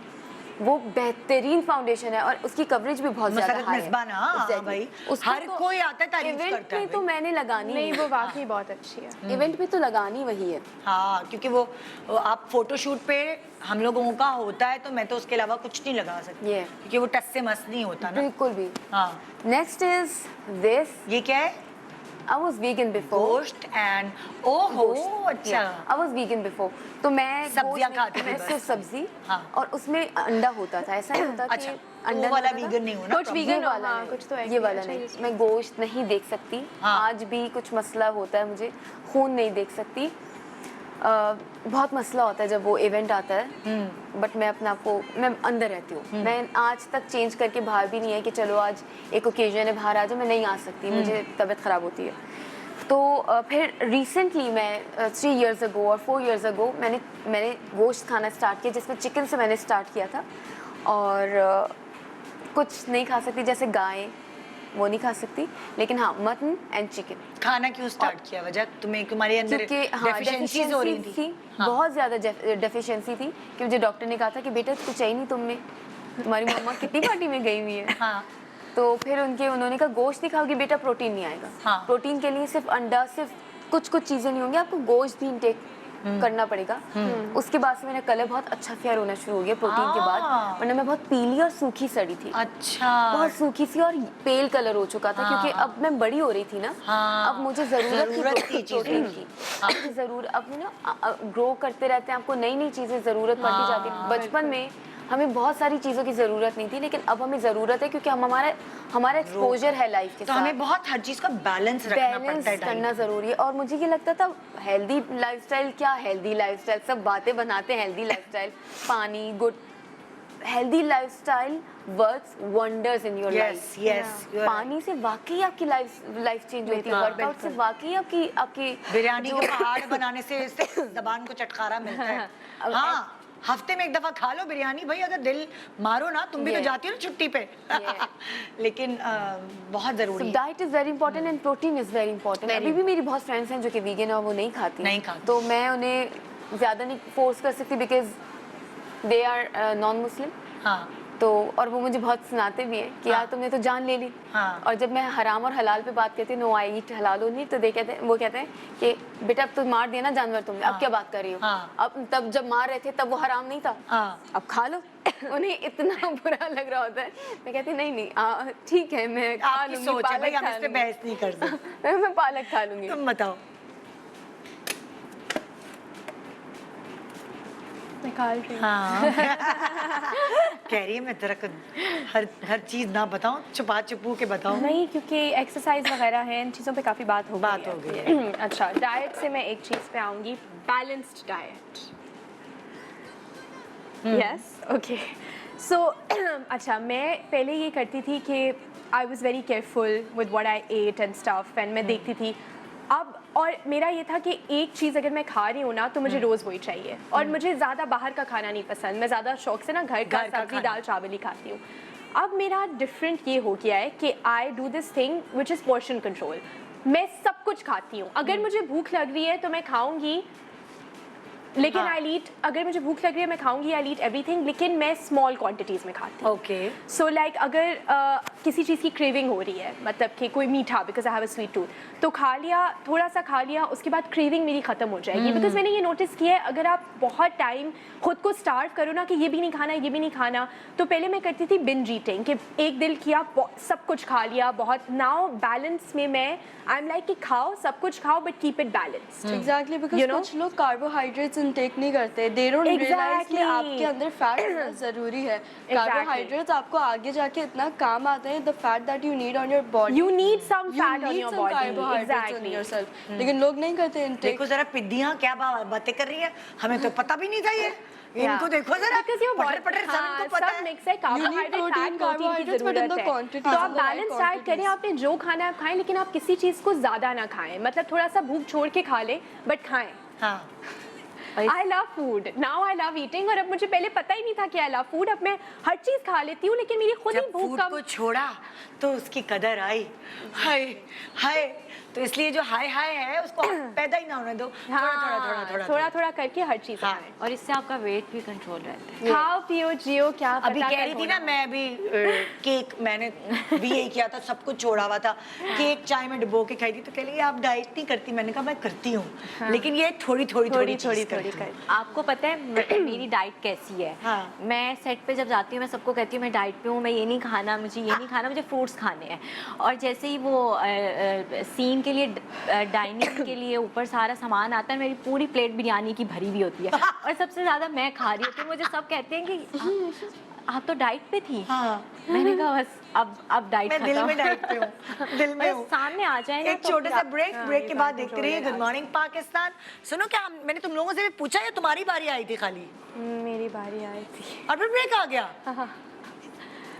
वो बेहतरीन फाउंडेशन है और उसकी कवरेज भी बहुत ज्यादा मसरत हाई है। मिसबा ना, हाँ, Exactly. भाई, उसको हर तो कोई आता है तारीफ इवेंट करता है में तो भाई। मैंने लगानी नहीं, है। वो वाकई बहुत अच्छी है। इवेंट पे तो लगानी वही है। हाँ, क्योंकि वो आप फोटोशूट पे हम लोगों का होता है तो मैं तो उसके अलावा कुछ नहीं लगा सकती ये। क्योंकि वो टस से मस नहीं होता ना। बिल्कुल भी। हाँ, नेक्स्ट इज दिस। ये क्या है? I was vegan before. गोश्त एंड ओहो, अच्छा। आई वाज वीगन बिफोर, तो मैं सब्जियां गोश्त खाती नहीं, थी मैं बस। सिर्फ सब्जी हाँ। और उसमें अंडा होता था। ऐसा नहीं होता कि अच्छा, अंडा वो वाला नहीं होता था। वीगन नहीं हो ना? कुछ प्रॉपर। vegan ये हो, वाला हाँ, नहीं, कुछ तो egg ये भी वाला अच्छा नहीं। use मैं गोश्त नहीं देख सकती। हाँ। आज भी कुछ मसला होता है मुझे, खून नहीं देख सकती। बहुत मसला होता है जब वो इवेंट आता है, बट मैं अपने आप को, मैं अंदर रहती हूँ। मैं आज तक चेंज करके बाहर भी नहीं है कि चलो आज एक ओकेजन है बाहर आ जाओ, मैं नहीं आ सकती, मुझे तबीयत ख़राब होती है। तो फिर रिसेंटली मैं 3 years ago और 4 years ago मैंने गोश्त खाना स्टार्ट किया, जिसमें चिकन से मैंने स्टार्ट किया था। और कुछ नहीं खा सकती, जैसे गाय वो नहीं खा सकती, लेकिन हाँ मटन एंड चिकन। खाना क्यों स्टार्ट किया? वजह तुम्हें तुम्हारे अंदर क्योंकि हाँ डेफिशिएंसीज हो रही डेफिशिएंसी थी? थी, बहुत ज़्यादा डेफिशिएंसी थी कि मुझे डॉक्टर ने कहा था कि बेटा कुछ चाहिए नहीं तुम में, तुम्हारी मम्मा कितनी पार्टी में गई हुई है। हाँ, तो फिर उन्होंने कहा गोश्त नहीं खाओगी बेटा प्रोटीन नहीं आएगा। हाँ। प्रोटीन के लिए सिर्फ अंडा, सिर्फ कुछ चीज़ें नहीं होंगी, आपको गोश्त भी इंटेक करना पड़ेगा। उसके बाद से मेरा कलर बहुत अच्छा फेयर होना शुरू हो गया प्रोटीन के बाद, वरना मैं बहुत पीली और सूखी सड़ी थी। अच्छा। बहुत सूखी सी और पेल कलर हो चुका था, क्योंकि अब मैं बड़ी हो रही थी ना। हाँ। अब मुझे जरूरत थी चीज़ों प्रोटीन की। की। मुझे जरूर अब ना ग्रो करते रहते हैं, आपको नई नई चीजें जरूरत पड़ती जाती है। बचपन में हमें बहुत सारी चीज़ों की ज़रूरत नहीं थी, लेकिन अब हमें ज़रूरत है, क्योंकि हमारा एक्सपोजर है लाइफ के तो साथ। हमें बहुत हर चीज का बैलेंस रखना बैलेंस पड़ता है करना diet। ज़रूरी है। और मुझे ये लगता था हेल्दी लाइफस्टाइल, क्या हेल्दी लाइफस्टाइल, सब बातें बनाते हैं हेल्दी लाइफस्टाइल, पानी good. Healthy lifestyle works wonders in your yes life. Yes, पानी से वाकई आपकी लाइफ चेंज होती है, हाँ, वर्कआउट से वाकई आपकी बिरयानी के पहाड़ बनाने से जबान को चटकारा मिलता है। हाँ, हफ्ते में एक दफा खा लो बिरयानी भाई, अगर दिल मारो ना, तुम भी तो Yeah. जाती हो ना छुट्टी पे। लेकिन बहुत जरूरी है। Diet is very important and protein is very important. अभी भी मेरी बहुत फ्रेंड्स हैं जो कि वीगन है और वो नहीं खाती। तो मैं उन्हें ज़्यादा नहीं फोर्स कर सकती, because they are non Muslim. हाँ, तो और वो मुझे बहुत सुनाते भी हैं कि यार तुमने तो जान ले ली। हाँ। और जब मैं हराम और हलाल पे बात करती हूँ, नो आई ईट हलाल ओनली, तो वो कहते हैं कि बेटा अब तो मार दिया ना जानवर तुमने, अब क्या बात कर रही हो। हाँ। अब तब जब मार रहे थे तब वो हराम नहीं था, हाँ। अब खा लो। उन्हें इतना बुरा लग रहा होता है। मैं कहती नहीं ठीक है, मैं खा आपकी लूंगी, सोच है भाई, पालक हम खा इस पे लूंगी। बहस नहीं कर सकते। मैं पालक खा लूंगी। तुम बताओ। निकाल रही हूँ। हाँ। कह रही है मैं तेरा हर चीज ना बताऊं, छुपा छुपू के बताऊं। नहीं, क्योंकि एक्सरसाइज वगैरह है, इन चीज़ों पे काफ़ी बात हो गई है। अच्छा, डाइट से मैं एक चीज़ पे आऊँगी, balanced diet. Yes, okay. So अच्छा, मैं पहले ये करती थी कि I was very careful with what I ate and stuff, and मैं देखती थी अब, और मेरा ये था कि एक चीज़ अगर मैं खा रही हूँ ना तो मुझे रोज़ वही चाहिए, और मुझे ज़्यादा बाहर का खाना नहीं पसंद। मैं ज़्यादा शौक से ना घर का सब्जी खाना। दाल चावल ही खाती हूँ। अब मेरा डिफरेंट ये हो गया है कि I do this thing which is portion control. मैं सब कुछ खाती हूँ, अगर मुझे भूख लग रही है तो मैं खाऊंगी, लेकिन हाँ। आई ईट, अगर मुझे भूख लग रही है मैं खाऊंगी, आई ईट एवरीथिंग, लेकिन मैं स्मॉल क्वांटिटीज़ में खाती हूँ। ओके। सो लाइक अगर किसी चीज़ की क्रेविंग हो रही है, मतलब कि कोई मीठा, because I have a sweet tooth, तो खा लिया, थोड़ा सा खा लिया, उसके बाद क्रेविंग मेरी ख़त्म हो जाएगी। बिकॉज मैंने ये नोटिस किया है, अगर आप बहुत टाइम खुद को स्टार्व करो ना कि ये भी नहीं खाना, ये भी नहीं खाना, तो पहले मैं करती थी बिंज ईटिंग, कि एक दिल किया सब कुछ खा लिया बहुत। नाउ बैलेंस में मैं आई एम लाइक कि खाओ, सब कुछ खाओ, but keep it balanced. Exactly, because You know? कुछ लोग कार्बोहाइड्रेट्स इंटेक नहीं करते, दे डोंट रियलाइज कि Exactly. आपके अंदर फैट होना जरूरी है। कार्बोहाइड्रेट्स आपको आगे जाके इतना काम आते हैं, the fat that you need on your body, You need some fat on your body. Carbohydrates in Exactly. Yourself, लेकिन लोग नहीं करते इंटेक। देखो जरा पिद्दियां क्या बातें कर रही है, हमें तो पता भी नहीं था ये। इनको देखो जरा, Because your body- पटर सब हाँ, इनको पता सब है। mix है, carbohydrate, protein, fat, protein की carbohydrates, but in जरूरत the है। quantities, तो आप in the right balance diet करें, quantities. आपने जो खाना है आप खाएं, लेकिन आप किसी चीज़ को ज़्यादा ना खाएं, मतलब थोड़ा सा भूख छोड़ के खा लें, बट खाएं। हाँ, I love food, now I love eating, और अब मुझे पहले पता ही नहीं था कि आई लव फूड। अब मैं हर चीज़ खा लेती हूँ, लेकिन मेरी खुद ही जब भूख फूड कम। को छोड़ा तो उसकी कदर आई। हाय हाय, तो इसलिए जो हाय हाय है उसको पैदा ही ना होने दो, थोड़ा थोड़ा करके हर चीज हाँ। और इससे आपका वेट भी कंट्रोल रहता है। खाओ पियो जियो, क्या अभी पता कह रही कब थी ना, होना मैं अभी केक मैंने भी यही किया था, सब कुछ छोड़ा हुआ था, केक चाय में डुबो के खाई थी, तो कह रही आप डाइट नहीं करती, मैंने कहा मैं करती हूँ, लेकिन ये थोड़ी थोड़ी थोड़ी चीज़ थोड़ी करती थोड़ी हूँ। कर। आपको पता है मेरी डाइट कैसी है? हाँ। मैं सेट पे जब जाती हूँ मैं सबको कहती हूँ मैं डाइट पे हूँ, मैं ये नहीं खाना, मुझे ये नहीं खाना, मुझे फ्रूट्स खाने हैं। और जैसे ही वो सीन के लिए डाइनिंग के लिए ऊपर सारा सामान आता है, मेरी पूरी प्लेट बिरयानी की भरी हुई होती है और सबसे ज़्यादा मैं खा रही होती हूँ। मुझे सब कहते हैं कि आप तो डाइट पे थी। हाँ। मैंने कहा बस अब डाइट मैं दिल में डाइट पे हूँ, दिल में हूँ। सामने आ जाए ना एक तो छोटे फिर से आप- ब्रेक, हाँ, ब्रेक ये के बात बाद तो देखते जोड़ रहिए देगा। Good morning Pakistan. सुनो क्या मैंने तुम लोगों से भी पूछा या तुम्हारी बारी आई थी खाली मेरी बारी आई थी। और फिर ब्रेक आ गया? हाँ।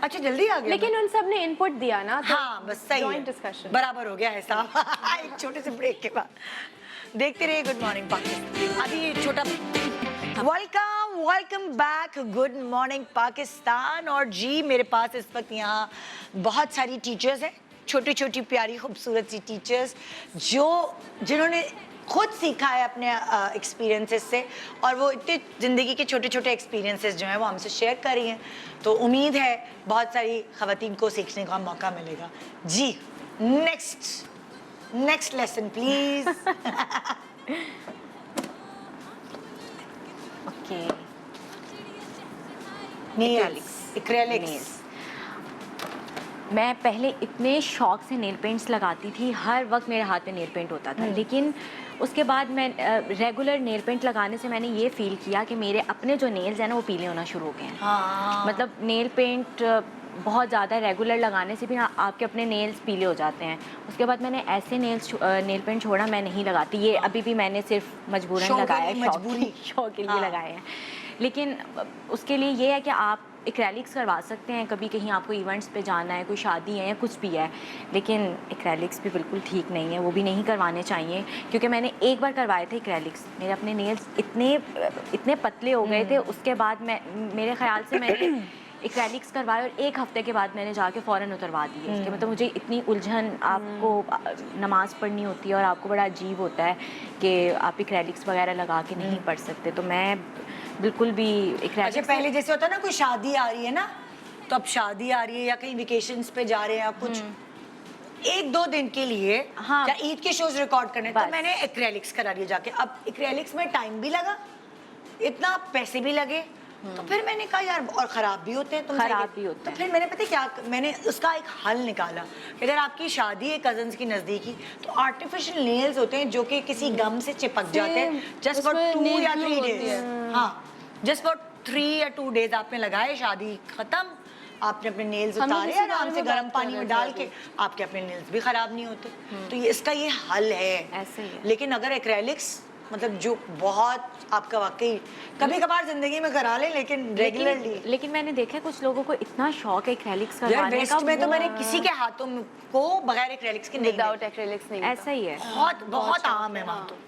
अच्छा जल्दी आ गया। लेकिन उन सब ने इनपुट दिया ना, तो हाँ बस सही joint है, discussion। बराबर हो गया है साहब। एक छोटे से ब्रेक के बाद देखते रहिए गुड मॉर्निंग पाकिस्तान। अभी ये छोटा welcome back good morning Pakistan. और जी मेरे पास इस वक्त यहाँ बहुत सारी टीचर्स हैं, छोटी छोटी प्यारी खूबसूरत सी टीचर्स जिन्होंने खुद सीखा है अपने एक्सपीरियंसेस से, और वो इतने ज़िंदगी के छोटे छोटे एक्सपीरियंसेस जो हैं वो हमसे शेयर कर रही हैं। तो उम्मीद है बहुत सारी ख़वातीन को सीखने का मौका मिलेगा। जी next lesson please. Okay. Acrylics. मैं पहले इतने शौक से नेल पेंट्स लगाती थी, हर वक्त मेरे हाथ में नेल पेंट होता था, लेकिन उसके बाद मैं रेगुलर नेल पेंट लगाने से मैंने ये फील किया कि मेरे अपने जो नेल्स हैं ना वो पीले होना शुरू हो गए हैं। हाँ मतलब नेल पेंट बहुत ज़्यादा रेगुलर लगाने से भी ना आपके अपने नेल्स पीले हो जाते हैं। उसके बाद मैंने ऐसे नेल पेंट छोड़ा, मैं नहीं लगाती ये, अभी भी मैंने सिर्फ मजबूरन शौक लगाया है, की मजबूरी। शौक के लिए हाँ। लगाए हैं। लेकिन उसके लिए ये है कि आप एक्रेलिक्स करवा सकते हैं, कभी कहीं आपको इवेंट्स पे जाना है, कोई शादी है या कुछ भी है, लेकिन एक्रेलिक्स भी बिल्कुल ठीक नहीं है, वो भी नहीं करवाने चाहिए। क्योंकि मैंने एक बार करवाए थे एक्रेलिक्स, मेरे अपने नेल्स इतने पतले हो गए थे, उसके बाद मेरे ख्याल से मैंने एक्रेलिक्स करवाए और एक हफ्ते के बाद मैंने जाके फ़ौरन उतरवा दिए इसके। मतलब मुझे इतनी उलझन, आपको नमाज़ पढ़नी होती है और आपको बड़ा अजीब होता है कि आप एक्रेलिक्स वगैरह लगा के नहीं पढ़ सकते, तो मैं बिल्कुल भी अच्छा एक्रेलिक्स पहले जैसे होता है ना, कोई शादी आ रही है ना, तो अब शादी आ रही है या कहीं वेकेशंस पे जा रहे हैं या कुछ एक दो दिन के लिए, हाँ। या ईद के शोज रिकॉर्ड करने, तो बस। मैंने एक्रेलिक्स करा दिया जाके। अब एक्रेलिक्स में टाइम भी लगा, इतना पैसे भी लगे, तो फिर मैंने कहा यार, और खराब भी होते हैं, खराब भी होते तो हैं। फिर मैंने पता है क्या, मैंने उसका एक हल निकाला कि अगर आपकी शादी है कजन्स की नजदीकी, तो आर्टिफिशियल नेल्स होते हैं जो कि किसी गम से चिपक जाते हैं, जस्ट फॉर उसमें 2 nail या glue 3 होती डेज। है। हाँ जस्ट फॉर 3 या 2 डेज आपने लगाए, शादी खत्म, आपने अपने नेल्स हम लोग उतारे इसी आराम बारे से में गर्म बात पानी कर में रहे थे डाल के, आपके अपने नेल्स भी खराब नहीं होते। तो ये इसका ये हल है। ऐसे ही है। लेकिन अगर एक्रेलिक्स मतलब जो बहुत आपका वाकई कभी कभार जिंदगी में करा ले, लेकिन रेगुलरली। लेकिन मैंने देखा है कुछ लोगों को इतना शौक है एक्रेलिक्स यार करवाने का, वेस्ट में तो वो- मैंने किसी के हाथों को बगैर एक्रेलिक्स के नहीं विदाउट देखा। एक्रेलिक्स नहीं ऐसा ही है। बहुत आम है वहाँ तो।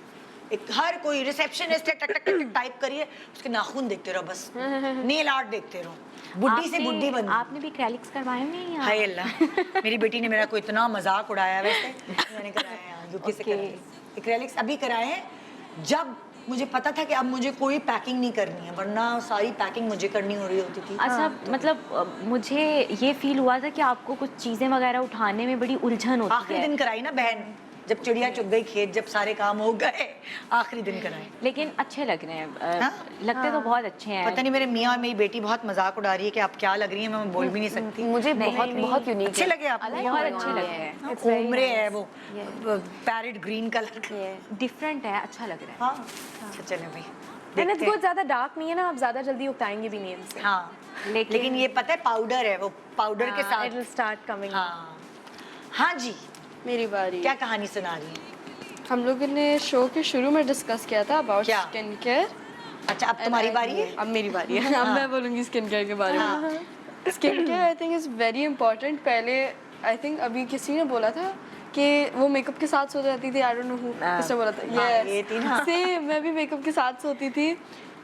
एक हर कोई रिसेप्शनिस्ट है, टक टक टक टक टाइप करिए, उसके नाखून देखते रहो, बस नेल आर्ट देखते रहो, बुड्ढी से बुड्ढी बन। आपने भी एक्रेलिक्स करवाए नहीं यार? हाय अल्लाह, मेरी बेटी ने मेरा कोई इतना मजाक उड़ाया, वैसे मैंने कराया है यूके से कराया। एक्रेलिक्स अभी कराए हैं जब मुझे पता था कि अब मुझे कोई पैकिंग नहीं करनी है, वरना सारी पैकिंग मुझे करनी हो रही होती थी। अच्छा मतलब मुझे ये फील हुआ था कि आपको कुछ चीज़ें वगैरह उठाने में बड़ी उलझन होती आखिरी है, दिन कराई ना बहन, जब चिड़िया चुग गई खेत, जब सारे काम हो गए, आखिरी दिन कराए। लेकिन अच्छे लग रहे हैं, हाँ? लगते तो बहुत अच्छे हैं। पता नहीं मेरे मियाँ और मेरी बेटी बहुत मजाक उड़ा रही है कि आप क्या लग रही हैं, मैं बोल भी नहीं सकती। मुझे नहीं, बहुत नहीं। बहुत यूनिक अच्छे लगे आपको? बहुत अच्छे लग रहे हैं, उम्रे है वो पैरेट ग्रीन कलर का। डिफरेंट है, अच्छा लग रहा है। हाँ अच्छा चले भाई एंड इट्स देखते गुड, हैं। ज्यादा डार्क नहीं है ना, आप ज्यादा जल्दी उगताएंगे भी नहीं इनसे। हाँ लेकिन ये पता है पाउडर है, वो पाउडर के इट साथ। Will start coming. हाँ हाँ जी, मेरी बारी। क्या कहानी सुना रही है? हम लोगों ने शो के शुरू में डिस्कस किया था अबाउट क्या? Skin care. अच्छा अब तुम्हारी बारी है। अब मेरी बारी है। अब मैं बोलूँगी स्किन केयर के बारे में। Skin care I think is very important. पहले आई थिंक अभी किसी ने बोला था कि वो मेकअप के साथ सो जाती थी, आई डोंट नो हु, किसने बोला था। हाँ, ये थी ना। सेम, मैं भी मेकअप के साथ सोती थी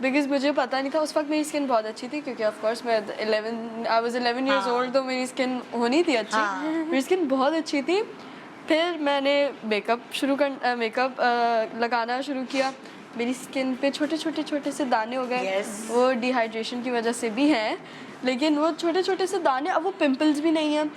बिकॉज मुझे पता नहीं था। उस वक्त मेरी स्किन बहुत अच्छी थी क्योंकि ऑफ कोर्स मैं आई वाज 11 इयर्स ओल्ड, तो मेरी स्किन होनी थी अच्छी। हाँ। मेरी स्किन बहुत अच्छी थी, फिर मैंने मेकअप लगाना शुरू किया। मेरी स्किन पे छोटे से दाने हो गए। Yes. वो डिहाइड्रेशन की वजह से भी हैं, लेकिन वो छोटे से दाने, अब वो पिंपल्स भी नहीं हैं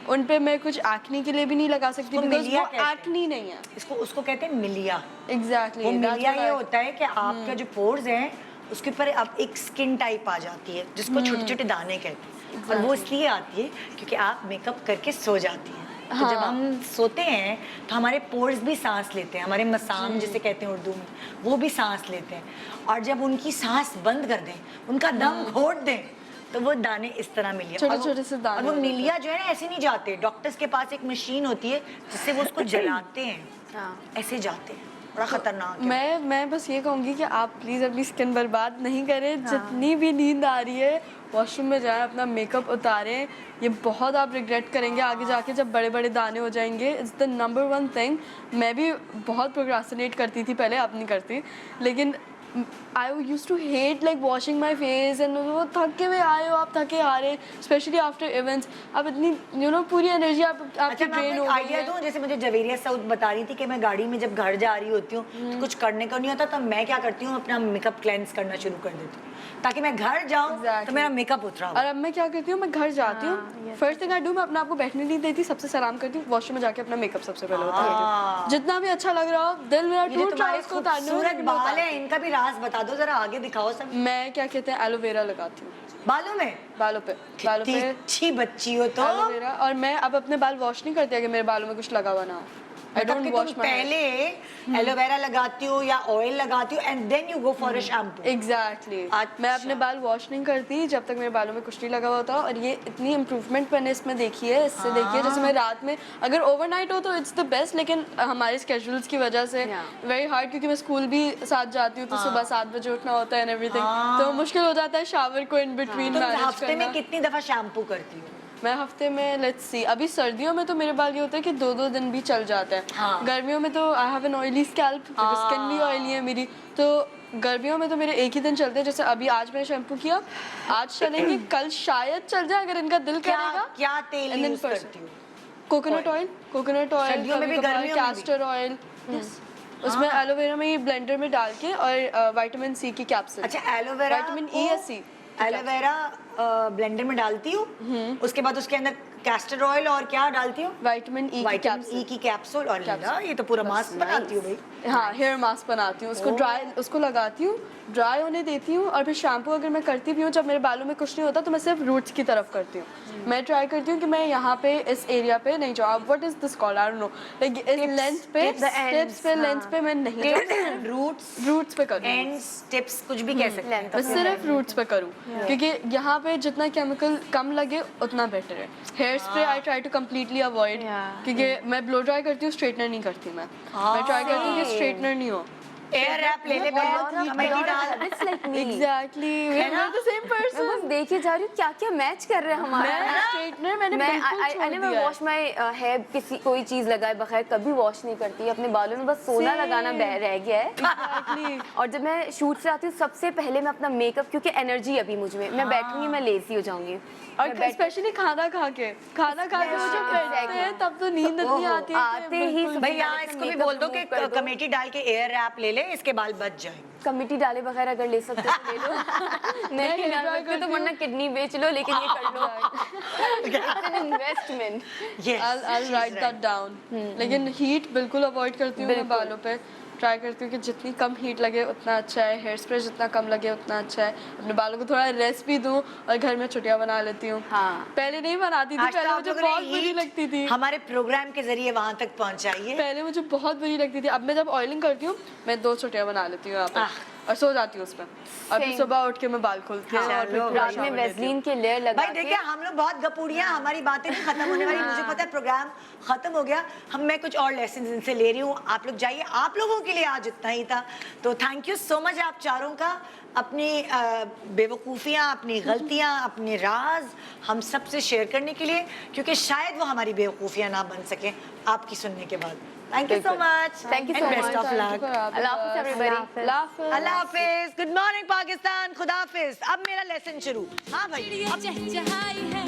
उन पे। मैं कुछ एक्ने के लिए भी नहीं लगा सकती उसको बिकॉज मिलिया वो कहते हैं। एक्ने नहीं है। उसको कहते हैं मिलिया। एग्जैक्टली वो मिलिया ये होता है कि आपका जो पोर्स है उसके ऊपर अब एक स्किन टाइप आ जाती है जिसको छोटे छोटे दाने कहते हैं। और वो इसलिए आती है क्योंकि आप मेकअप करके सो जाती हैं। तो जब हम सोते हैं तो हमारे पोर्स भी सांस लेते हैं, हमारे मसाम जिसे कहते हैं उर्दू में, वो भी सांस लेते हैं। और जब उनकी सांस बंद कर दें, उनका दम घोट दें, तो वो दाने इस तरह मिलिया। छोटे-छोटे से दाने और वो हो जाते हैं। मिलिया जो है ना ऐसे नहीं जाते। डॉक्टर्स के पास एक मशीन होती है जिससे वो उसको जलाते हैं, ऐसे जाते हैं। बड़ा खतरनाक है। मैं बस ये कहूँगी कि आप प्लीज़ अपनी स्किन बर्बाद नहीं करें। जितनी भी नींद आ रही है वॉशरूम में जाएं, अपना मेकअप उतारें। ये बहुत आप रिग्रेट करेंगे आगे जाके जब बड़े बड़े दाने हो जाएंगे। It's the number one thing. मैं भी बहुत प्रोक्रास्टिनेट करती थी पहले, अब नहीं करती, लेकिन I use to hate like washing my face and वो थके हुए आए हो, आप थके आ रहे, स्पेशली आफ्टर इवेंट्स। अब इतनी पूरी एनर्जी आपकी अच्छा, मैं ड्रेन आपको हो एक गई आइडिया है। दूं। जैसे मुझे जवेरिया साउथ बता रही थी कि मैं गाड़ी में जब घर जा रही होती हूँ तो कुछ करने को नहीं होता, तो मैं क्या करती हूँ, अपना मेकअप क्लेंस करना शुरू कर देती हूँ ताकि मैं घर जाऊँ तो Exactly. मेरा मेकअप उतरा हो। और अब मैं क्या करती हूँ, मैं घर जाती हूँ, फर्स्ट थिंग आई डू, मैं अपने आप को बैठने नहीं देती, सबसे सलाम करती हूँ, वॉशरूम में जाके अपना मेकअप सबसे पहले उतार देती हूँ। जितना भी अच्छा लग रहा हो, दिल मेरा ये जो टूट रहा तुम्हारे है उसको उतारने में खूबसूरत मैं बाल उतारती है, इनका भी राज बता दो जरा, आगे दिखाओ सब। हूँ। मैं क्या कहते हैं, एलोवेरा लगाती हूँ बालों में। बालों पे कितनी अच्छी बच्ची हो तो। एलोवेरा। और मैं अब अपने बाल वॉश नहीं करती अगर मेरे बालों में कुछ लगा हुआ ना हो। आई मतलब डोंट कि वॉश तुम माय पहले एलोवेरा लगाती हो या ऑयल लगाती हो and then you go for a shampoo. Exactly. मैं अपने बाल वॉश नहीं करती जब तक मेरे बालों में कुछ नहीं लगा हुआ होता। और ये इतनी इम्प्रूवमेंट मैंने इसमें देखी है, इससे देखिए जैसे मैं रात में अगर ओवरनाइट हो तो इट्स द बेस्ट, लेकिन हमारे स्केड्यूल्स की वजह से वेरी हार्ड, क्योंकि मैं स्कूल भी साथ जाती हूँ तो सुबह 7 बजे उठना होता है एंड एवरीथिंग, तो मुश्किल हो जाता है शावर को इन बिटवीन तुम मैनेज हफ्ते में करना। कितनी दफा शैम्पू करती हो? मैं हफ्ते में लेट्स सी, अभी सर्दियों में तो मेरे बाल ये होता है कि 2-2 दिन भी चल जाते हैं। हाँ। गर्मियों में तो I have an oily scalp, skin भी ऑयली है मेरी, तो गर्मियों में तो मेरे एक ही दिन चलते हैं। जैसे अभी आज मैंने शैम्पू किया, आज चलेंगे, कल शायद चल जाए अगर इनका दिल करेगा। क्या तेल And then यूज first- करती हो? कोकोनट ऑयल, सर्दियों में भी, गर्मियों में भी? कैस्टर ऑयल, उसमें एलोवेरा में ये ब्लेंडर में डाल के, और विटामिन सी की कैप्सूल। अच्छा, एलोवेरा विटामिन ई या सी। एलोवेरा ब्लेंडर में डालती हूँ, उसके बाद उसके अंदर कैस्टर ऑयल और क्या डालती हूँ? विटामिन ई की विटामिन कैप्सूल। ई की कैप्सूल। और लीला, ये तो पूरा मास्क बनाती हूँ भाई। हाँ, हेयर मास्क बनाती हूँ, उसको लगाती हूँ, ड्राई होने देती हूँ, और फिर शैम्पू अगर मैं करती भी हूँ जब मेरे बालों में कुछ नहीं होता तो मैं सिर्फ रूट्स की तरफ करती हूँ। मैं ट्राई करती हूँ कि मैं यहाँ पे इस एरिया पे नहीं जाऊँ। What is this called, I don't know, like इस लेंथ पे, टिप्स पे, लेंथ पे मैं नहीं जाऊँ, रूट्स पे करूँ, एंड्स, टिप्स, कुछ भी कह सकते हैं। मैं सिर्फ रूट्स पे करूँ, क्योंकि यहाँ पे जितना केमिकल कम लगे उतना बेटर है। Hair spray I try to completely avoid, क्योंकि मैं ब्लो ड्राई करती हूँ, स्ट्रेटनर नहीं करती मैं ट्राई करती हूँ कि स्ट्रेटनर नहीं हो। एयर रैप ले ले, कमेटी डाल। It's like me. Exactly, we're the same मैं person. बस देखे जा रही हूँ क्या क्या मैच कर रहे हैं हमारे। मैं स्ट्रेटनर मैंने बिल्कुल छोड़ I never दिया wash my hair, किसी कोई चीज लगाए बगैर कभी वॉश नहीं करती। अपने बालों में बस सोना लगाना रह गया है। Exactly. और जब मैं शूट से आती हूँ सबसे पहले मैं अपना मेकअप, क्योंकि एनर्जी अभी मुझ में, मैं बैठूंगी मैं लेजी हो जाऊंगी। और स्पेशली खाना खा के वो जब बैठते हैं तब तो नींद इतनी आती है कि आते ही बिल्कुल भाई यहाँ इसको भी बोल दो कि कर दो। कमेटी डाल के एयर रैप ले ले, इसके बाल बच जाएंगे। कमिटी डाले बगैर अगर ले सकते हो तो ले लो। नहीं डाल सकते तो वरना किडनी बेच लो, लेकिन ये कर लो। Investment. I'll write that down. लेकिन हीट बिल्कुल अवॉइड करती हूँ मैं बालों पे। ट्राई करती हूँ कि जितनी कम हीट लगे उतना अच्छा है, हेयर स्प्रे जितना कम लगे उतना अच्छा है, अपने बालों को थोड़ा रेस्ट भी दूँ, और घर में छुट्टियाँ बना लेती हूँ। हाँ। पहले नहीं बनाती थी, आज तो पहले आप मुझे लोगों ने बहुत बुरी heat लगती थी, हमारे प्रोग्राम के जरिए वहां तक पहुंचाइए। पहले मुझे बहुत बुरी लगती थी। अब मैं जब ऑयलिंग करती हूँ मैं 2 छुट्टियाँ बना लेती हूँ यहाँ पे और सो जाती हूँ उसमें, और फिर सुबह उठ के मैं बाल खोलती हूँ और फिर पूरा रात में shower लेती हूँ। वेस्लीन के लेयर लगा भाई देखिए, हम लोग बहुत गपूड़ियाँ, हमारी बातें नहीं खत्म होने वाली। मुझे पता है प्रोग्राम खत्म हो गया, मैं कुछ और लेसन इनसे ले रही हूँ। आप लोग जाइए, आप लोगों के लिए आज इतना ही था। तो थैंक यू सो मच आप चारों का, अपनी बेवकूफ़ियाँ, अपनी गलतियाँ, अपने राज हम सबसे शेयर करने के लिए, क्योंकि शायद वो हमारी बेवकूफ़ियाँ ना बन सके आपकी सुनने के बाद। Thank you so much. Thank you so best much. Of luck. अल्लाह हाफिज़ everybody. अल्लाह हाफिज, गुड मॉर्निंग पाकिस्तान, खुदा हाफिज। अब मेरा लेसन शुरू। हाँ भाई, चिड़िया चहचहाई है